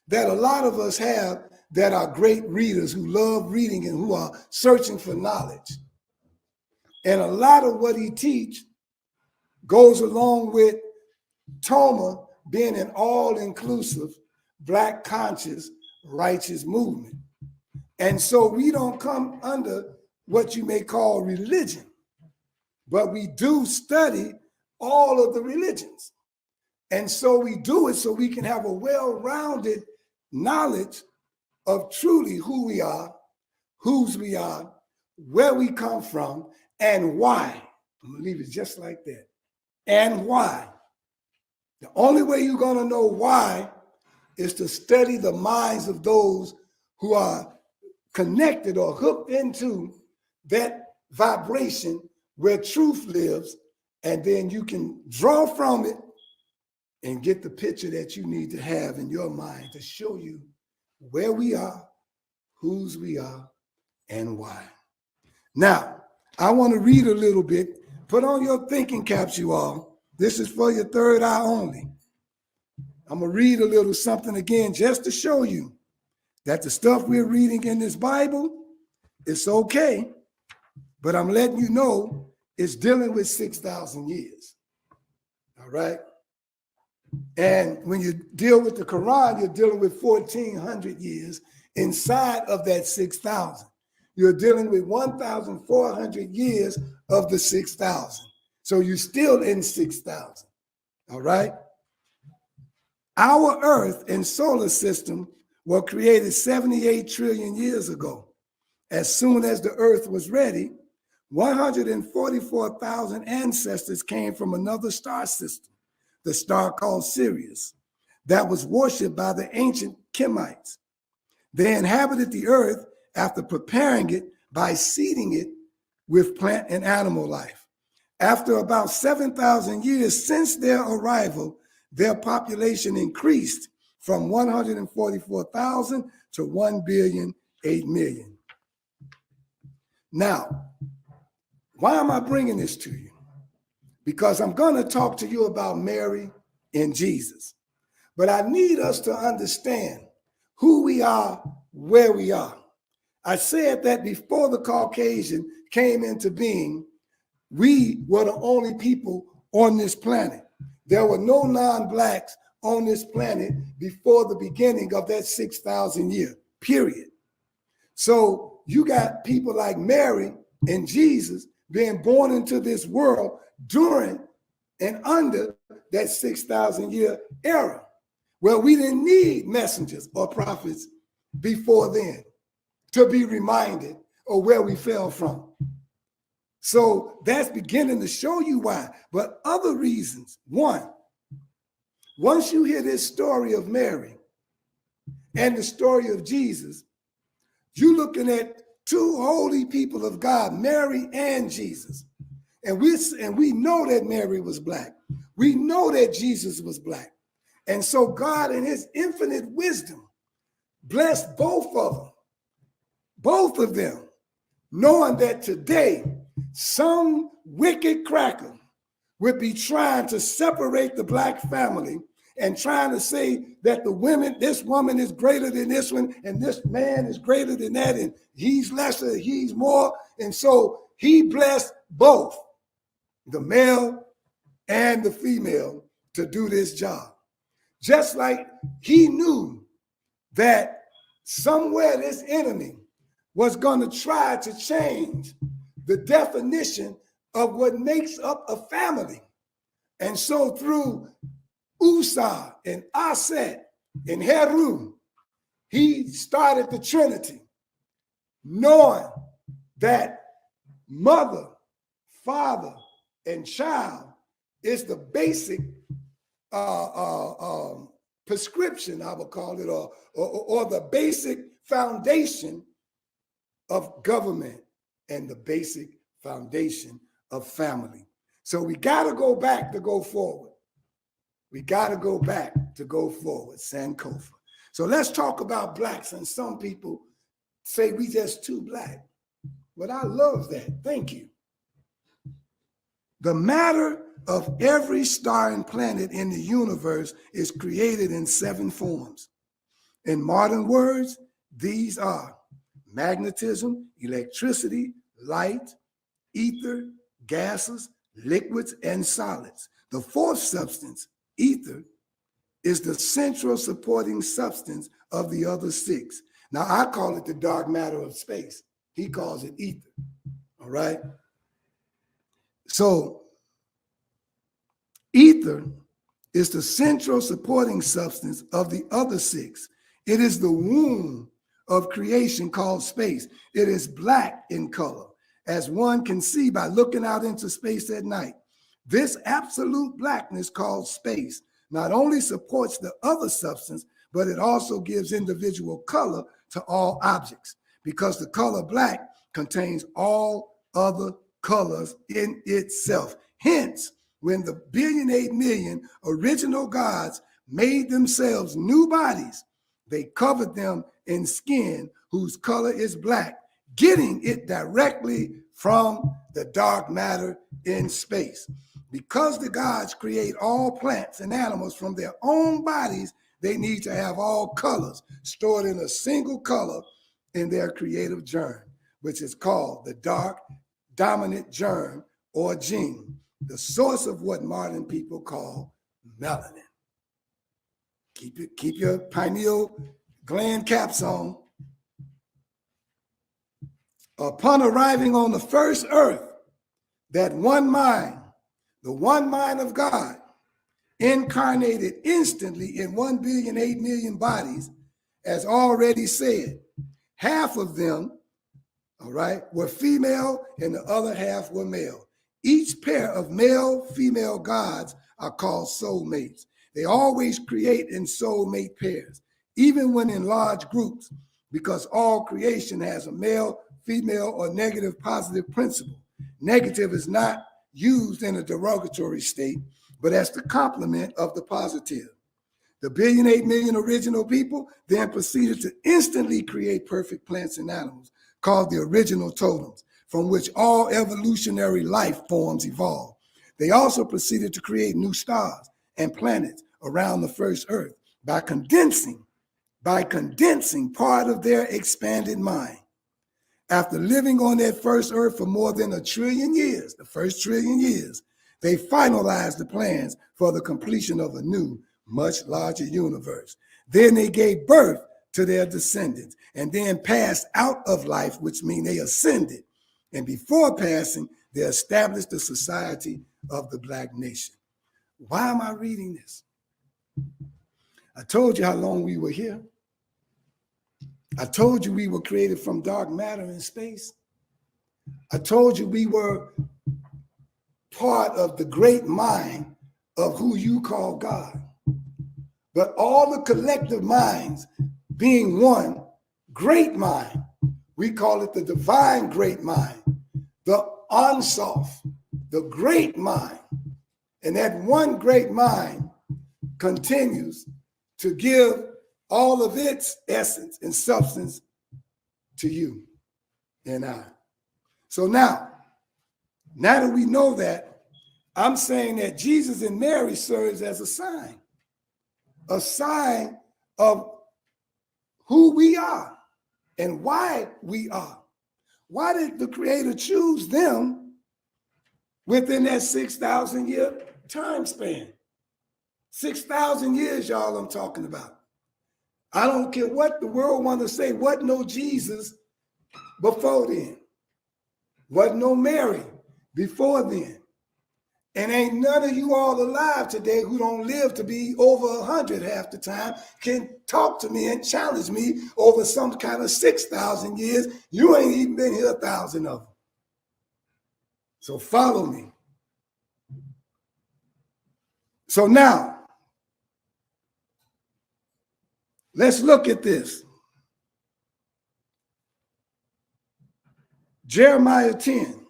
that a lot of us have that are great readers who love reading and who are searching for knowledge. And a lot of what he teach goes along with Toma being an all-inclusive, black conscious, righteous movement. And so we don't come under what you may call religion, but we do study all of the religions. And so we do it so we can have a well-rounded knowledge of truly who we are, whose we are, where we come from, and why. I'm gonna leave it just like that. And why. The only way you're gonna know why is to study the minds of those who are connected or hooked into that vibration where truth lives, and then you can draw from it and get the picture that you need to have in your mind to show you where we are, whose we are, and why. Now, I want to read a little bit. Put on your thinking caps, you all. This is for your third eye only. I'm going to read a little something again just to show you that the stuff we're reading in this Bible, it's okay, but I'm letting you know it's dealing with 6,000 years. All right? And when you deal with the Quran, you're dealing with 1,400 years inside of that 6,000. You're dealing with 1,400 years of the 6,000. So you're still in 6,000. All right? Our Earth and solar system were created 78 trillion years ago. As soon as the Earth was ready, 144,000 ancestors came from another star system, the star called Sirius. that was worshipped by the ancient Kemites. They inhabited the earth after preparing it by seeding it with plant and animal life. After about 7,000 years since their arrival, their population increased from 144,000 to 1,008,000,000. Now, why am I bringing this to you? Because I'm going to talk to you about Mary and Jesus. But I need us to understand who we are, where we are. I said that before the Caucasian came into being, we were the only people on this planet. There were no non-blacks on this planet before the beginning of that 6,000 year period. So you got people like Mary and Jesus being born into this world during and under that 6,000 year era, where we didn't need messengers or prophets before then to be reminded of where we fell from. So that's beginning to show you why. But other reasons, one, once you hear this story of Mary and the story of Jesus, you're looking at two holy people of God, Mary and Jesus. And we know that Mary was black. We know that Jesus was black. And so God in his infinite wisdom blessed both of them, knowing that today some wicked cracker would be trying to separate the black family and trying to say that this woman is greater than this one, and this man is greater than that, and he's lesser, he's more. And so he blessed both, the male and the female, to do this job. Just like he knew that somewhere this enemy was going to try to change the definition of what makes up a family. And so through Usa and Aset and Heru, he started the Trinity, knowing that mother, father, and child is the basic prescription, I would call it, or the basic foundation of government and the basic foundation of family. So we got to go back to go forward. We got to go back to go forward, Sankofa. So let's talk about blacks. And some people say we just too black. But I love that. Thank you. The matter of every star and planet in the universe is created in 7 forms. In modern words, these are magnetism, electricity, light, ether, gases, liquids, and solids. The 4th substance, ether, is the central supporting substance of the other 6. Now, I call it the dark matter of space. He calls it ether, all right? So, ether is the central supporting substance of the other 6. It is the womb of creation called space. It is black in color, as one can see by looking out into space at night. This absolute blackness called space not only supports the other substance, but it also gives individual color to all objects, because the color black contains all other colors in itself. Hence, when the 1,008,000,000 original gods made themselves new bodies, they covered them in skin whose color is black, getting it directly from the dark matter in space. Because the gods create all plants and animals from their own bodies, they need to have all colors stored in a single color in their creative germ, which is called the dark dominant germ or gene, the source of what modern people call melanin. Keep your pineal gland caps on. Upon arriving on the first earth, that one mind, the one mind of God, incarnated instantly in 1,008,000,000 bodies, as already said. Half of them, all right, were female and the other half were male. Each pair of male-female gods are called soulmates. They always create in soulmate pairs, even when in large groups, because all creation has a male, female, or negative positive principle. Negative is not used in a derogatory state, but as the complement of the positive. The 1,000,000,008,000,000 original people then proceeded to instantly create perfect plants and animals, called the original totems, from which all evolutionary life forms evolved. They also proceeded to create new stars and planets around the first earth by condensing part of their expanded mind. After living on that first earth for more than 1,000,000,000,000 years, the first 1,000,000,000,000 years, they finalized the plans for the completion of a new, much larger universe. Then they gave birth to their descendants and then passed out of life, which means they ascended. And before passing, they established the Society of the Black Nation. Why am I reading this? I told you how long we were here. I told you we were created from dark matter in space. I told you we were part of the great mind of who you call God. But all the collective minds being one great mind, we call it the divine great mind, the Ansof, the great mind. And that one great mind continues to give all of its essence and substance to you and I. So now that we know that, I'm saying that Jesus and Mary serves as a sign of who we are and why we are. Why did the Creator choose them within that 6,000 year time span? 6,000 years, y'all, I'm talking about. I don't care what the world wants to say. Wasn't no Jesus before then. Wasn't no Mary before then. And ain't none of you all alive today who don't live to be over 100 half the time can talk to me and challenge me over some kind of 6,000 years. You ain't even been here 1,000 of them. So follow me. So now, let's look at this. Jeremiah 10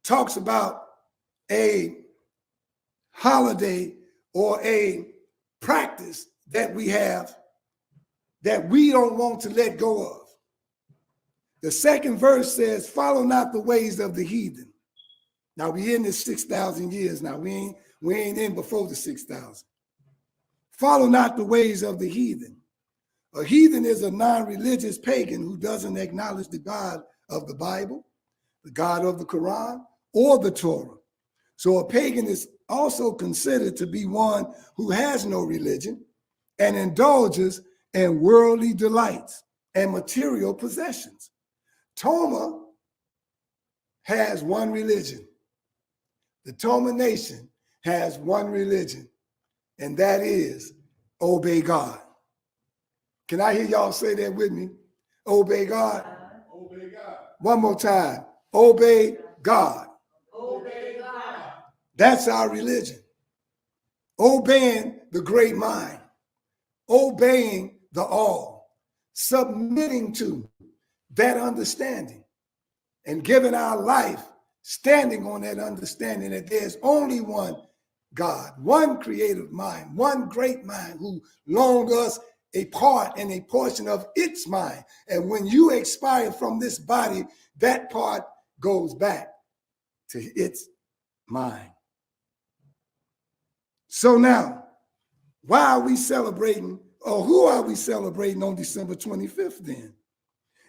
talks about a holiday or a practice that we have that we don't want to let go of. The second verse says, follow not the ways of the heathen. Now we in this 6,000 years now. We ain't in before the 6,000. Follow not the ways of the heathen. A heathen is a non-religious pagan who doesn't acknowledge the God of the Bible, the God of the Quran, or the Torah. So a pagan is also considered to be one who has no religion and indulges in worldly delights and material possessions. Toma has one religion. The Toma nation has one religion, and that is obey God. Can I hear y'all say that with me? Obey God. Obey God. One more time. Obey God. Obey God. That's our religion. Obeying the great mind. Obeying the all. Submitting to that understanding. And giving our life standing on that understanding that there's only one God, one creative mind, one great mind who loaned us a part and a portion of its mind. And when you expire from this body, that part goes back to its mind. So now, why are we celebrating, or who are we celebrating on December 25th then?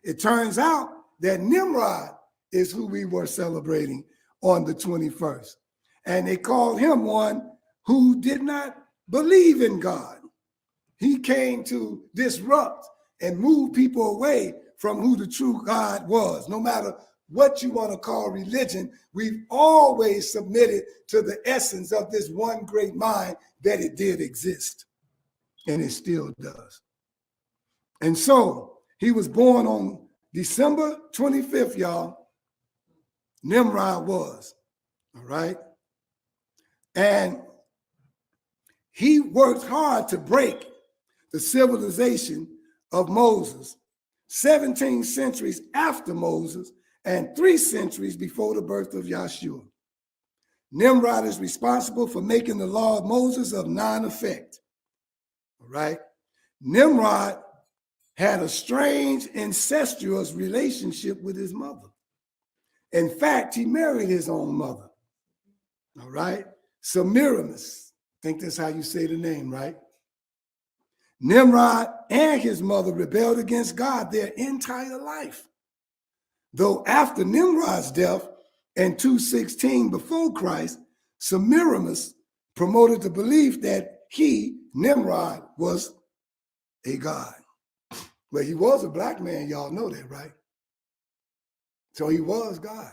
It turns out that Nimrod is who we were celebrating on the 21st. And they called him one who did not believe in God. He came to disrupt and move people away from who the true God was. No matter what you want to call religion, we've always submitted to the essence of this one great mind that it did exist. And it still does. And so he was born on December 25th, y'all. Nimrod was, all right? And he worked hard to break the civilization of Moses, 17 centuries after Moses and 3 centuries before the birth of Yashua. Nimrod is responsible for making the law of Moses of non-effect. All right? Nimrod had a strange incestuous relationship with his mother. In fact, he married his own mother. All right? Semiramis. I think that's how you say the name, right? Nimrod and his mother rebelled against God their entire life. Though after Nimrod's death in 216 before Christ, Semiramis promoted the belief that he, Nimrod, was a god. Well, he was a black man, y'all know that, right? So he was God,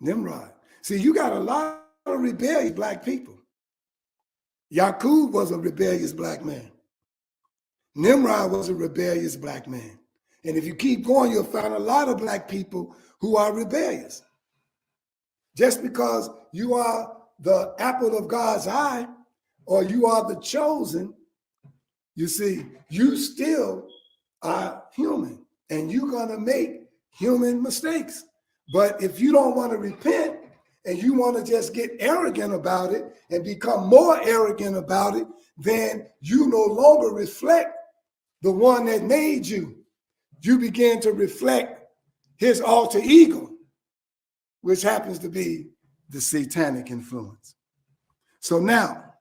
Nimrod. See, you got a lot of rebellious black people. Yaqub was a rebellious black man. Nimrod was a rebellious black man. And if you keep going, you'll find a lot of black people who are rebellious. Just because you are the apple of God's eye or you are the chosen, you see, you still are human and you're going to make human mistakes. But if you don't want to repent and you want to just get arrogant about it and become more arrogant about it, then you no longer reflect the one that made you. You begin to reflect his alter ego, which happens to be the satanic influence. So now,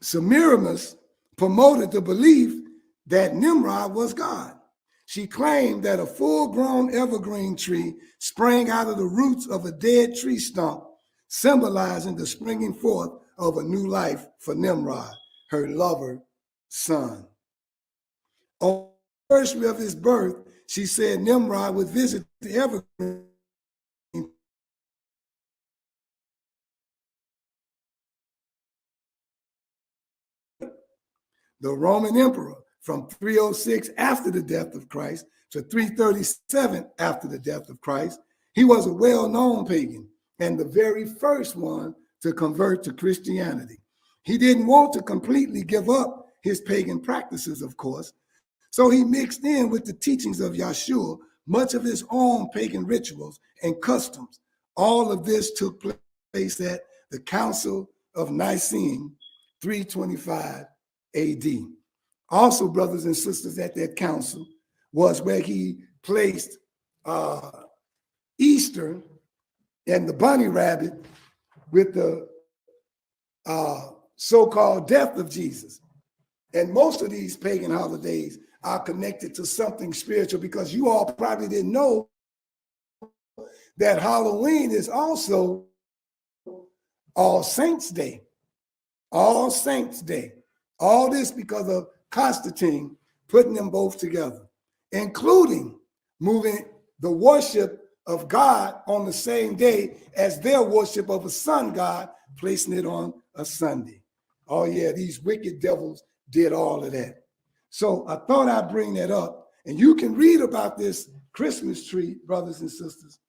Semiramis promoted the belief that Nimrod was God. She claimed that a full-grown evergreen tree sprang out of the roots of a dead tree stump, symbolizing the springing forth of a new life for Nimrod, her lover son. On the anniversary of his birth, she said Nimrod would visit the evergreen the Roman emperor from 306 after the death of Christ to 337 after the death of Christ. He was a well-known pagan and the very first one to convert to Christianity. He didn't want to completely give up his pagan practices, of course, so he mixed in with the teachings of Yashua much of his own pagan rituals and customs. All of this took place at the Council of Nicene, 325 AD. Also, brothers and sisters, at that council was where he placed Easter and the bunny rabbit with the so-called death of Jesus. And most of these pagan holidays are connected to something spiritual, because you all probably didn't know that Halloween is also All Saints Day. All Saints Day. All this because of Constantine putting them both together, including moving the worship of God on the same day as their worship of a sun god, placing it on a Sunday. Oh yeah, these wicked devils did all of that. So I thought I'd bring that up. And you can read about this Christmas tree, brothers and sisters,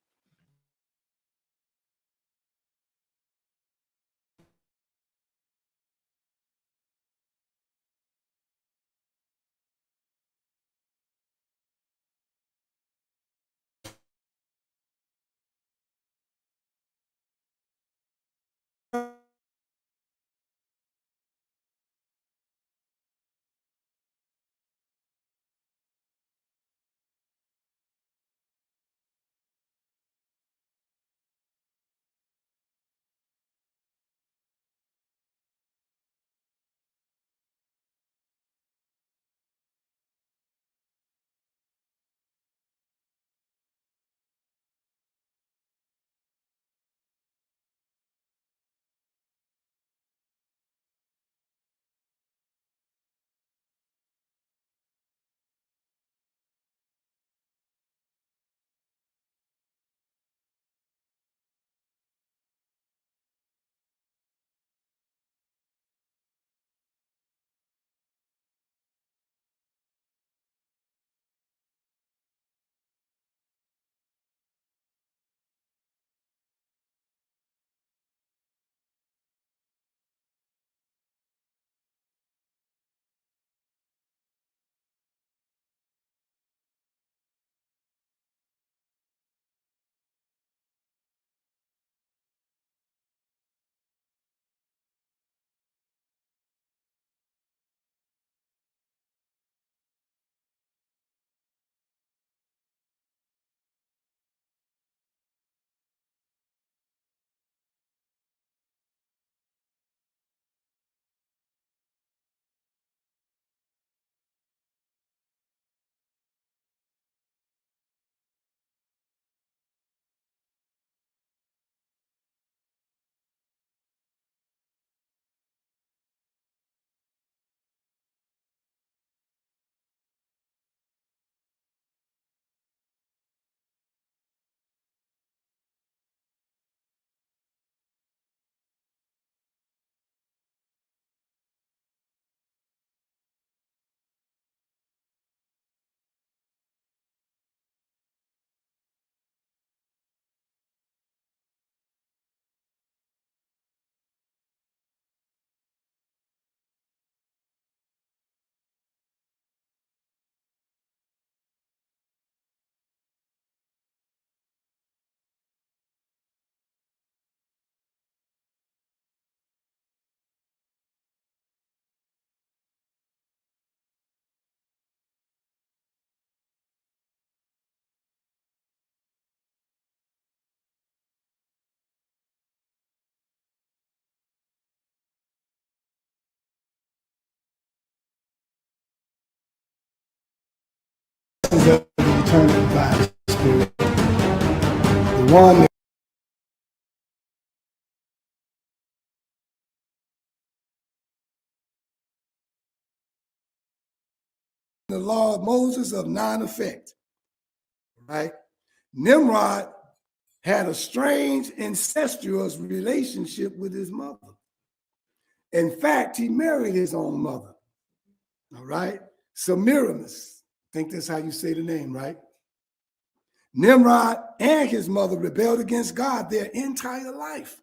of the eternal divine spirit, the one that the law of Moses of non-effect, right? Nimrod had a strange incestuous relationship with his mother. In fact, he married his own mother, all right? Semiramis, I think that's how you say the name, right? Nimrod and his mother rebelled against God their entire life.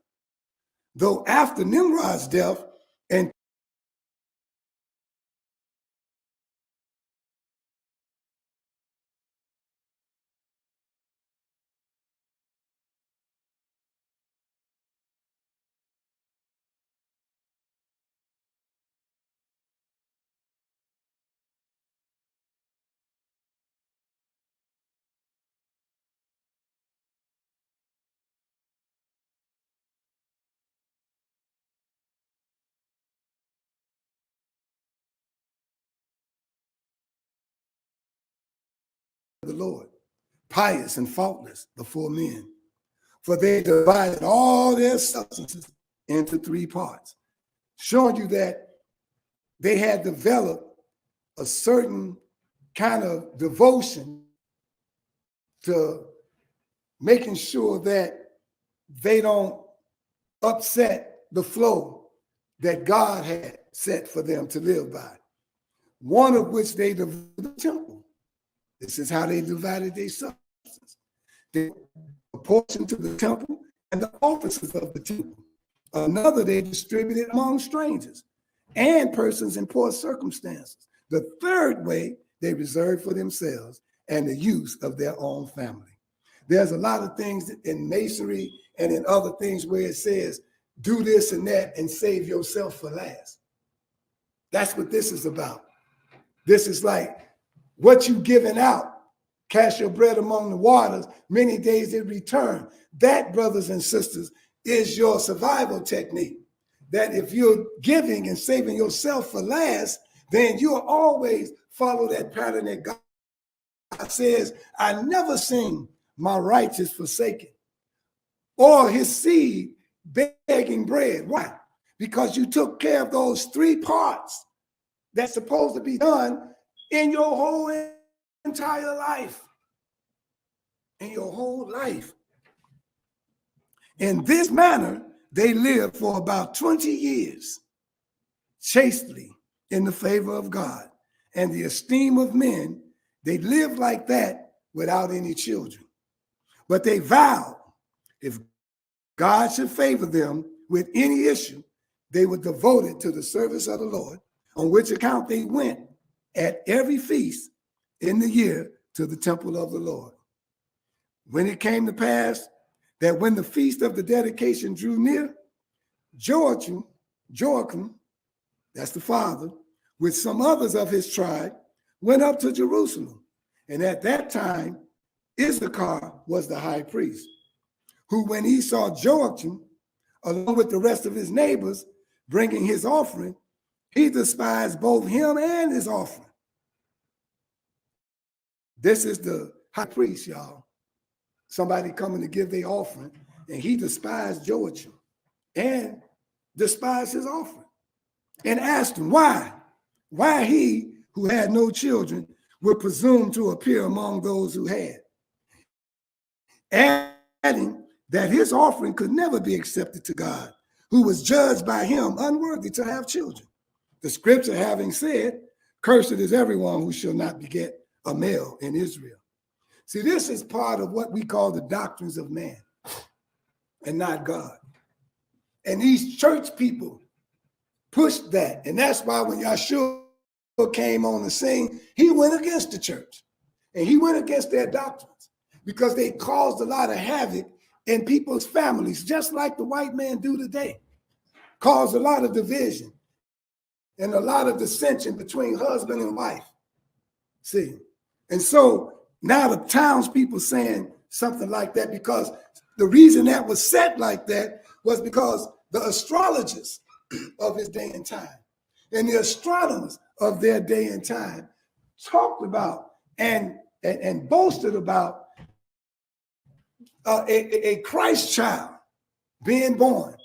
Though after Nimrod's death, and the Lord, pious and faultless before men, for they divided all their substances into three parts, showing you that they had developed a certain kind of devotion to making sure that they don't upset the flow that God had set for them to live by. One of which they divided the temple. This is how they divided their substance. They apportioned to the temple and the officers of the temple. Another they distributed among strangers and persons in poor circumstances. The third way they reserved for themselves and the use of their own family. There's a lot of things in masonry and in other things where it says, do this and that and save yourself for last. That's what this is about. This is like what you giving out. Cast your bread among the waters, many days in return. That, brothers and sisters, is your survival technique. That if you're giving and saving yourself for last, then you'll always follow that pattern that God says, I never seen my righteous forsaken or his seed begging bread. Why? Because you took care of those three parts that's supposed to be done in your whole entire life. In your whole life. In this manner, they lived for about 20 years, chastely in the favor of God and the esteem of men. They lived like that without any children. But they vowed if God should favor them with any issue, they were devoted to the service of the Lord, on which account they went at every feast in the year to the temple of the Lord. When it came to pass that when the feast of the dedication drew near, Joachim, that's the father, with some others of his tribe, went up to Jerusalem. And at that time, Issachar was the high priest, who when he saw Joachim, along with the rest of his neighbors, bringing his offering, he despised both him and his offering. This is the high priest, y'all. Somebody coming to give their offering, and he despised Joachim and despised his offering and asked him why he who had no children would presume to appear among those who had, adding that his offering could never be accepted to God, who was judged by him unworthy to have children. The scripture having said, cursed is everyone who shall not beget a male in Israel. See, this is part of what we call the doctrines of man and not God. And these church people pushed that. And that's why when Yashua came on the scene, he went against the church. And he went against their doctrines because they caused a lot of havoc in people's families, just like the white man do today. Caused a lot of division and a lot of dissension between husband and wife. See? And so now the townspeople saying something like that, because the reason that was set like that was because the astrologers of his day and time and the astronomers of their day and time talked about and and boasted about a Christ child being born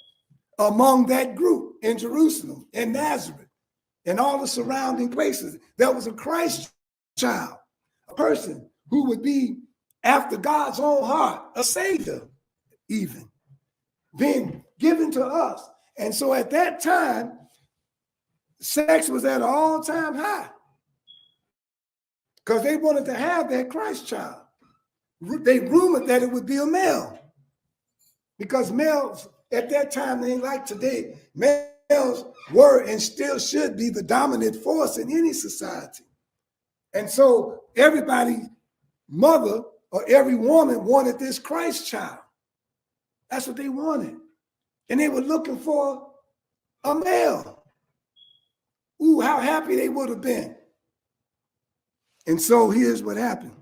among that group in Jerusalem, in Nazareth, and all the surrounding places. There was a Christ child, a person who would be after God's own heart, a savior even, being given to us. And so at that time, sex was at an all-time high because they wanted to have that Christ child. They rumored that it would be a male because males at that time, they ain't like today, males were and still should be the dominant force in any society. And so everybody's mother or every woman wanted this Christ child. That's what they wanted. And they were looking for a male. Ooh, how happy they would have been. And so here's what happened.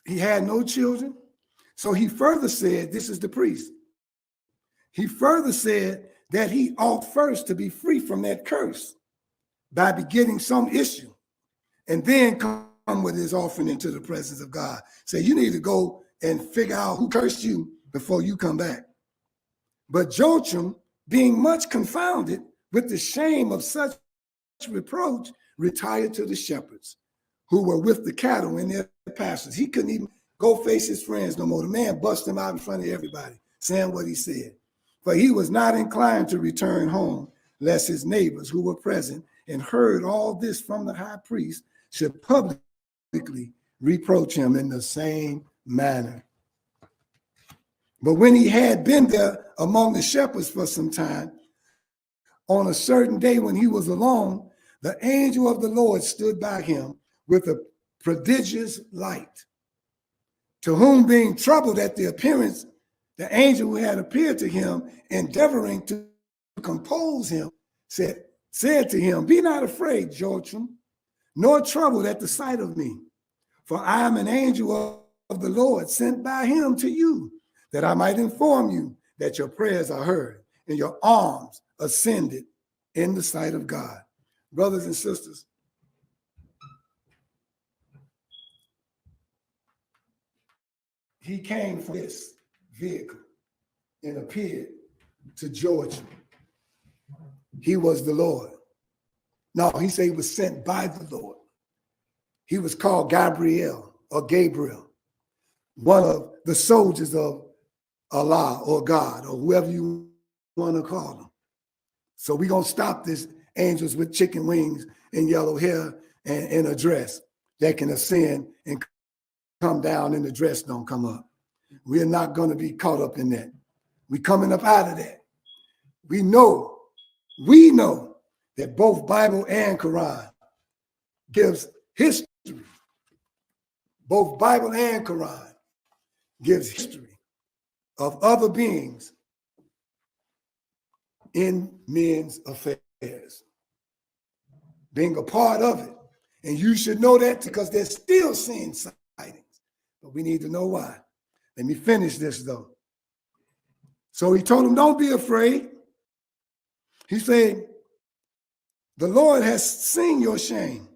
He had no children. So he further said, this is the priest. He further said that he ought first to be free from that curse by begetting some issue, and then come with his offering into the presence of God. Say, you need to go and figure out who cursed you before you come back. But Joachim, being much confounded with the shame of such reproach, retired to the shepherds who were with the cattle in their pastures. He couldn't even go face his friends no more. The man busted him out in front of everybody, saying what he said. For he was not inclined to return home, lest his neighbors who were present and heard all this from the high priest should publicly reproach him in the same manner. But when he had been there among the shepherds for some time, on a certain day when he was alone, the angel of the Lord stood by him with a prodigious light, to whom, being troubled at the appearance, the angel who had appeared to him, endeavoring to compose him, said to him, be not afraid, Joachim, nor troubled at the sight of me, for I am an angel of the Lord sent by him to you, that I might inform you that your prayers are heard and your alms ascended in the sight of God. Brothers and sisters, he came from this vehicle and appeared to Joachim. He was the Lord. No, he said he was sent by the Lord. He was called Gabriel or Gabriel, one of the soldiers of Allah or God or whoever you want to call them. So we're going to stop this angels with chicken wings and yellow hair and a dress that can ascend and come down and the dress don't come up. We're not going to be caught up in that. We're coming up out of that. We know that both Bible and Quran gives history. Both Bible and Quran gives history of other beings in men's affairs, being a part of it. And you should know that because they're still seeing sightings. But we need to know why. Let me finish this though. So he told him, don't be afraid. He said, the Lord has seen your shame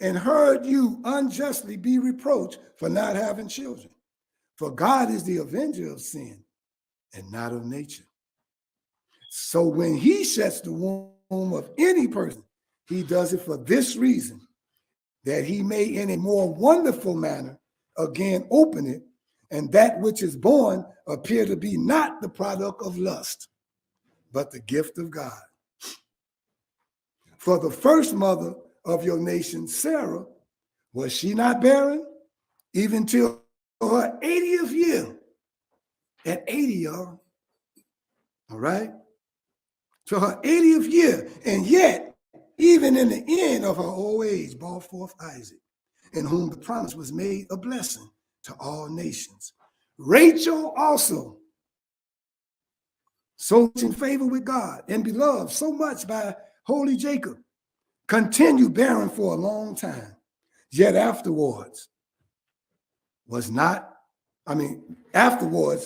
and heard you unjustly be reproached for not having children. For God is the avenger of sin and not of nature. So when he shuts the womb of any person, he does it for this reason, that he may in a more wonderful manner again open it, and that which is born appear to be not the product of lust, but the gift of God. For the first mother of your nation, Sarah, was she not barren even till her 80th year? At 80, y'all. All right? To her 80th year. And yet, even in the end of her old age, brought forth Isaac, in whom the promise was made a blessing to all nations. Rachel also, so in favor with God and beloved so much by holy Jacob, continued barren for a long time. Yet afterwards,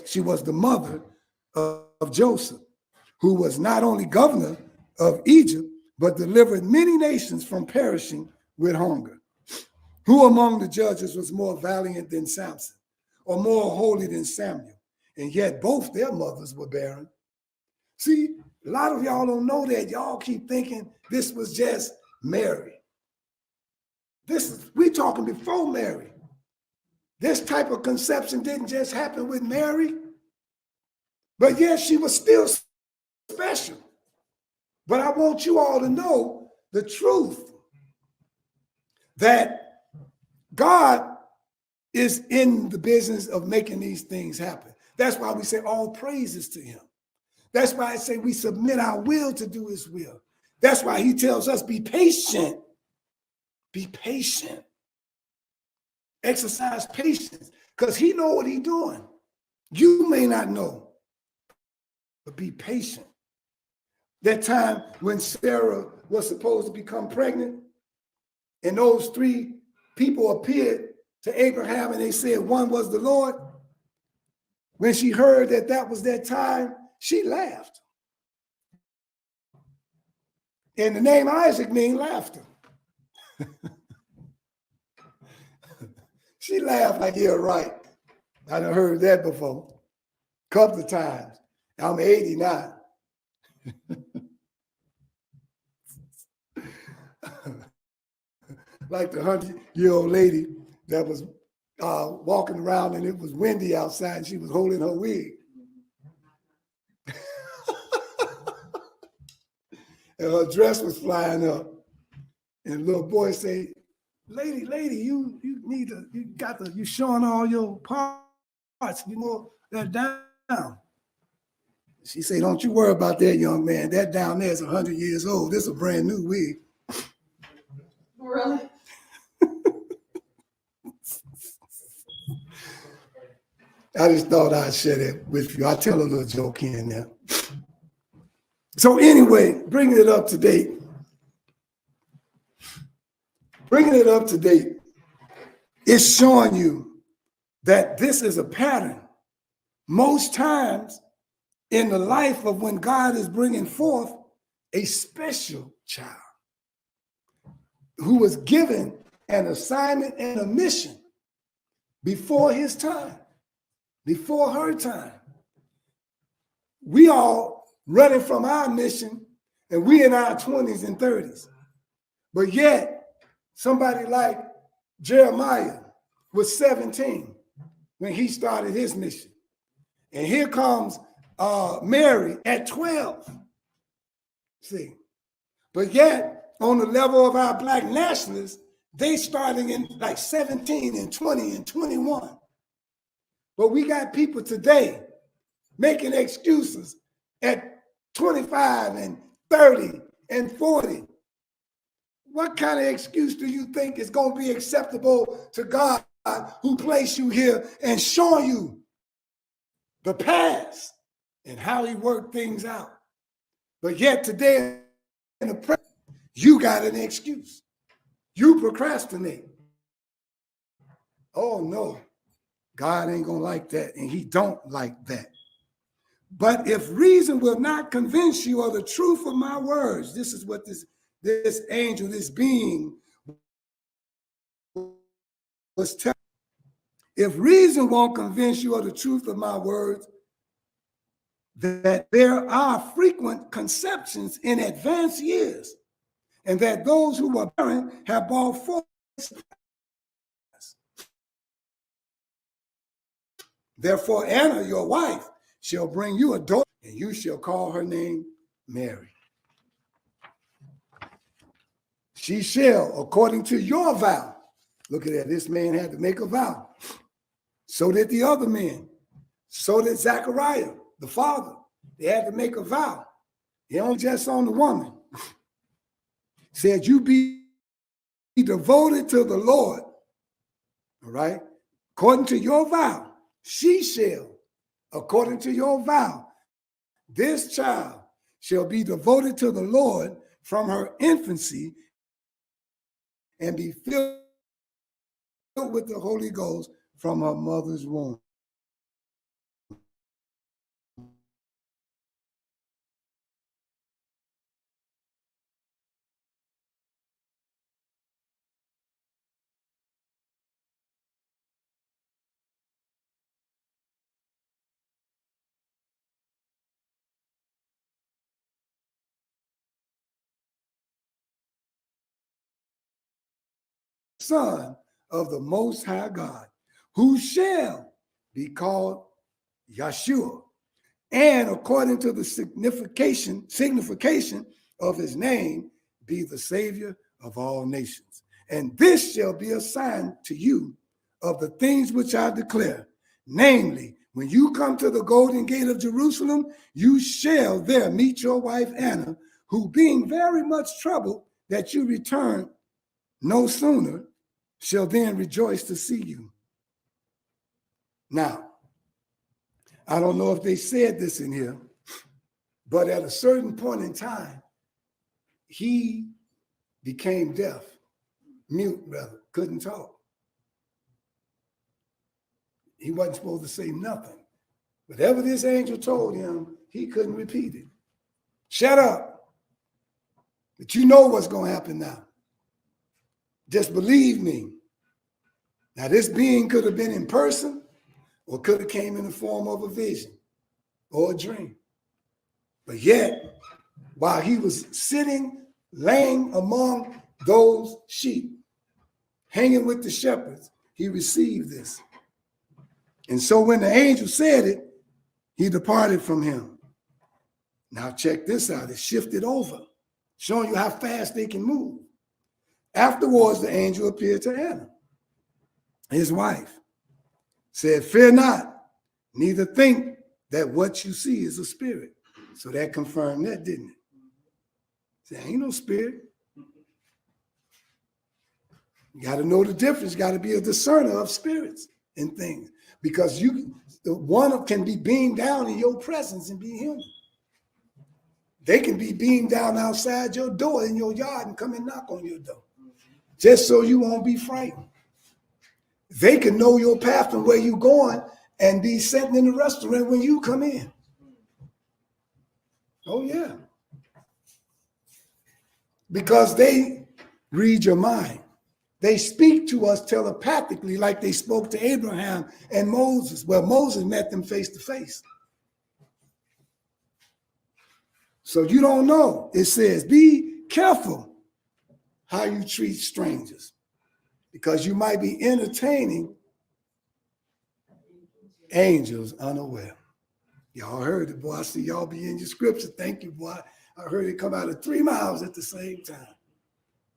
she was the mother of Joseph, who was not only governor of Egypt, but delivered many nations from perishing with hunger. Who among the judges was more valiant than Samson, or more holy than Samuel? And yet both their mothers were barren. See, a lot of y'all don't know that. Y'all keep thinking this was just Mary. We talking before Mary. This type of conception didn't just happen with Mary, but yet she was still special. But I want you all to know the truth that God is in the business of making these things happen. That's why we say all praises to him. That's why I say we submit our will to do his will. That's why he tells us be patient. Be patient. Exercise patience because he knows what he's doing. You may not know, but be patient. That time when Sarah was supposed to become pregnant and those three people appeared to Abraham and they said one was the Lord. When she heard that that was that time, she laughed. And the name Isaac means laughter. She laughed like, yeah, right. I done heard that before. A couple of times. I'm 89. Like the 100-year-old lady that was walking around and it was windy outside and she was holding her wig. And her dress was flying up. And the little boy said, lady, you showing all your parts, you know, that down. She said, don't you worry about that, young man. That down there is 100 years old. This is a brand new wig. Really? I just thought I'd share that with you. I'll tell a little joke here and there. So anyway, bringing it up to date. It's showing you that this is a pattern. Most times in the life of when God is bringing forth a special child who was given an assignment and a mission before his time, before her time. We all running from our mission and we in our 20s and 30s. But yet somebody like Jeremiah was 17 when he started his mission. And here comes Mary at 12. See, but yet on the level of our Black nationalists, they starting in like 17 and 20 and 21. But we got people today making excuses at 25 and 30 and 40. What kind of excuse do you think is going to be acceptable to God who placed you here and showing you the past and how he worked things out? But yet today in the present, you got an excuse. You procrastinate. Oh no, God ain't gonna like that, and he don't like that. But if reason will not convince you of the truth of my words, this is what this angel, this being was telling. If reason won't convince you of the truth of my words, that there are frequent conceptions in advanced years, and that those who were barren have brought forth. Therefore, Anna, your wife, shall bring you a daughter, and you shall call her name Mary. She shall, according to your vow. Look at that. This man had to make a vow. So did the other men. So did Zechariah, the father. They had to make a vow. He only just on the woman. Said, you be devoted to the Lord. All right? According to your vow, she shall, according to your vow, this child shall be devoted to the Lord from her infancy and be filled with the Holy Ghost from her mother's womb. Son of the Most High God, who shall be called Yashua, and according to the signification of his name, be the Savior of all nations. And this shall be a sign to you of the things which I declare. Namely, when you come to the golden gate of Jerusalem, you shall there meet your wife Anna, who being very much troubled that you return no sooner, shall then rejoice to see you. Now, I don't know if they said this in here, but at a certain point in time, he became deaf, mute rather, couldn't talk. He wasn't supposed to say nothing. Whatever this angel told him, he couldn't repeat it. Shut up. But you know what's going to happen now. Just believe me. Now, this being could have been in person or could have came in the form of a vision or a dream. But yet, while he was sitting, laying among those sheep, hanging with the shepherds, he received this. And so when the angel said it, he departed from him. Now check this out. It shifted over, showing you how fast they can move. Afterwards, the angel appeared to Anna, his wife, said, "Fear not, neither think that what you see is a spirit." So that confirmed that, didn't it? Say, ain't no spirit. You got to know the difference. You got to be a discerner of spirits and things, because the one can be beamed down in your presence and be human. They can be beamed down outside your door in your yard and come and knock on your door, just so you won't be frightened. They can know your path and where you're going and be sitting in the restaurant when you come in. Oh, yeah. Because they read your mind. They speak to us telepathically like they spoke to Abraham and Moses. Well, Moses met them face to face. So you don't know. It says, be careful how you treat strangers, because you might be entertaining angels unaware. Y'all heard it, boy. I see y'all be in your scripture. Thank you, boy. I heard it come out of 3 mouths at the same time.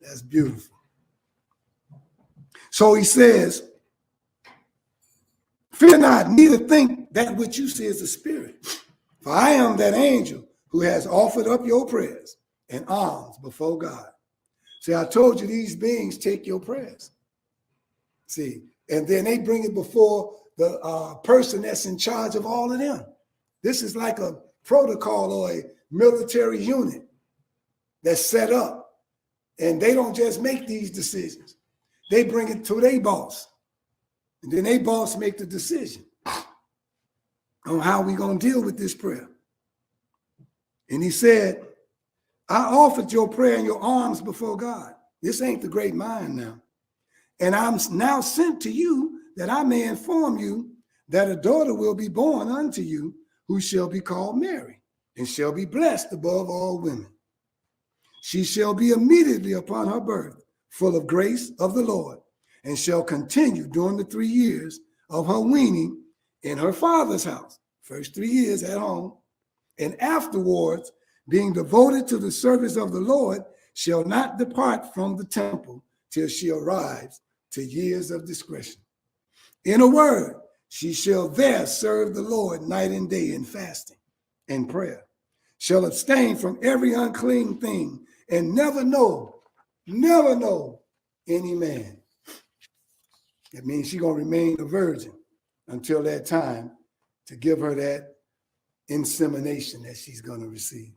That's beautiful. So he says, fear not, neither think that which you see is a spirit. For I am that angel who has offered up your prayers and alms before God. See, I told you these beings take your prayers. See, and then they bring it before the person that's in charge of all of them. This is like a protocol or a military unit that's set up. And they don't just make these decisions. They bring it to their boss. And then their boss make the decision on how we going to deal with this prayer. And he said, I offered your prayer and your alms before God. This ain't the great mind now. And I'm now sent to you that I may inform you that a daughter will be born unto you who shall be called Mary and shall be blessed above all women. She shall be immediately upon her birth full of grace of the Lord, and shall continue during the 3 years of her weaning in her father's house, first 3 years at home, and afterwards, being devoted to the service of the Lord, shall not depart from the temple till she arrives to years of discretion. In a word, she shall there serve the Lord night and day in fasting and prayer, shall abstain from every unclean thing, and never know any man. That means she's going to remain a virgin until that time to give her that insemination that she's going to receive.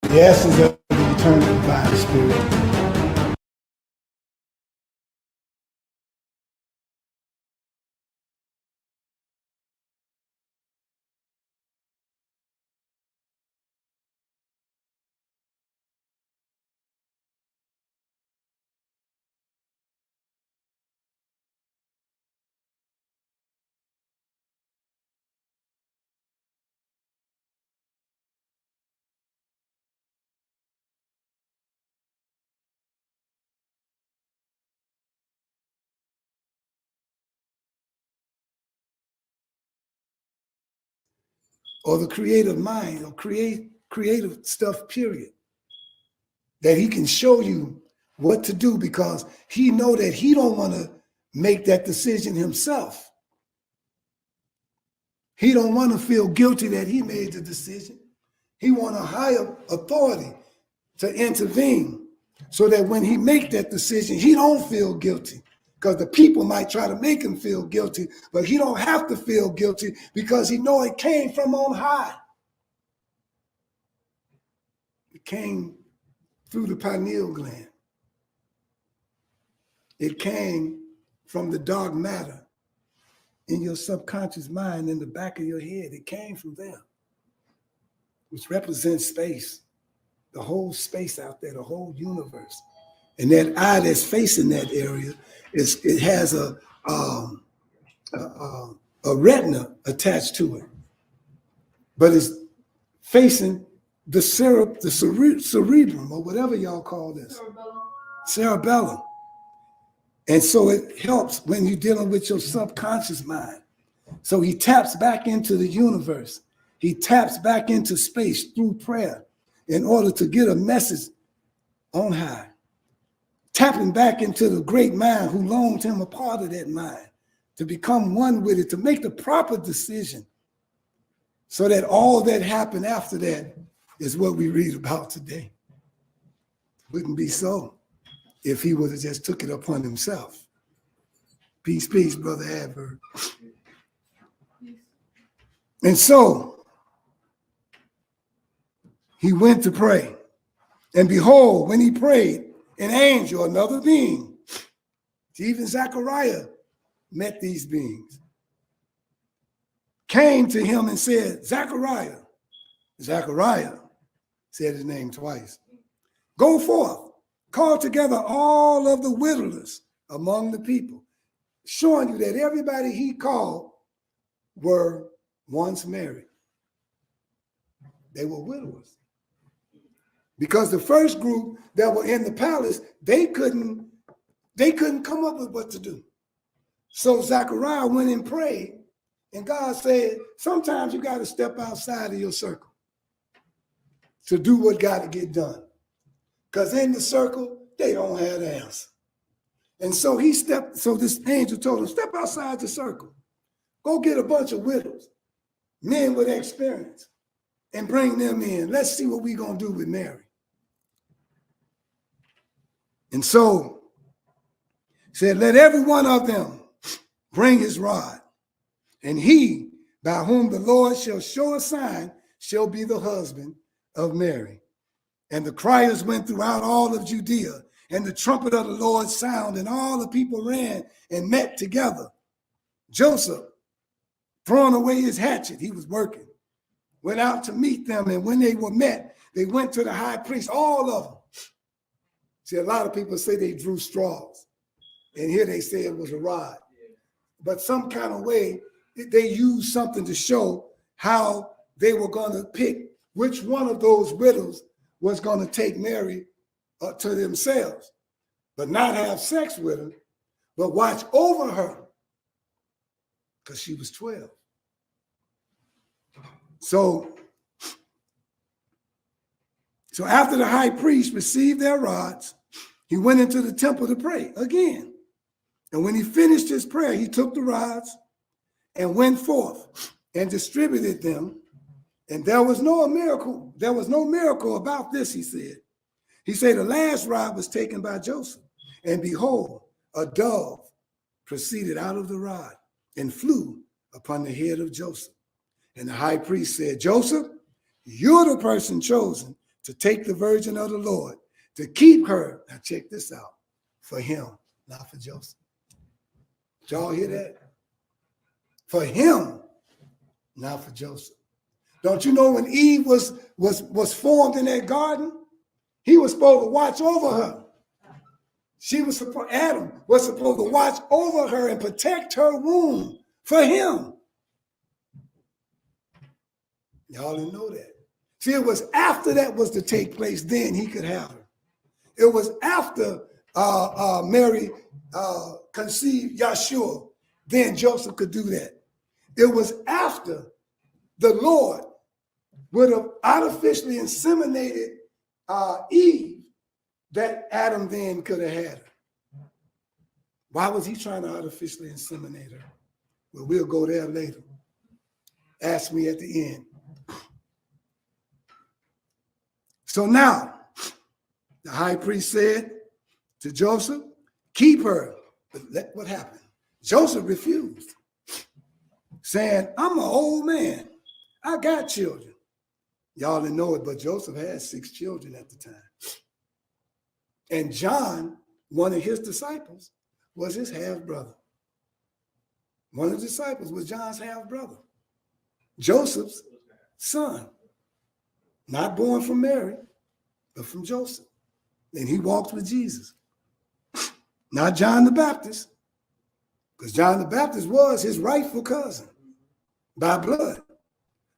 the essence of the eternal divine spirit. Or the creative mind, or creative stuff, period. That he can show you what to do, because he know that he don't want to make that decision himself. He don't want to feel guilty that he made the decision. He want a higher authority to intervene so that when he make that decision, he don't feel guilty. Because the people might try to make him feel guilty, but he don't have to feel guilty because he know it came from on high. It came through the pineal gland. It came from the dark matter in your subconscious mind, in the back of your head. It came from there, which represents space, the whole space out there, the whole universe. And that eye that's facing that area, it has a retina attached to it, but it's facing the cerebrum, or whatever y'all call this, cerebellum. And so it helps when you're dealing with your subconscious mind. So he taps back into the universe. He taps back into space through prayer in order to get a message on high. Tapping back into the great mind who loaned him a part of that mind to become one with it, to make the proper decision, so that all that happened after that is what we read about today. Wouldn't be so if he would have just took it upon himself. Peace, peace, Brother Adverb. And so he went to pray. And behold, when he prayed, an angel, another being, even Zechariah met these beings, came to him and said, Zechariah. Zechariah said his name twice. Go forth, call together all of the widowers among the people, showing you that everybody he called were once married. They were widowers. Because the first group that were in the palace, they couldn't come up with what to do. So Zechariah went and prayed, and God said, sometimes you got to step outside of your circle to do what got to get done. Because in the circle, they don't have the answer. And so this angel told him, step outside the circle. Go get a bunch of widows, men with experience, and bring them in. Let's see what we're going to do with Mary. And so said, let every one of them bring his rod, and he by whom the Lord shall show a sign shall be the husband of Mary. And the criers went throughout all of Judea, and the trumpet of the Lord sounded, and all the people ran and met together. Joseph, throwing away his hatchet, he was working, went out to meet them, and when they were met, they went to the high priest, all of them. See, a lot of people say they drew straws, and here they say it was a rod. But some kind of way, they used something to show how they were going to pick which one of those widows was going to take Mary to themselves, but not have sex with her, but watch over her, because she was 12. So after the high priest received their rods, he went into the temple to pray again. And when he finished his prayer, he took the rods and went forth and distributed them. And there was no miracle. There was no miracle about this, he said. He said the last rod was taken by Joseph. And behold, a dove proceeded out of the rod and flew upon the head of Joseph. And the high priest said, Joseph, you're the person chosen to take the virgin of the Lord, to keep her. Now check this out. For him, not for Joseph. Did y'all hear that? For him, not for Joseph. Don't you know when Eve was formed in that garden, he was supposed to watch over her. Adam was supposed to watch over her and protect her womb for him. Y'all didn't know that. See, it was after that was to take place, then he could have her. It was after Mary conceived Yashua, then Joseph could do that. It was after the Lord would have artificially inseminated Eve that Adam then could have had her. Why was he trying to artificially inseminate her? Well, we'll go there later. Ask me at the end. So now, the high priest said to Joseph, keep her. But what happened? Joseph refused, saying, I'm an old man. I got children. Y'all didn't know it, but Joseph had 6 children at the time. And John, one of his disciples, was his half-brother. One of the disciples was John's half-brother, Joseph's son. Not born from Mary, but from Joseph. And he walked with Jesus. Not John the Baptist, because John the Baptist was his rightful cousin by blood.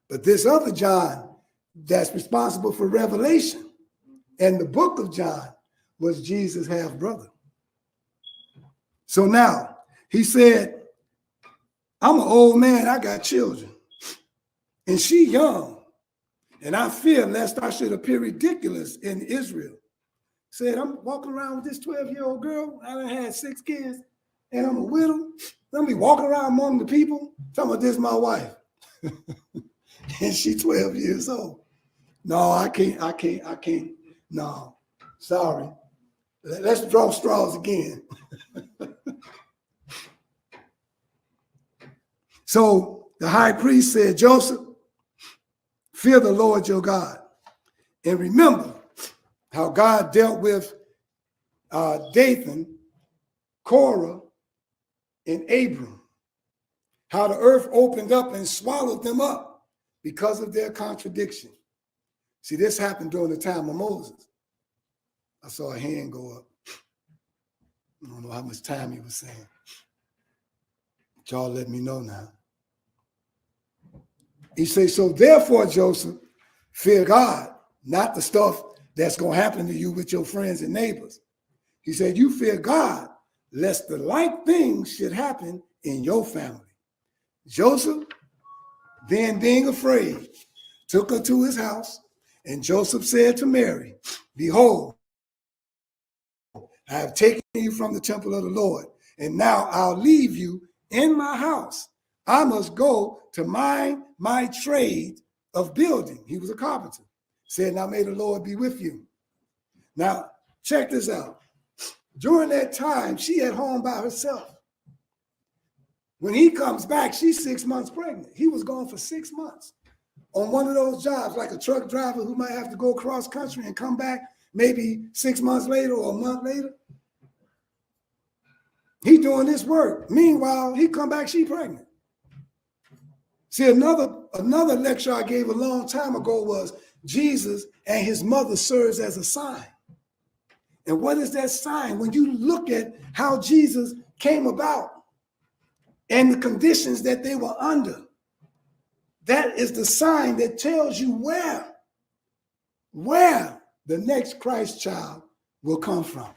But this other John that's responsible for Revelation and the book of John was Jesus' half-brother. So now, he said, I'm an old man, I got children. And she young. And I fear lest I should appear ridiculous in Israel. Said, I'm walking around with this 12-year-old girl. I done had 6 kids, and I'm a widow. Let me walking around among the people. Talking about this is my wife. And she's 12 years old. No, I can't. No, sorry. Let's draw straws again. So the high priest said, Joseph, fear the Lord your God. And remember how God dealt with Dathan, Korah, and Abram. How the earth opened up and swallowed them up because of their contradiction. See, this happened during the time of Moses. I saw a hand go up. I don't know how much time he was saying. But y'all let me know now. He says, so therefore, Joseph, fear God, not the stuff that's going to happen to you with your friends and neighbors. He said, you fear God, lest the like things should happen in your family. Joseph, then being afraid, took her to his house, and Joseph said to Mary, behold, I have taken you from the temple of the Lord, and now I'll leave you in my house. I must go to mind my trade of building. He was a carpenter. Said, now may the Lord be with you. Now, check this out. During that time, she at home by herself. When he comes back, she's 6 months pregnant. He was gone for 6 months on one of those jobs, like a truck driver who might have to go cross country and come back maybe 6 months later or a month later. He doing this work. Meanwhile, he come back, she pregnant. See, another lecture I gave a long time ago was Jesus and his mother serves as a sign. And what is that sign? When you look at how Jesus came about and the conditions that they were under, that is the sign that tells you where the next Christ child will come from.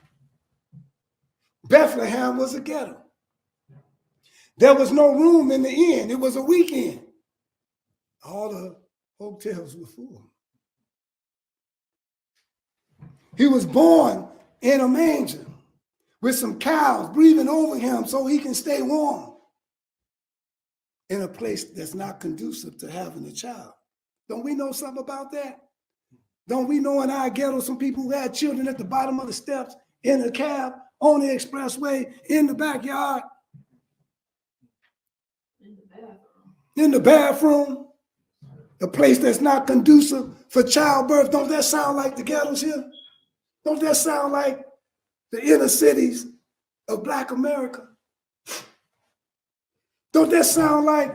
Bethlehem was a ghetto. There was no room in the inn. It was a weekend. All the hotels were full. He was born in a manger with some cows breathing over him so he can stay warm in a place that's not conducive to having a child. Don't we know something about that? Don't we know in our ghetto some people who had children at the bottom of the steps, in a cab, on the expressway, in the backyard, in the bathroom? a place that's not conducive for childbirth. Don't that sound like the ghettos here? Don't that sound like the inner cities of Black America? Don't that sound like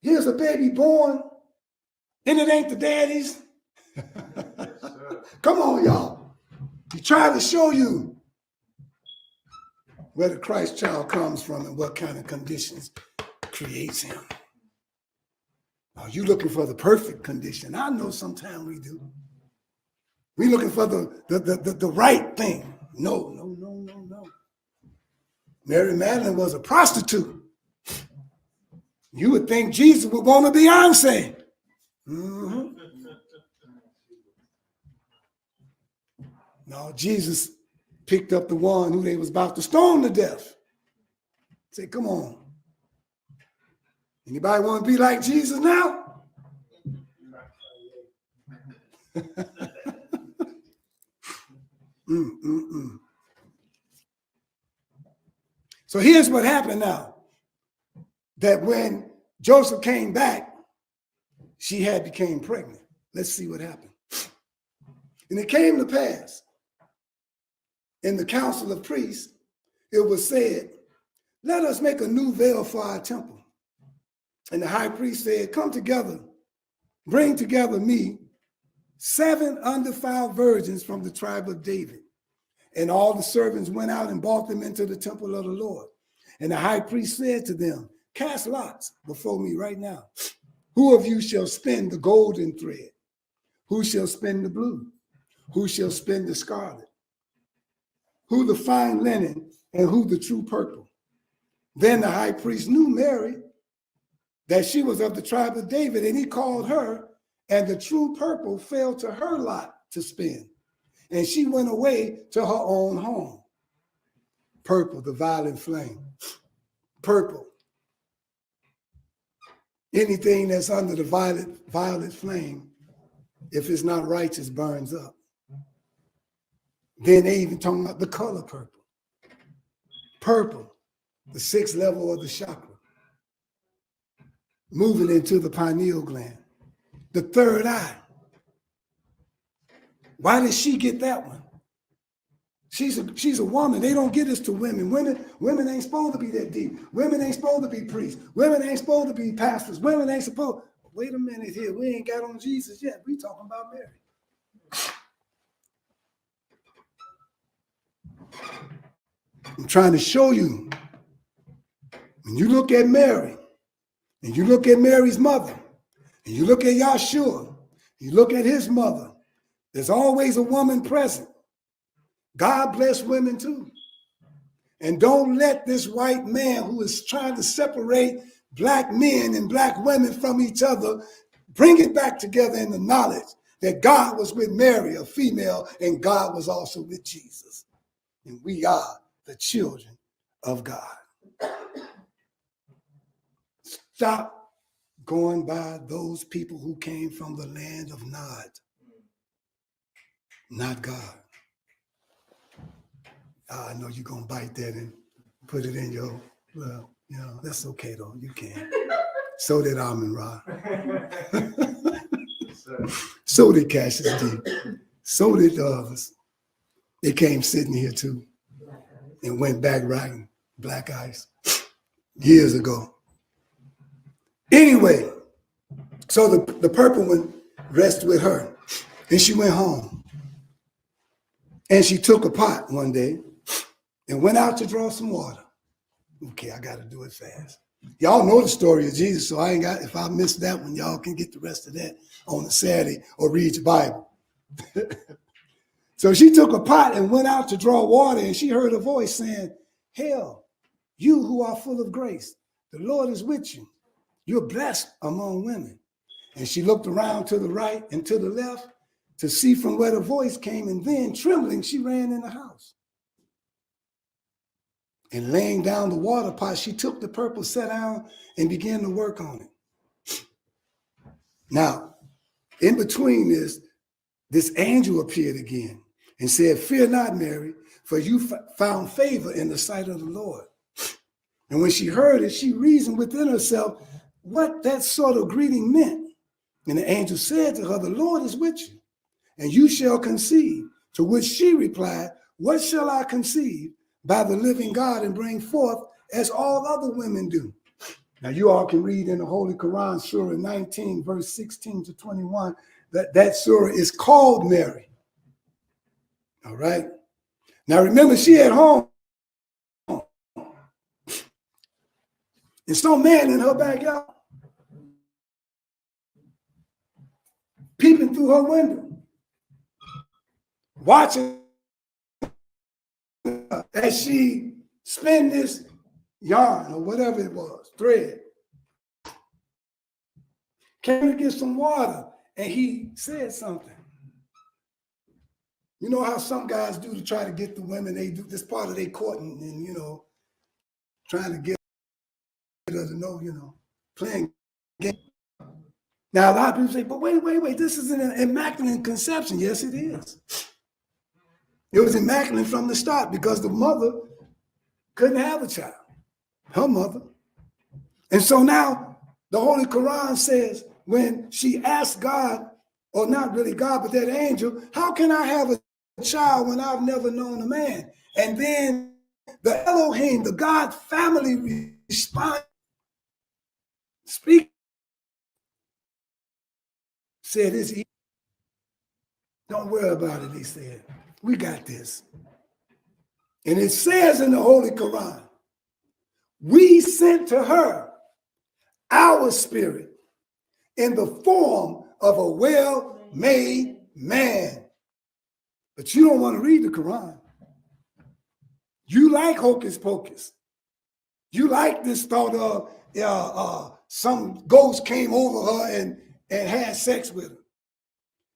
here's a baby born and it ain't the daddy's? Come on, y'all. He's trying to show you where the Christ child comes from and what kind of conditions creates him. Are you looking for the perfect condition? I know sometimes we do. We're looking for the right thing. No. Mary Magdalene was a prostitute. You would think Jesus would want a Beyonce. Mm-hmm. No, Jesus picked up the one who they was about to stone to death. Say, come on. Anybody want to be like Jesus now? So here's what happened now. That when Joseph came back, she had became pregnant. Let's see what happened. And it came to pass in the council of priests, it was said, let us make a new veil for our temple. And the high priest said, come together, bring together me 7 undefiled virgins from the tribe of David. And all the servants went out and brought them into the temple of the Lord. And the high priest said to them, cast lots before me right now. Who of you shall spin the golden thread? Who shall spin the blue? Who shall spin the scarlet? Who the fine linen and who the true purple? Then the high priest knew Mary, that she was of the tribe of David, and he called her, and the true purple fell to her lot to spin. And she went away to her own home. Purple, the violet flame. Purple. Anything that's under the violet flame, if it's not righteous, burns up. Then they even talking about the color purple. Purple, the 6th level of the chakra. Moving into the pineal gland. The 3rd eye. Why did she get that one? She's a woman. They don't get this to women. Women ain't supposed to be that deep. Women ain't supposed to be priests. Women ain't supposed to be pastors. Women ain't supposed. Wait a minute here. We ain't got on Jesus yet. We talking about Mary. I'm trying to show you. When you look at Mary, and you look at Mary's mother, and you look at Yashua, you look at his mother, there's always a woman present. God bless women too. And don't let this white man who is trying to separate Black men and Black women from each other, bring it back together in the knowledge that God was with Mary, a female, and God was also with Jesus. And we are the children of God. Stop going by those people who came from the land of Nod, not God. I know you're going to bite that and put it in your, well, you know, that's okay though, you can. So did Almond Ra. So did Cassius D. So did the others. They came sitting here too and went back riding black ice years ago. Anyway, so the purple one rested with her and she went home. And she took a pot one day and went out to draw some water. Okay, I got to do it fast. Y'all know the story of Jesus, so I ain't got, if I missed that one, y'all can get the rest of that on a Saturday or read your Bible. So she took a pot and went out to draw water, and she heard a voice saying, "Hail, you who are full of grace, the Lord is with you. You're blessed among women." And she looked around to the right and to the left to see from where the voice came, and then trembling, she ran in the house. And laying down the water pot, she took the purple, sat down, and began to work on it. Now, in between this angel appeared again and said, "Fear not, Mary, for you found favor in the sight of the Lord." And when she heard it, she reasoned within herself what that sort of greeting meant. And the angel said to her, the Lord is with you, and you shall conceive. To which she replied, what shall I conceive by the living God and bring forth as all other women do? Now you all can read in the Holy Quran, Surah 19, verse 16 to 21, that surah is called Mary. All right. Now remember, she at home. And some man in her backyard peeping through her window, watching as she spin this yarn or whatever it was, thread. Came to get some water, and he said something. You know how some guys do to try to get the women, they do this part of their courting and, you know, trying to get her to know, you know, playing game. Now, a lot of people say, but wait, this is an immaculate conception. Yes, it is. It was immaculate from the start because the mother couldn't have a child, her mother. And so now the Holy Quran says when she asked God, or not really God, but that angel, how can I have a child when I've never known a man? And then the Elohim, the God family responded, speak, said, it's easy. Don't worry about it, he said. We got this. And it says in the Holy Quran, we sent to her our spirit in the form of a well-made man. But you don't want to read the Quran. You like hocus pocus. You like this thought of some ghost came over her and had sex with her.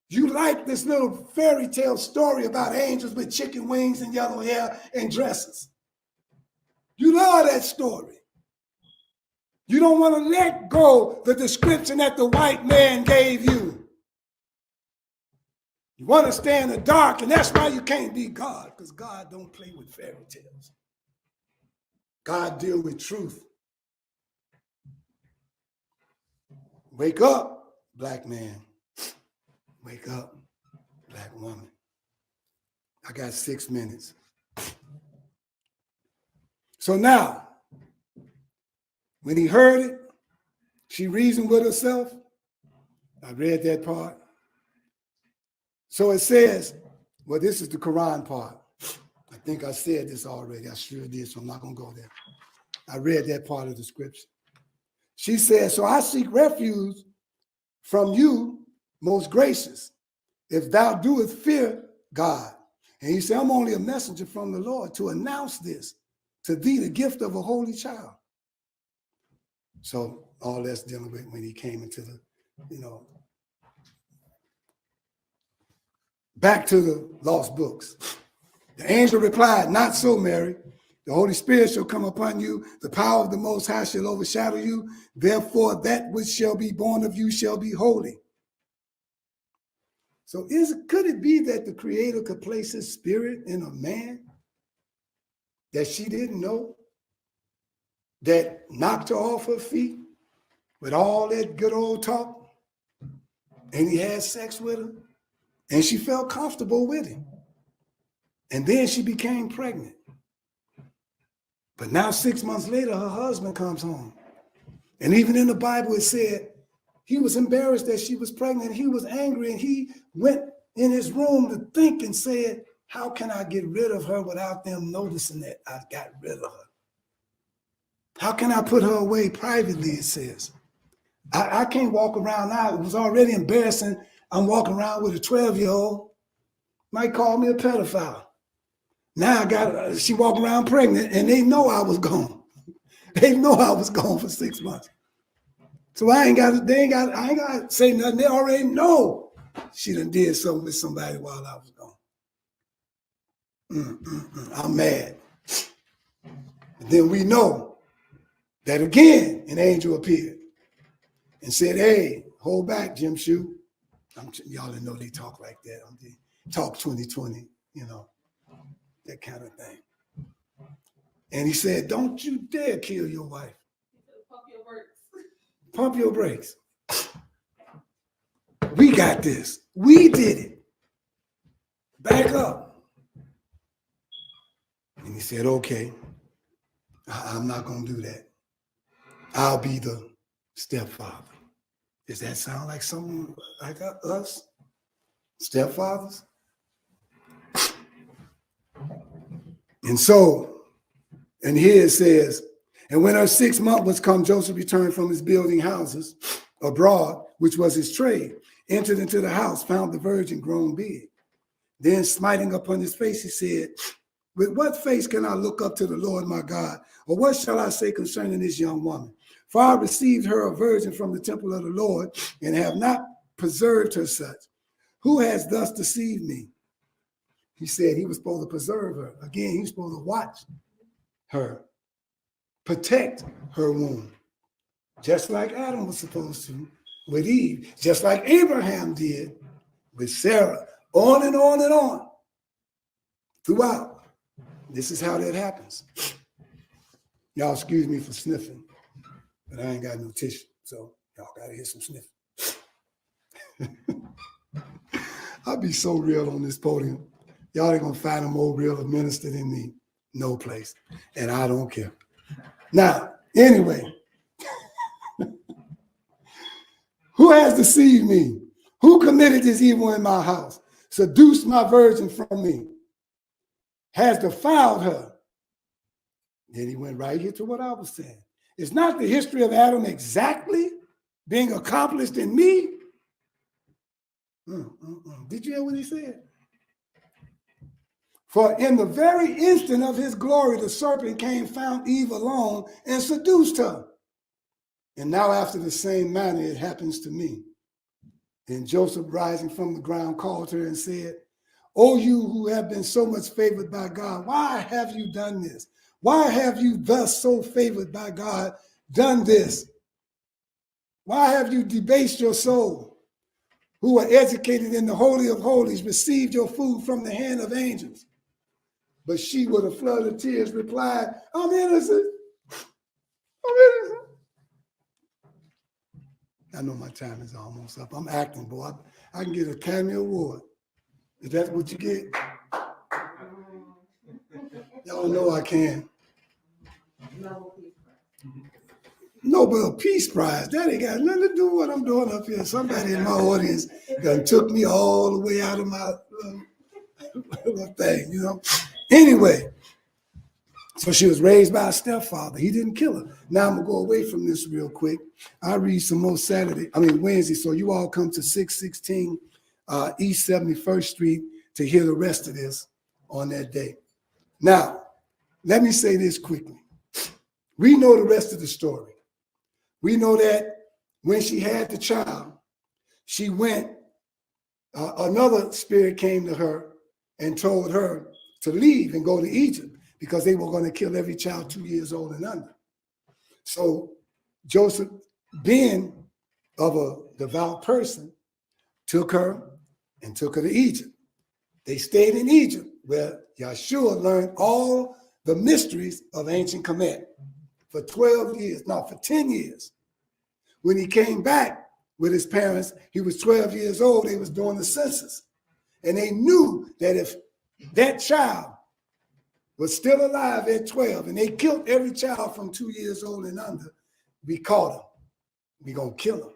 You like this little fairy tale story about angels with chicken wings and yellow hair and dresses. You love that story. You don't want to let go the description that the white man gave you. You want to stay in the dark, and that's why you can't be God, because God don't play with fairy tales. God deal with truth. Wake up, black man. Wake up, black woman. I got 6 minutes. So now, when he heard it, she reasoned with herself. I read that part. So it says, well, this is the Quran part. I think I said this already. I sure did, so I'm not going to go there. I read that part of the scripture. She said, so I seek refuge from you, most gracious, if thou doest fear God. And he said, I'm only a messenger from the Lord to announce this to thee, the gift of a holy child. So all that's dealing with when he came into the, you know, back to the lost books. The angel replied, not so, Mary. The Holy Spirit shall come upon you. The power of the Most High shall overshadow you. Therefore, that which shall be born of you shall be holy. So could it be that the Creator could place his spirit in a man that she didn't know, that knocked her off her feet with all that good old talk, and he had sex with her, and she felt comfortable with him. And then she became pregnant. But now 6 months later, her husband comes home. And even in the Bible, it said he was embarrassed that she was pregnant. He was angry, and he went in his room to think and said, how can I get rid of her without them noticing that I got rid of her? How can I put her away privately, it says. I can't walk around now. It was already embarrassing. I'm walking around with a 12-year-old. Might call me a pedophile. Now she walk around pregnant, and they know I was gone. They know I was gone for 6 months. So I ain't got to say nothing. They already know she done did something with somebody while I was gone. I'm mad. And then we know that again an angel appeared and said, hey, hold back, Jim Shoe. Y'all didn't know they talk like that. Talk 2020, you know, that kind of thing. And he said, don't you dare kill your wife. Pump your brakes. Pump your brakes. got this. We did it. Back up. And he said, okay, I'm not going to do that. I'll be the stepfather. Does that sound like someone like us? Stepfathers? And so, and here it says, and when her 6th month was come, Joseph returned from his building houses abroad, which was his trade, entered into the house, found the virgin grown big. Then smiting upon his face, he said, with what face can I look up to the Lord my God? Or what shall I say concerning this young woman? For I received her a virgin from the temple of the Lord, and have not preserved her such. Who has thus deceived me? He said he was supposed to preserve her. Again, he was supposed to watch her, protect her womb, just like Adam was supposed to with Eve, just like Abraham did with Sarah, on and on and on throughout. This is how that happens. Y'all excuse me for sniffing, but I ain't got no tissue, so y'all gotta hear some sniffing. I'll be so real on this podium. Y'all ain't gonna find a more real minister than me. No place. And I don't care. Now, anyway, who has deceived me? Who committed this evil in my house? Seduced my virgin from me? Has defiled her? Then he went right here to what I was saying. It's not the history of Adam exactly being accomplished in me. Did you hear what he said? For in the very instant of his glory, the serpent came, found Eve alone, and seduced her. And now after the same manner, it happens to me. And Joseph, rising from the ground, called her and said, O you who have been so much favored by God, why have you done this? Why have you thus so favored by God done this? Why have you debased your soul, who are educated in the Holy of Holies, received your food from the hand of angels? But she, with a flood of tears, replied, I'm innocent. I'm innocent. I know my time is almost up. I'm acting, boy. I can get a Academy Award. Is that what you get? Y'all know I can. Nobel Peace Prize. That ain't got nothing to do with what I'm doing up here. Somebody in my audience done took me all the way out of my little thing, you know. Anyway, so she was raised by a stepfather. He didn't kill her. Now I'm gonna go away from this real quick. I'll read some more Wednesday. So you all come to 616 East 71st Street to hear the rest of this on that day. Now, let me say this quickly. We know the rest of the story. We know that when she had the child, she went, another spirit came to her and told her to leave and go to Egypt because they were going to kill every child 2 years old and under. So Joseph, being of a devout person, took her to Egypt. They stayed in Egypt where Yashua learned all the mysteries of ancient Kemet for 10 years. When he came back with his parents, he was 12 years old. They was doing the census. And they knew that if that child was still alive at 12 and they killed every child from 2 years old and under, we caught him. We gonna kill him.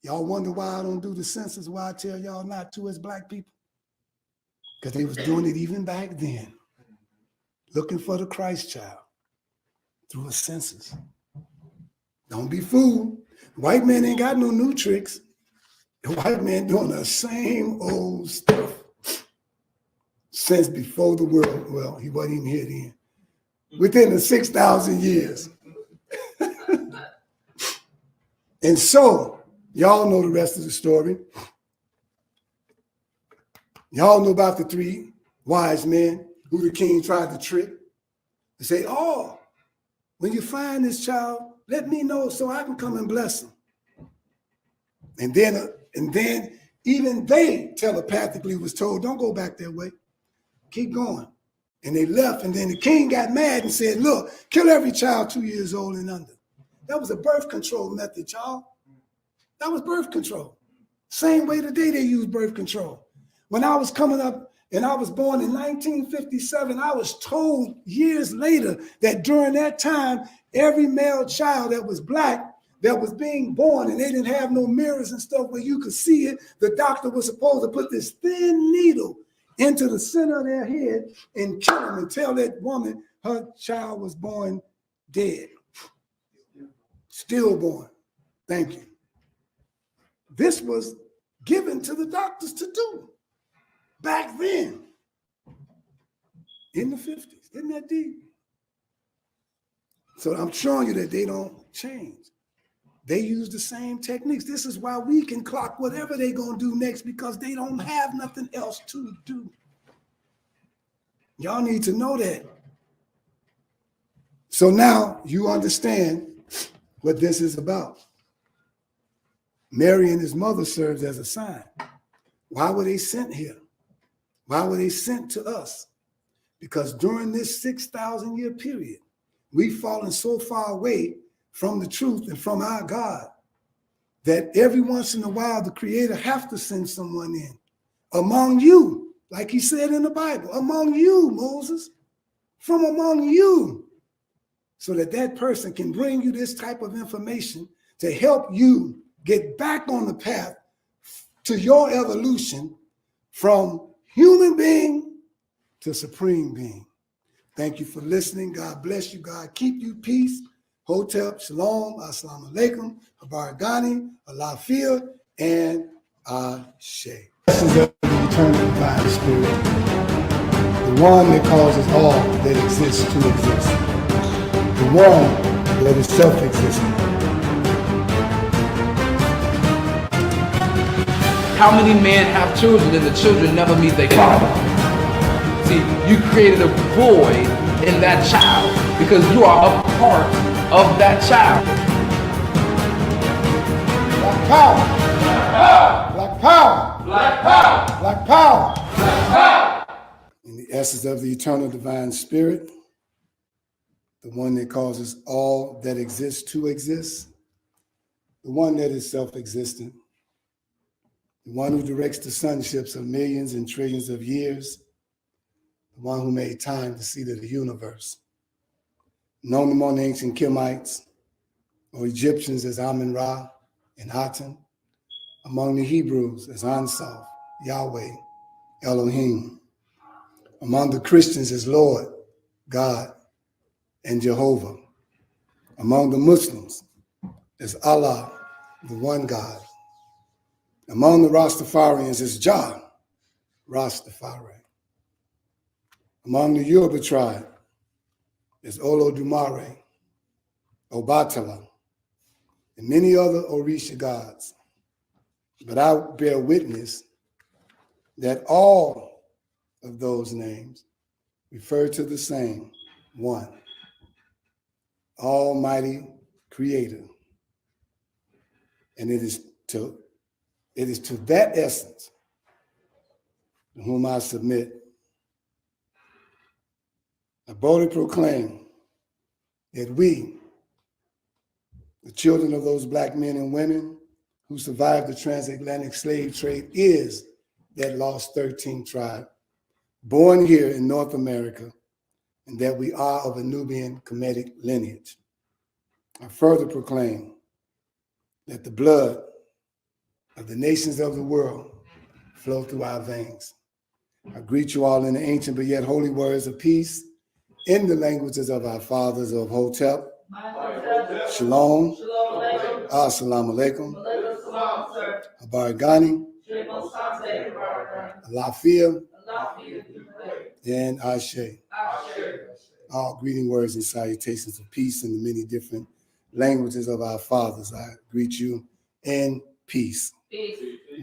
Y'all wonder why I don't do the census, why I tell y'all not to as black people? Because they was doing it even back then, looking for the Christ child through a census. Don't be fooled. White man ain't got no new tricks. The white man doing the same old stuff since before the world. Well, he wasn't even here then. Within the 6,000 years. And so, y'all know the rest of the story. Y'all know about the 3 wise men who the king tried to trick. They say, oh, when you find this child, let me know so I can come and bless him. And then even they telepathically was told, don't go back that way. Keep going. And they left. And then the king got mad and said, look, kill every child 2 years old and under. That was a birth control method, y'all. That was birth control. Same way today they use birth control. When I was coming up and I was born in 1957, I was told years later that during that time, every male child that was black that was being born and they didn't have no mirrors and stuff where you could see it, the doctor was supposed to put this thin needle into the center of their head and kill them and tell that woman her child was born dead, stillborn. Thank you. This was given to the doctors to do back then in the 50s. Isn't that deep? So I'm showing you that they don't change. They use the same techniques. This is why we can clock whatever they're going to do next, because they don't have nothing else to do. Y'all need to know that. So now you understand what this is about. Mary and his mother serves as a sign. Why were they sent here? Why were they sent to us? Because during this 6,000 year period, we've fallen so far away from the truth and from our God that every once in a while the Creator have to send someone in among you, like he said in the Bible, among you, Moses, from among you, so that that person can bring you this type of information to help you get back on the path to your evolution from human being to supreme being. Thank you for listening. God bless you. God keep you. Peace. Hotep, Shalom, Assalamu Alaikum, Habaragani, Alafia, and Ashe. Blessings of the eternal divine spirit, the one that causes all that exists to exist, the one that is self-existent. How many men have children and the children never meet their father? See, you created a void in that child because you are a part of that child. Black power. Black power. Black power. Black power. Black power. In the essence of the eternal divine spirit, the one that causes all that exists to exist, the one that is self-existent, the one who directs the sunships of millions and trillions of years, the one who made time to see to the universe, known among the ancient Kemites or Egyptians as Amun-Ra and Aten, among the Hebrews as Ansof, Yahweh, Elohim, among the Christians as Lord, God, and Jehovah, among the Muslims as Allah, the one God, among the Rastafarians as Jah, Rastafari, among the Yoruba tribe as Olodumare, Obatala, and many other Orisha gods. But I bear witness that all of those names refer to the same one, Almighty Creator. And it is to that essence to whom I submit. I boldly proclaim that we, the children of those black men and women who survived the transatlantic slave trade, is that lost 13th tribe, born here in North America, and that we are of a Nubian Kemetic lineage. I further proclaim that the blood of the nations of the world flow through our veins. I greet you all in the ancient but yet holy words of peace in the languages of our fathers of Hotep, Shalom, Assalamu Alaikum, Habaragani, Alafia, and Ashe. All greeting words and salutations of peace in the many different languages of our fathers. I greet you in peace.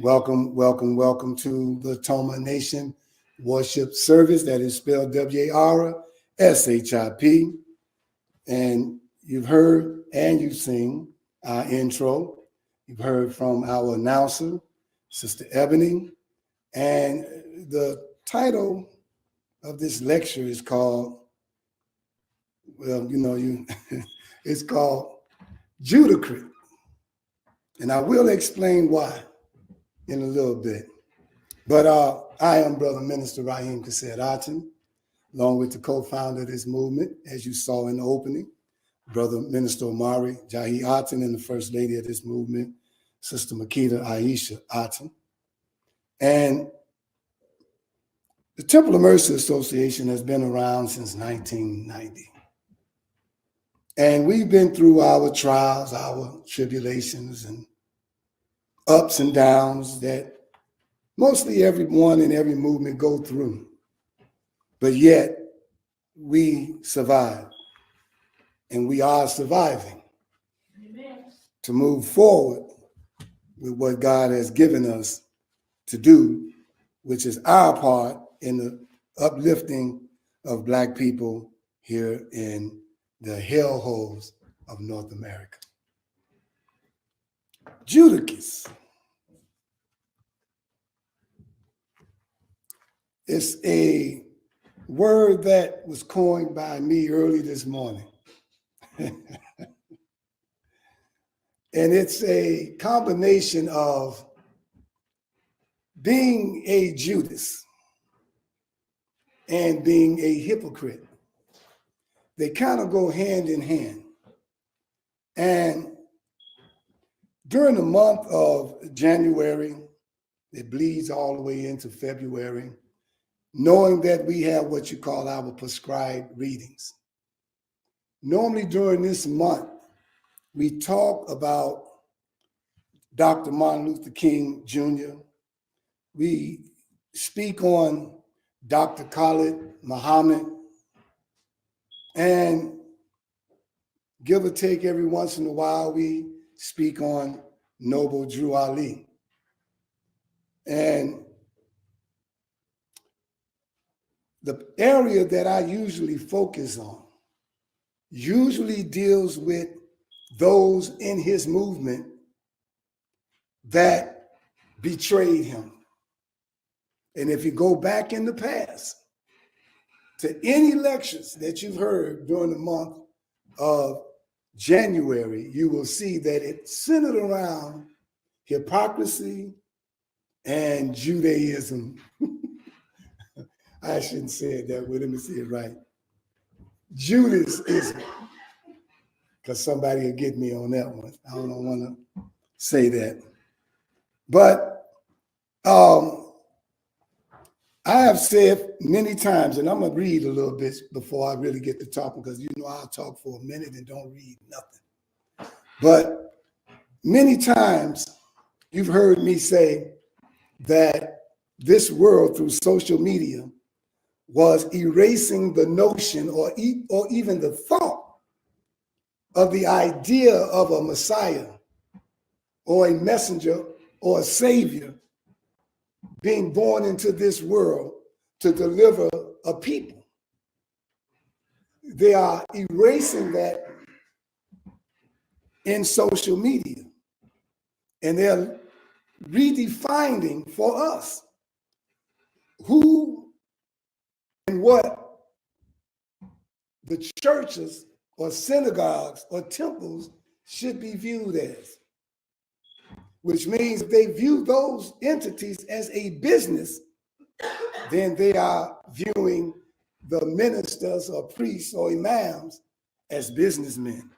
Welcome, welcome, welcome to the Toma Nation Warship Service. That is spelled W-A-R-S-H-I-P. And you've heard and you've seen our intro. You've heard from our announcer, Sister Ebony. And the title of this lecture is called, well, it's called Judicry. And I will explain why in a little bit. But I am Brother Minister Rahim Aten, along with the co-founder of this movement, as you saw in the opening, Brother Minister Omari Jahi Aten, and the First Lady of this movement, Sister Makita Aisha Aten. And the Temple of Mercy Association has been around since 1990. And we've been through our trials, our tribulations, and ups and downs that mostly everyone in every movement go through. But yet, we survive. And we are surviving. Amen. To move forward with what God has given us to do, which is our part in the uplifting of Black people here in the hellholes of North America. Judicus. It's a word that was coined by me early this morning. And it's a combination of being a Judas and being a hypocrite. They kind of go hand in hand. And during the month of January, it bleeds all the way into February, knowing that we have what you call our prescribed readings. Normally during this month, we talk about Dr. Martin Luther King Jr. We speak on Dr. Khalid Muhammad, and give or take every once in a while, we speak on Noble Drew Ali. And the area that I usually focus on usually deals with those in his movement that betrayed him. And if you go back in the past to any lectures that you've heard during the month of January, you will see that it centered around hypocrisy and Judaism. I shouldn't say it that way. Let me see it right. Judaism, because somebody will get me on that one. I don't want to say that. But I have said many times, and I'm going to read a little bit before I really get to talking, because you know I'll talk for a minute and don't read nothing. But many times you've heard me say that this world through social media was erasing the notion or even the thought of the idea of a Messiah or a messenger or a savior being born into this world to deliver a people. They are erasing that in social media, and they're redefining for us who and what the churches or synagogues or temples should be viewed as, which means if they view those entities as a business, then they are viewing the ministers or priests or imams as businessmen.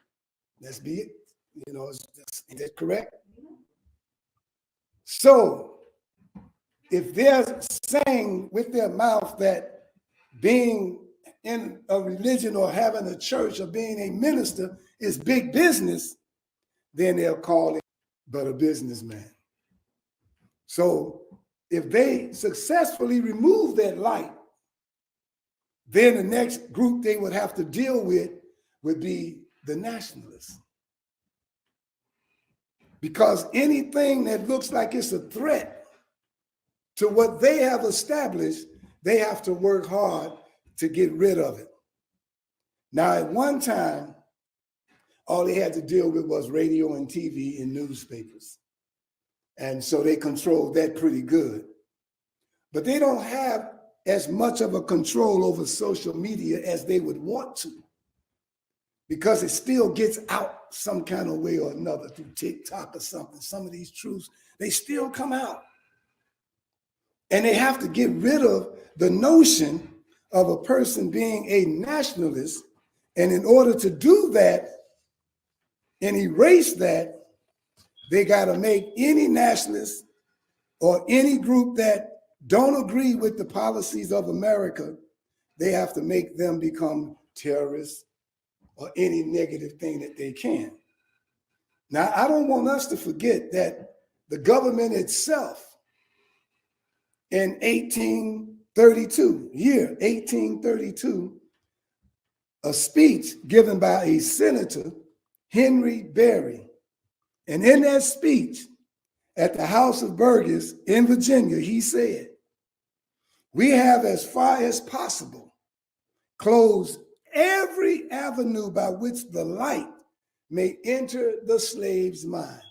Let's be it. You know, is that correct? So if they're saying with their mouth that being in a religion or having a church or being a minister is big business, then they'll call it but a businessman. So if they successfully remove that light, then the next group they would have to deal with would be the nationalists. Because anything that looks like it's a threat to what they have established, they have to work hard to get rid of it. Now, at one time, all they had to deal with was radio and TV and newspapers. And so they controlled that pretty good. But they don't have as much of a control over social media as they would want to, because it still gets out some kind of way or another through TikTok or something. Some of these truths, they still come out. And they have to get rid of the notion of a person being a nationalist. And in order to do that and erase that, they got to make any nationalist or any group that don't agree with the policies of America, they have to make them become terrorists or any negative thing that they can. Now, I don't want us to forget that the government itself in 1832, a speech given by a senator, Henry Berry. And in that speech at the House of Burgesses in Virginia, he said, "We have as far as possible closed every avenue by which the light may enter the slave's mind."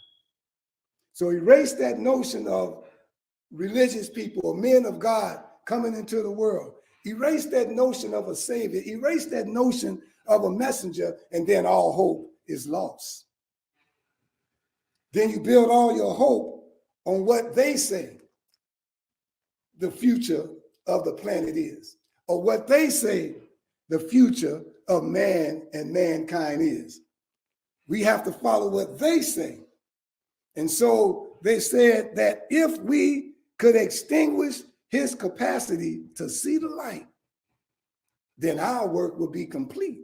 So erase that notion of religious people or men of God coming into the world. Erase that notion of a savior. Erase that notion of a messenger, and then all hope is lost. Then you build all your hope on what they say the future of the planet is, or what they say the future of man and mankind is. We have to follow what they say. And so they said that if we could extinguish his capacity to see the light, then our work would be complete.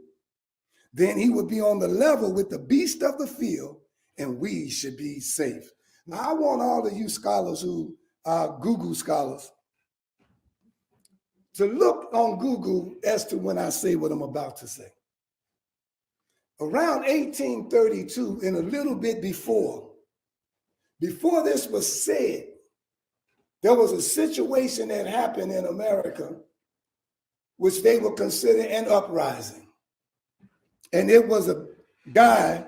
Then he would be on the level with the beast of the field, and we should be safe. Now, I want all of you scholars who are Google scholars to look on Google as to when I say what I'm about to say. Around 1832, and a little bit before this was said, there was a situation that happened in America which they would consider an uprising. And it was a guy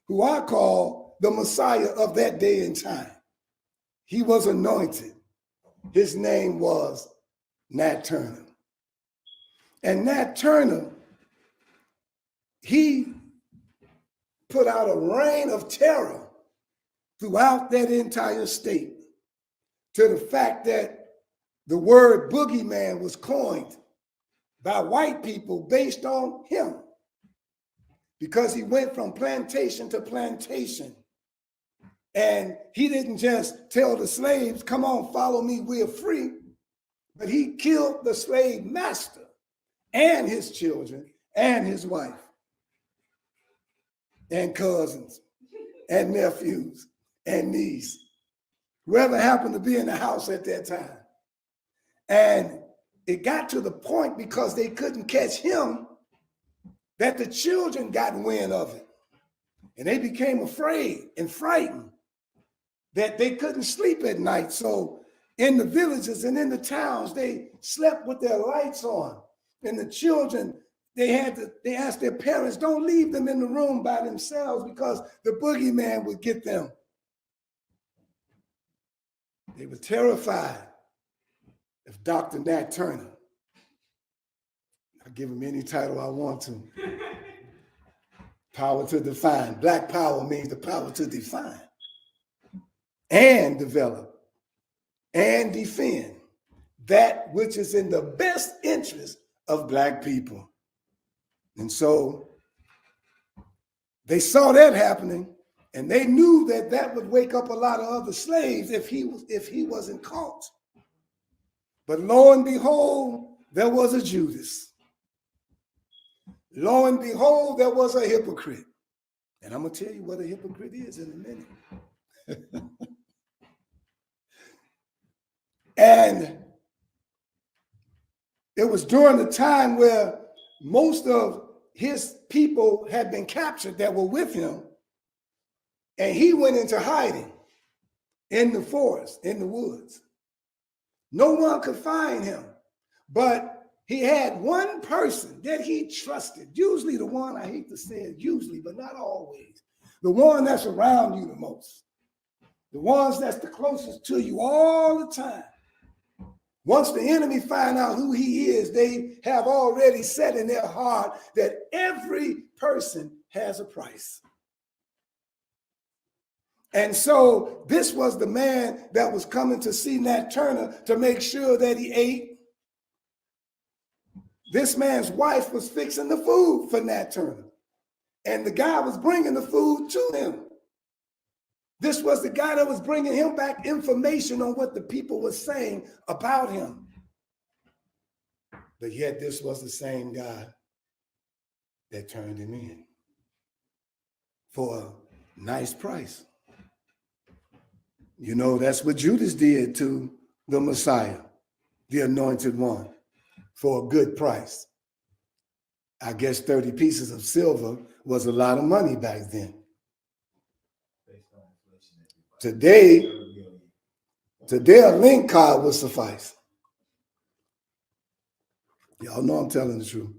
who I call the Messiah of that day and time. He was anointed. His name was Nat Turner. And Nat Turner, he put out a reign of terror throughout that entire state, to the fact that the word boogeyman was coined by white people based on him, because he went from plantation to plantation. And he didn't just tell the slaves, "Come on, follow me, we're free," but he killed the slave master and his children and his wife and cousins and nephews and niece, whoever happened to be in the house at that time. And it got to the point, because they couldn't catch him, that the children got wind of it. And they became afraid and frightened that they couldn't sleep at night. So in the villages and in the towns, they slept with their lights on. And the children, they asked their parents, "Don't leave them in the room by themselves, because the boogeyman would get them." They were terrified of Dr. Nat Turner. I give him any title I want to. Power to define. Black power means the power to define and develop and defend that which is in the best interest of Black people. And so they saw that happening, and they knew that that would wake up a lot of other slaves if he wasn't caught. But lo and behold, there was a Judas. Lo and behold, there was a hypocrite. And I'm going to tell you what a hypocrite is in a minute. And it was during the time where most of his people had been captured that were with him, and he went into hiding in the forest, in the woods. No one could find him, but he had one person that he trusted, usually the one, I hate to say it, usually, but not always, the one that's around you the most, the ones that's the closest to you all the time. Once the enemy find out who he is, they have already said in their heart that every person has a price. And so this was the man that was coming to see Nat Turner to make sure that he ate. This man's wife was fixing the food for Nat Turner. And the guy was bringing the food to him. This was the guy that was bringing him back information on what the people were saying about him. But yet this was the same guy that turned him in for a nice price. You know, that's what Judas did to the Messiah, the anointed one, for a good price. I guess 30 pieces of silver was a lot of money back then. Today a link card would suffice. Y'all know I'm telling the truth.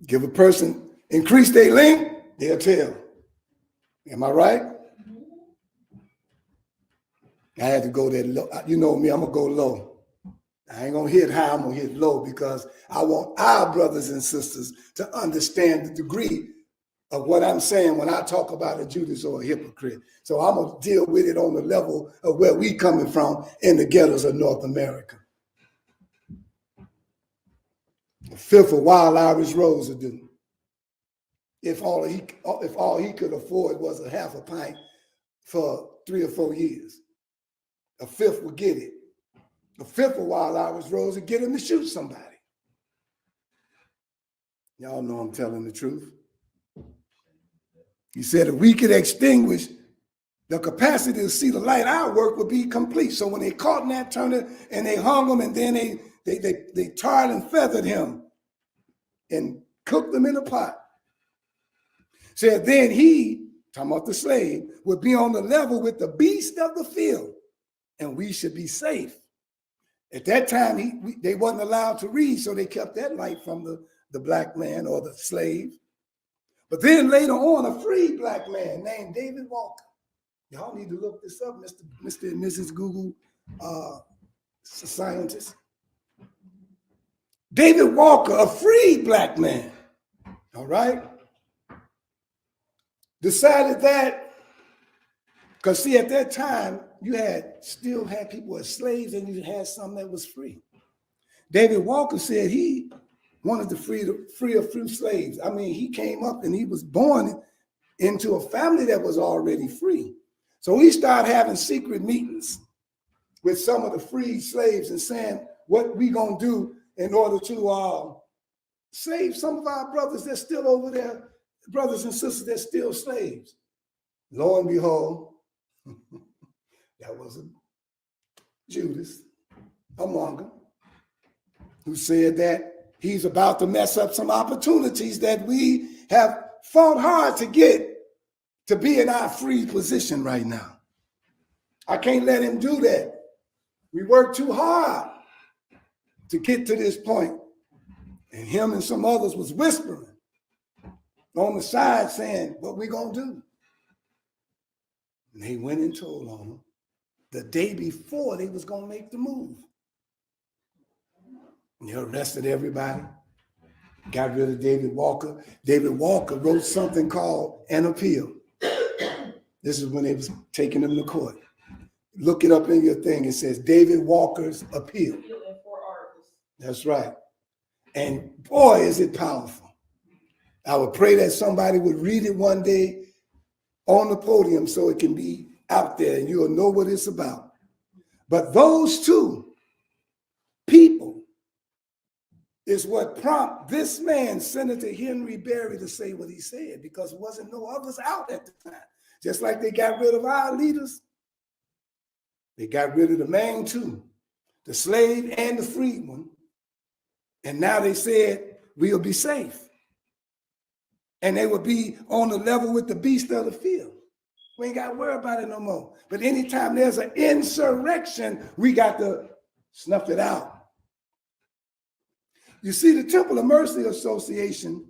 Give a person, increase their link, they'll tell. Am I right? I had to go that low. You know me, I'm going to go low. I ain't going to hit high, I'm going to hit low because I want our brothers and sisters to understand the degree of what I'm saying when I talk about a Judas or a hypocrite. So I'm going to deal with it on the level of where we coming from in the ghettos of North America. A fifth of wild Irish rose would do. If all he could afford was a half a pint for 3 or 4 years. A fifth would get it. A fifth of wild Irish rose would get him to shoot somebody. Y'all know I'm telling the truth. He said if we could extinguish the capacity to see the light, our work would be complete. So when they caught Nat Turner and they hung him and then they tarred and feathered him and cooked them in a pot. Said then he, talking about the slave, would be on the level with the beast of the field and we should be safe. At that time, they wasn't allowed to read, so they kept that light from the black man or the slave. But then later on, a free black man named David Walker. Y'all need to look this up, Mr. and Mrs. Google scientists. David Walker, a free black man, all right, decided that, because see, at that time, you still had people as slaves and you had some that was free. David Walker said he wanted to free a few slaves. I mean, he came up and he was born into a family that was already free. So he started having secret meetings with some of the freed slaves and saying what we gonna do in order to save some of our brothers that's still over there, brothers and sisters that's still slaves. Lo and behold, that was a Judas among them who said that he's about to mess up some opportunities that we have fought hard to get to be in our free position right now. I can't let him do that. We worked too hard to get to this point. And him and some others was whispering on the side saying, what we gonna do? And they went and told on him the day before they was gonna make the move. And they arrested everybody, got rid of David Walker. David Walker wrote something called an appeal. This is when they was taking him to court. Look it up in your thing. It says David Walker's appeal. That's right. And boy, is it powerful. I would pray that somebody would read it one day on the podium so it can be out there and you'll know what it's about. But those two people is what prompted this man, Senator Henry Berry, to say what he said, because there wasn't no others out at the time. Just like they got rid of our leaders, they got rid of the main two, the slave and the freed one. And now they said, we'll be safe. And they will be on the level with the beast of the field. We ain't got to worry about it no more. But anytime there's an insurrection, we got to snuff it out. You see, the Temple of Mercy Association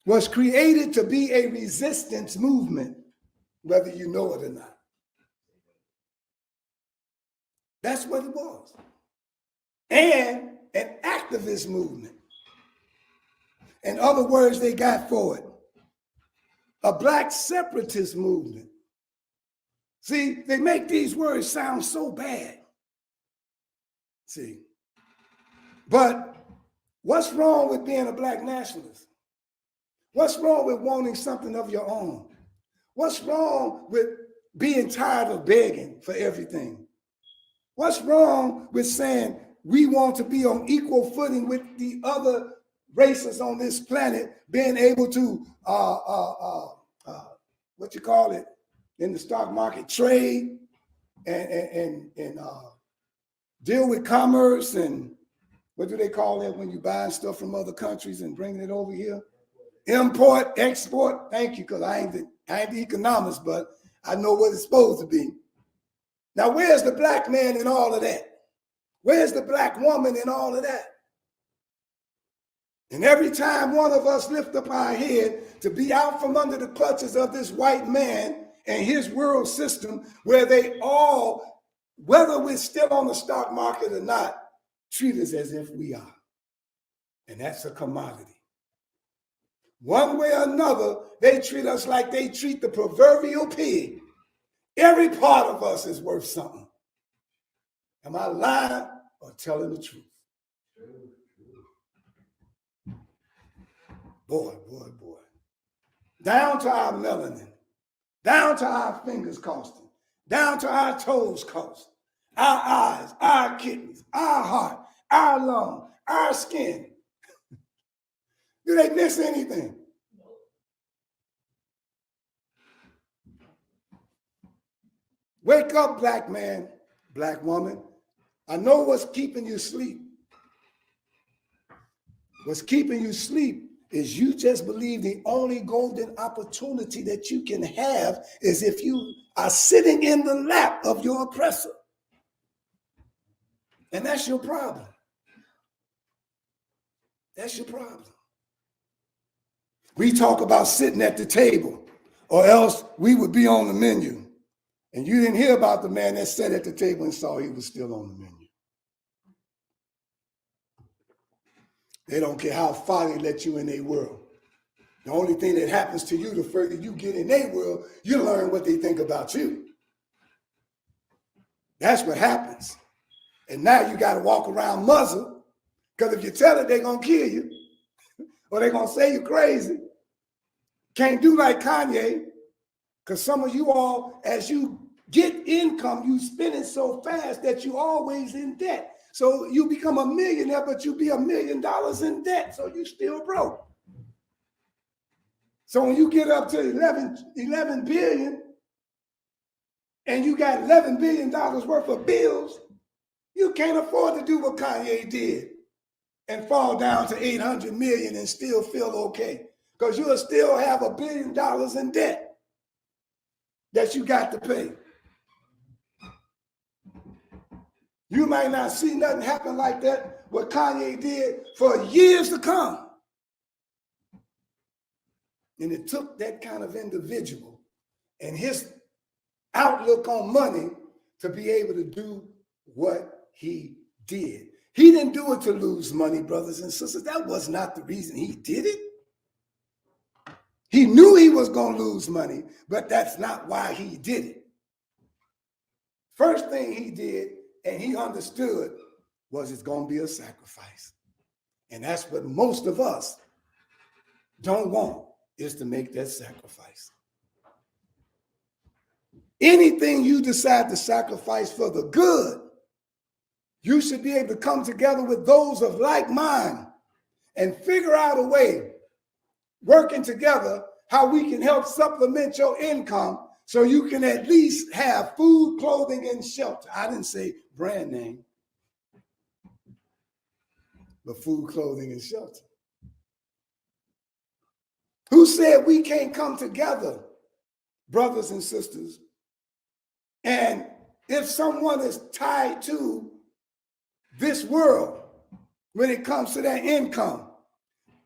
was created to be a resistance movement, whether you know it or not. That's what it was. And an activist movement. In other words, they got for it. a black separatist movement. See, they make these words sound so bad. See, but what's wrong with being a black nationalist? What's wrong with wanting something of your own? What's wrong with being tired of begging for everything? What's wrong with saying we want to be on equal footing with the other races on this planet, being able to, what you call it, in the stock market, trade and deal with commerce and what do they call it when you buy stuff from other countries and bringing it over here? Import, export. Thank you, because I ain't the economist, but I know what it's supposed to be. Now, where's the black man in all of that? Where's the black woman in all of that? And every time one of us lift up our head to be out from under the clutches of this white man and his world system, where they all, whether we're still on the stock market or not, treat us as if we are. And that's a commodity. One way or another, they treat us like they treat the proverbial pig. Every part of us is worth something. Am I lying or telling the truth? Boy, boy, boy. Down to our melanin, down to our fingers costing, down to our toes cost, our eyes, our kidneys, our heart, our lung, our skin. Do they miss anything? Wake up, black man, black woman. I know what's keeping you asleep. What's keeping you asleep is you just believe the only golden opportunity that you can have is if you are sitting in the lap of your oppressor. And that's your problem. That's your problem. We talk about sitting at the table, or else we would be on the menu. And you didn't hear about the man that sat at the table and saw he was still on the menu. They don't care how far they let you in their world. The only thing that happens to you, the further you get in their world, you learn what they think about you. That's what happens. And now you got to walk around muzzled, because if you tell it, they're going to kill you, or they're going to say you're crazy. Can't do like Kanye, because some of you all, as you get income, you spend it so fast that you're always in debt. So you become a millionaire, but you be $1 million in debt, so you still broke. So when you get up to 11 billion, and you got $11 billion worth of bills, you can't afford to do what Kanye did and fall down to 800 million and still feel okay, because you'll still have $1 billion in debt that you got to pay. You might not see nothing happen like that, what Kanye did, for years to come. And it took that kind of individual and his outlook on money to be able to do what he did. He didn't do it to lose money, brothers and sisters. That was not the reason he did it. He knew he was going to lose money, but that's not why he did it. First thing he did, and he understood, was it's going to be a sacrifice. And that's what most of us don't want, is to make that sacrifice. Anything you decide to sacrifice for the good, you should be able to come together with those of like mind and figure out a way, working together, how we can help supplement your income so you can at least have food, clothing, and shelter. I didn't say brand name, but food, clothing, and shelter. Who said we can't come together, brothers and sisters? And if someone is tied to this world when it comes to their income,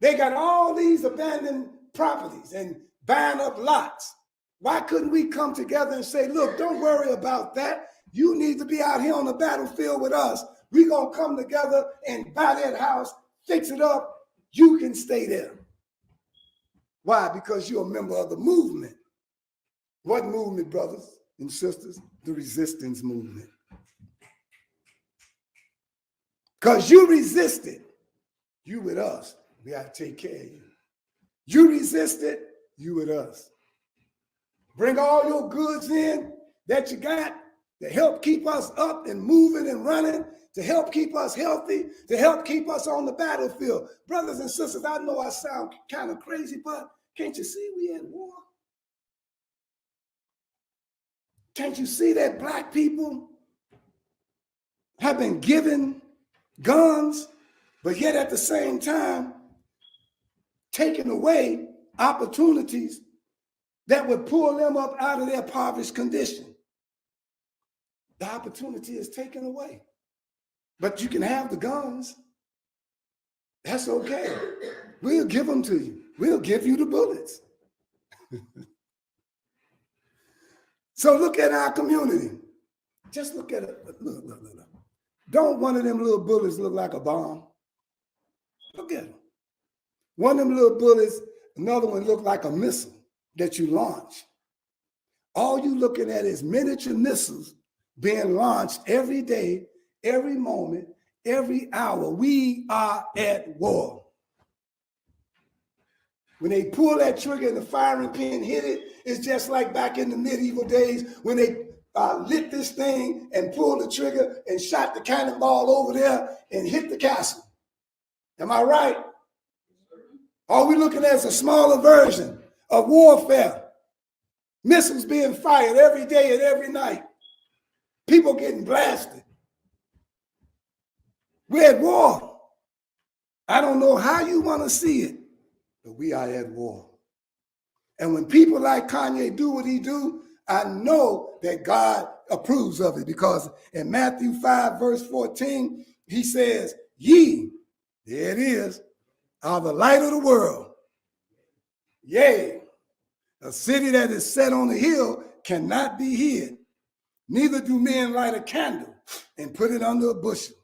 they got all these abandoned properties and buying up lots. Why couldn't we come together and say, look, don't worry about that. You need to be out here on the battlefield with us. We're going to come together and buy that house, fix it up. You can stay there. Why? Because you're a member of the movement. What movement, brothers and sisters? The resistance movement. Because you resisted, you with us. We got to take care of you. You resisted, you with us. Bring all your goods in that you got to help keep us up and moving and running, to help keep us healthy, to help keep us on the battlefield. Brothers and sisters, I know I sound kind of crazy, but can't you see we at war? Can't you see that black people have been given guns, but yet at the same time taking away opportunities that would pull them up out of their impoverished condition? The opportunity is taken away. But you can have the guns. That's okay. We'll give them to you. We'll give you the bullets. So look at our community. Just look at it. Look. Don't one of them little bullets look like a bomb? Look at them. One of them little bullets, another one look like a missile that you launch. All you looking at is miniature missiles being launched every day, every moment, every hour. We are at war. When they pull that trigger and the firing pin hit it, it's just like back in the medieval days when they lit this thing and pulled the trigger and shot the cannonball over there and hit the castle. Am I right? All we're looking at is a smaller version of warfare. Missiles being fired every day and every night. People getting blasted. We're at war. I don't know how you want to see it, but we are at war. And when people like Kanye do what he do, I know that God approves of it, because in Matthew 5, verse 14, he says, ye, there it is, are the light of the world. Yea, a city that is set on a hill cannot be hid. Neither do men light a candle and put it under a bushel,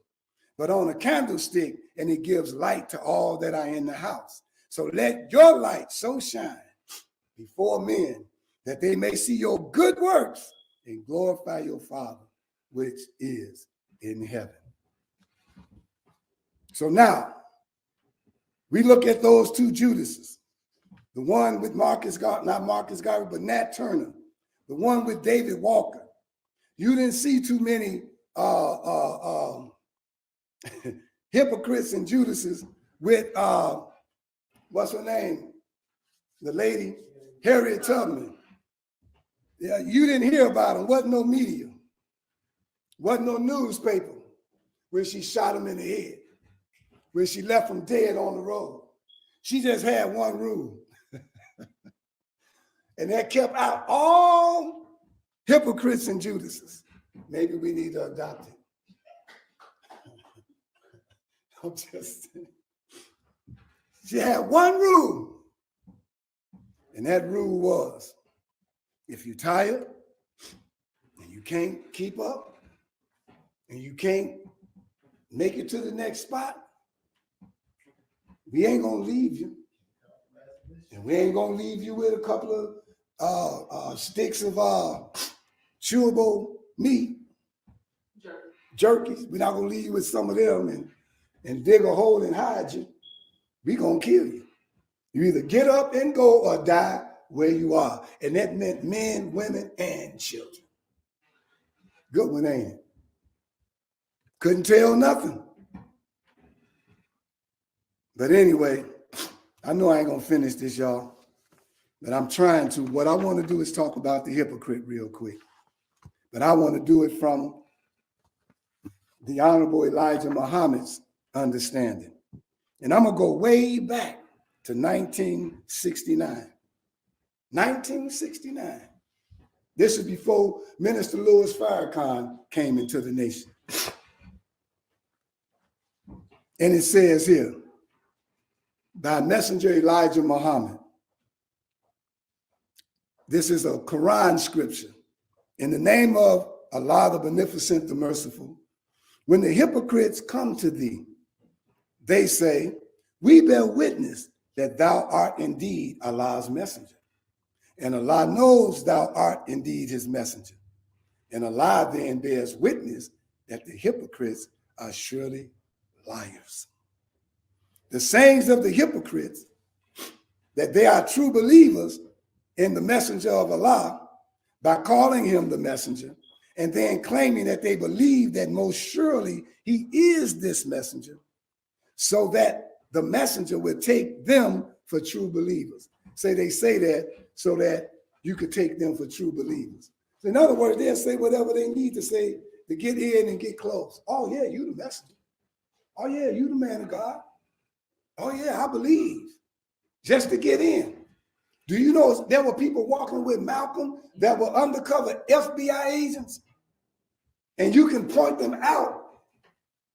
but on a candlestick, and it gives light to all that are in the house. So let your light so shine before men that they may see your good works and glorify your Father which is in heaven. So now we look at those two Judases, the one with not Marcus Garvey, but Nat Turner, the one with David Walker. You didn't see too many hypocrites and Judases with what's her name? The lady, Harriet Tubman. Yeah, you didn't hear about him. Wasn't no media. Wasn't no newspaper when she shot him in the head, when she left him dead on the road. She just had one rule. And that kept out all hypocrites and Judases. Maybe we need to adopt it. I'm just saying. She had one rule. And that rule was, if you're tired and you can't keep up and you can't make it to the next spot, we ain't gonna leave you. And we ain't gonna leave you with a couple of sticks of chewable meat, jerkies. We're not gonna leave you with some of them and dig a hole and hide you. We gonna kill you. You either get up and go or die where you are. And that meant men, women, and children. Good one, ain't it? Couldn't tell nothing. But anyway, I know I ain't gonna finish this, y'all, but I'm trying to. What I want to do is talk about the hypocrite real quick. But I want to do it from the Honorable Elijah Muhammad's understanding. And I'm gonna go way back to 1969. 1969. This is before Minister Louis Farrakhan came into the nation. And it says here, by Messenger Elijah Muhammad. This is a Quran scripture. In the name of Allah, the Beneficent, the Merciful, when the hypocrites come to thee, they say, we bear witness that thou art indeed Allah's messenger. And Allah knows thou art indeed his messenger. And Allah then bears witness that the hypocrites are surely liars. The sayings of the hypocrites, that they are true believers in the messenger of Allah by calling him the messenger, and then claiming that they believe that most surely he is this messenger, so that the messenger will take them for true believers. They say that so that you could take them for true believers. So in other words, they'll say whatever they need to say to get in and get close. Oh yeah, you the messenger. Oh yeah, you the man of God. Oh yeah, I believe. Just to get in. Do you know there were people walking with Malcolm that were undercover FBI agents? And you can point them out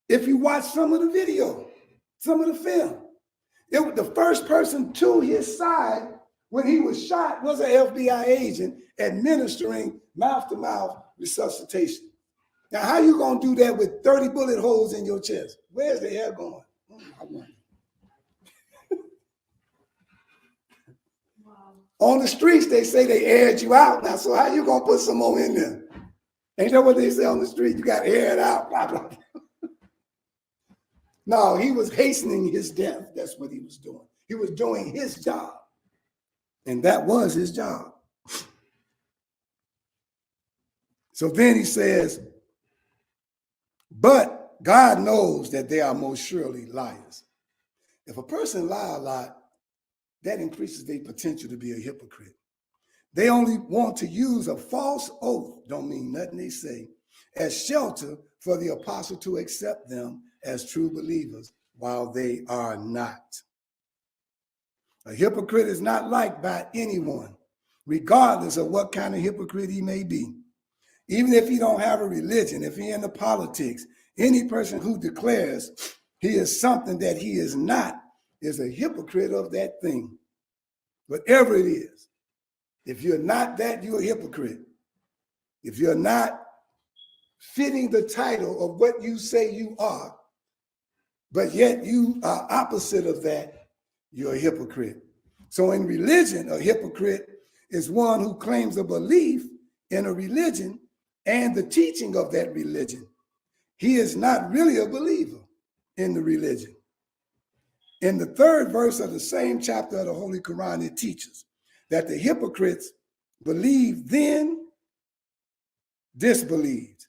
if you watch some of the video, some of the film. It was the first person to his side when he was shot was an FBI agent administering mouth-to-mouth resuscitation. Now, how you gonna do that with 30 bullet holes in your chest? Where's the air going? I wonder. On the streets, they say they aired you out. Now, so how you gonna put some more in there? Ain't that what they say on the street? You got to air it out. Blah, blah, blah. No, he was hastening his death. That's what he was doing. He was doing his job. And that was his job. So then he says, but God knows that they are most surely liars. If a person lies a lot, that increases their potential to be a hypocrite. They only want to use a false oath, don't mean nothing they say, as shelter for the apostle to accept them as true believers while they are not. A hypocrite is not liked by anyone, regardless of what kind of hypocrite he may be. Even if he don't have a religion, if he into politics, any person who declares he is something that he is not is a hypocrite of that thing. Whatever it is. If you're not that, you're a hypocrite. If you're not fitting the title of what you say you are, but yet you are opposite of that, you're a hypocrite. So in religion, a hypocrite is one who claims a belief in a religion and the teaching of that religion. He is not really a believer in the religion. In the 3rd verse of the same chapter of the Holy Quran, it teaches that the hypocrites believed, then disbelieved.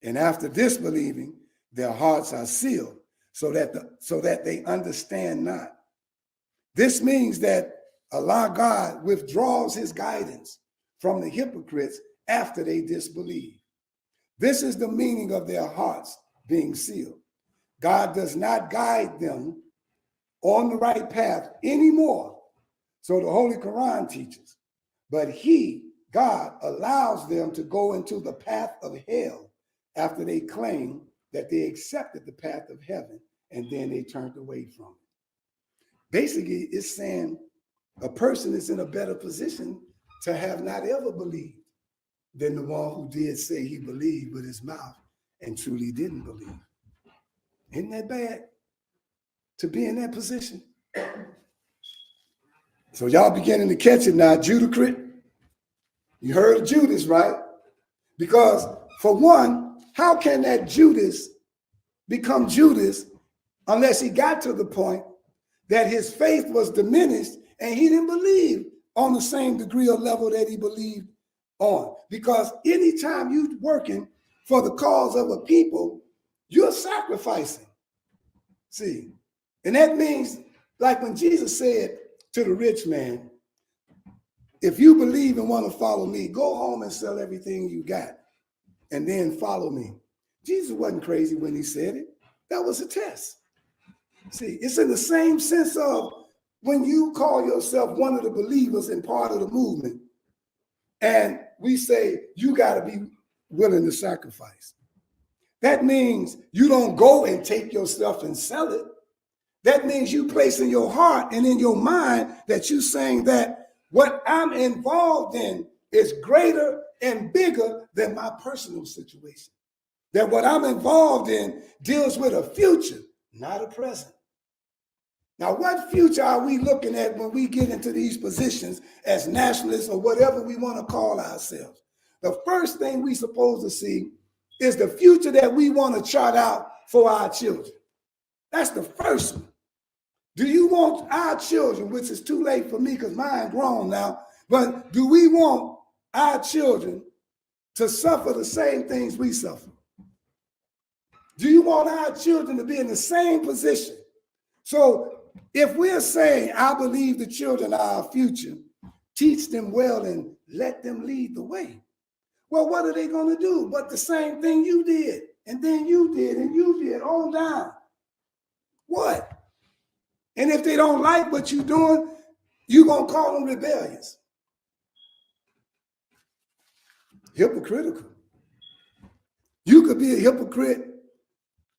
And after disbelieving, their hearts are sealed so that they understand not. This means that Allah God withdraws his guidance from the hypocrites after they disbelieve. This is the meaning of their hearts being sealed. God does not guide them on the right path anymore. So the Holy Quran teaches. But he, God, allows them to go into the path of hell after they claim that they accepted the path of heaven and then they turned away from it. Basically, it's saying a person is in a better position to have not ever believed than the one who did say he believed with his mouth and truly didn't believe. Isn't that bad to be in that position? So y'all beginning to catch it now, Judacrit. You heard of Judas, right? Because for one, how can that Judas become Judas unless he got to the point that his faith was diminished and he didn't believe on the same degree or level that he believed on? Because anytime you're working for the cause of a people, you're sacrificing. See, and that means like when Jesus said to the rich man, if you believe and want to follow me, go home and sell everything you got and then follow me. Jesus wasn't crazy when he said it. That was a test. See, it's in the same sense of when you call yourself one of the believers and part of the movement, and we say you got to be willing to sacrifice. That means you don't go and take your stuff and sell it. That means you place in your heart and in your mind that you're saying that what I'm involved in is greater and bigger than my personal situation. That what I'm involved in deals with a future, not a present. Now, what future are we looking at when we get into these positions as nationalists or whatever we want to call ourselves? The first thing we supposed to see is the future that we want to chart out for our children. That's the first one. Do you want our children, which is too late for me because mine grown now, but do we want our children to suffer the same things we suffer? Do you want our children to be in the same position? So if we're saying, I believe the children are our future, teach them well and let them lead the way. Well, what are they going to do? But the same thing you did, and then you did, and you did, on down. What? And if they don't like what you're doing, you're going to call them rebellious. Hypocritical. You could be a hypocrite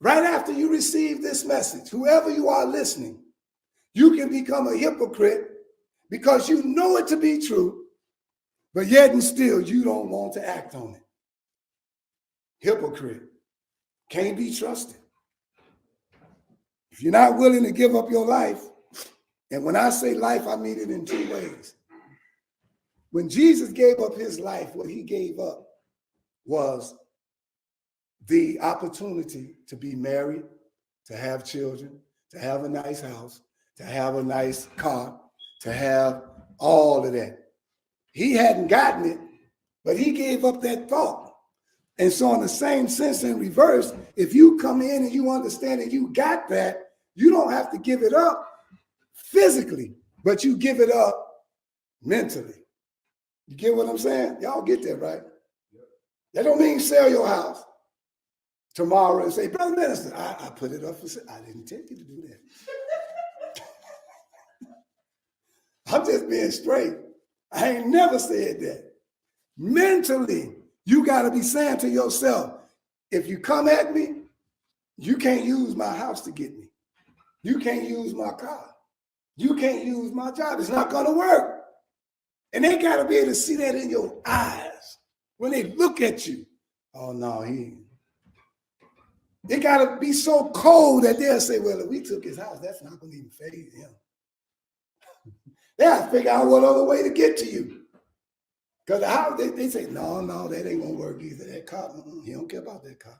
right after you receive this message. Whoever you are listening, you can become a hypocrite because you know it to be true, but yet and still you don't want to act on it. Hypocrite. Can't be trusted. If you're not willing to give up your life, and when I say life, I mean it in two ways. When Jesus gave up his life, what he gave up was the opportunity to be married, to have children, to have a nice house, to have a nice car, to have all of that. He hadn't gotten it, but he gave up that thought. And so in the same sense, in reverse, if you come in and you understand that you got that, you don't have to give it up physically, but you give it up mentally. You get what I'm saying? Y'all get that, right? That don't mean sell your house tomorrow and say, Brother Minister, I put it up for sale. I didn't tell you to do that. I'm just being straight. I ain't never said that. Mentally, you got to be saying to yourself, if you come at me, you can't use my house to get me. You can't use my car. You can't use my job. It's not going to work. And they got to be able to see that in your eyes when they look at you. Oh, no, they got to be so cold that they'll say, well, if we took his house, that's not going to even faze him. They have to figure out what other way to get to you. Because the house, they say, no, that ain't going to work either. That car, he don't care about that car.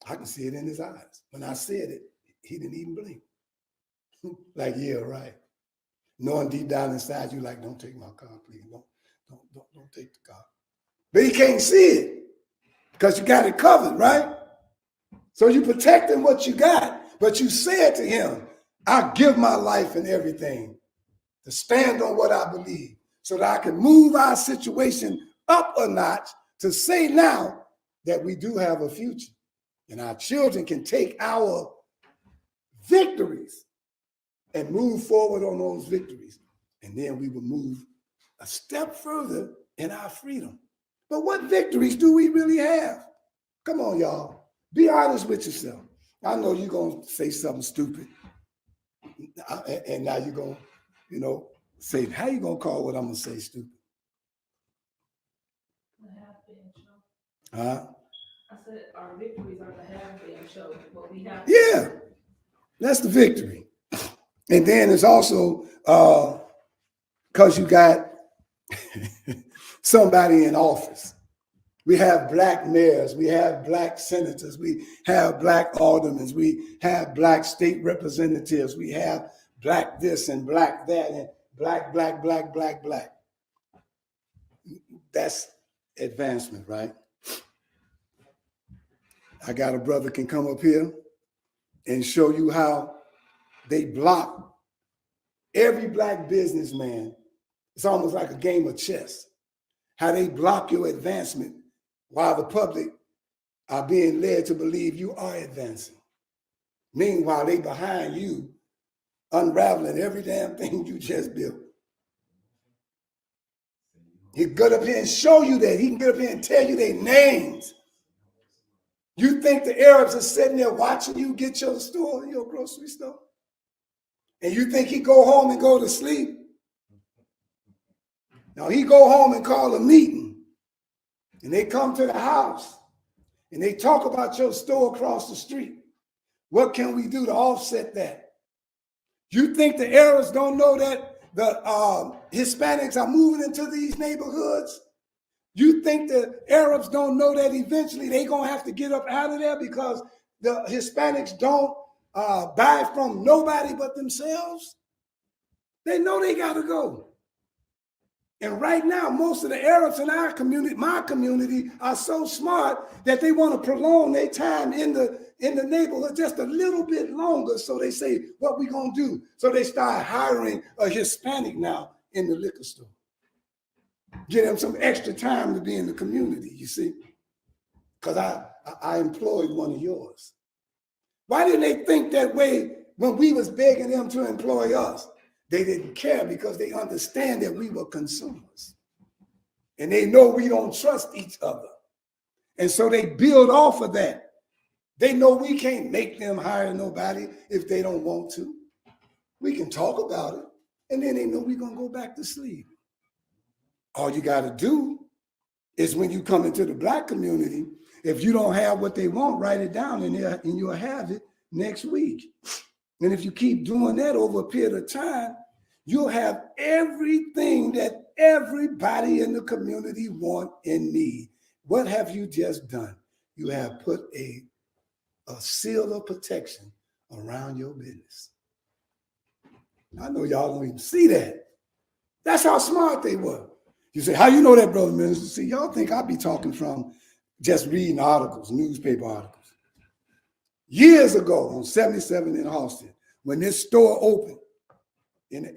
I can see it in his eyes. When I said it, he didn't even blink. Like, yeah, right. Knowing deep down inside you, like, don't take my car, please. Don't take the car. But he can't see it because you got it covered, right? So you protecting what you got, but you said to him, I give my life and everything to stand on what I believe so that I can move our situation up a notch to say now that we do have a future and our children can take our victories and move forward on those victories. And then we will move a step further in our freedom. But what victories do we really have? Come on, y'all. Be honest with yourself. I know you're going to say something stupid. And now you're going to, say, how you going to call what I'm going to say stupid? The have-been show. Huh? I said our victories are the have-been show. What we have. Yeah, that's the victory. And then it's also because you got somebody in office. We have black mayors, we have black senators, we have black aldermen, we have black state representatives, we have black this and black that, and black. That's advancement, right? I got a brother can come up here and show you how they block every black businessman. It's almost like a game of chess. How they block your advancement while the public are being led to believe you are advancing. Meanwhile, they behind you, unraveling every damn thing you just built. He can get up here and show you that. He can get up here and tell you their names. You think the Arabs are sitting there watching you get your store, your grocery store? And you think he go home and go to sleep? Now he go home and call a meeting. And they come to the house and they talk about your store across the street. What can we do to offset that? You think the Arabs don't know that the Hispanics are moving into these neighborhoods? You think the Arabs don't know that eventually they're going to have to get up out of there because the Hispanics don't buy from nobody but themselves? They know they got to go. And right now, most of the Arabs in our community, my community, are so smart that they want to prolong their time in the neighborhood just a little bit longer. So they say, what we going to do? So they start hiring a Hispanic now in the liquor store. Get them some extra time to be in the community, you see? Because I employed one of yours. Why didn't they think that way when we was begging them to employ us? They didn't care because they understand that we were consumers. And they know we don't trust each other. And so they build off of that. They know we can't make them hire nobody if they don't want to. We can talk about it. And then they know we're going to go back to sleep. All you got to do is when you come into the Black community, if you don't have what they want, write it down and you'll have it next week. And if you keep doing that over a period of time, you'll have everything that everybody in the community want and need. What have you just done? You have put a seal of protection around your business. I know y'all don't even see that. That's how smart they were. You say, how you know that, brother minister? See, y'all think I be talking from just reading articles, newspaper articles. Years ago on 77 in Austin, when this store opened in the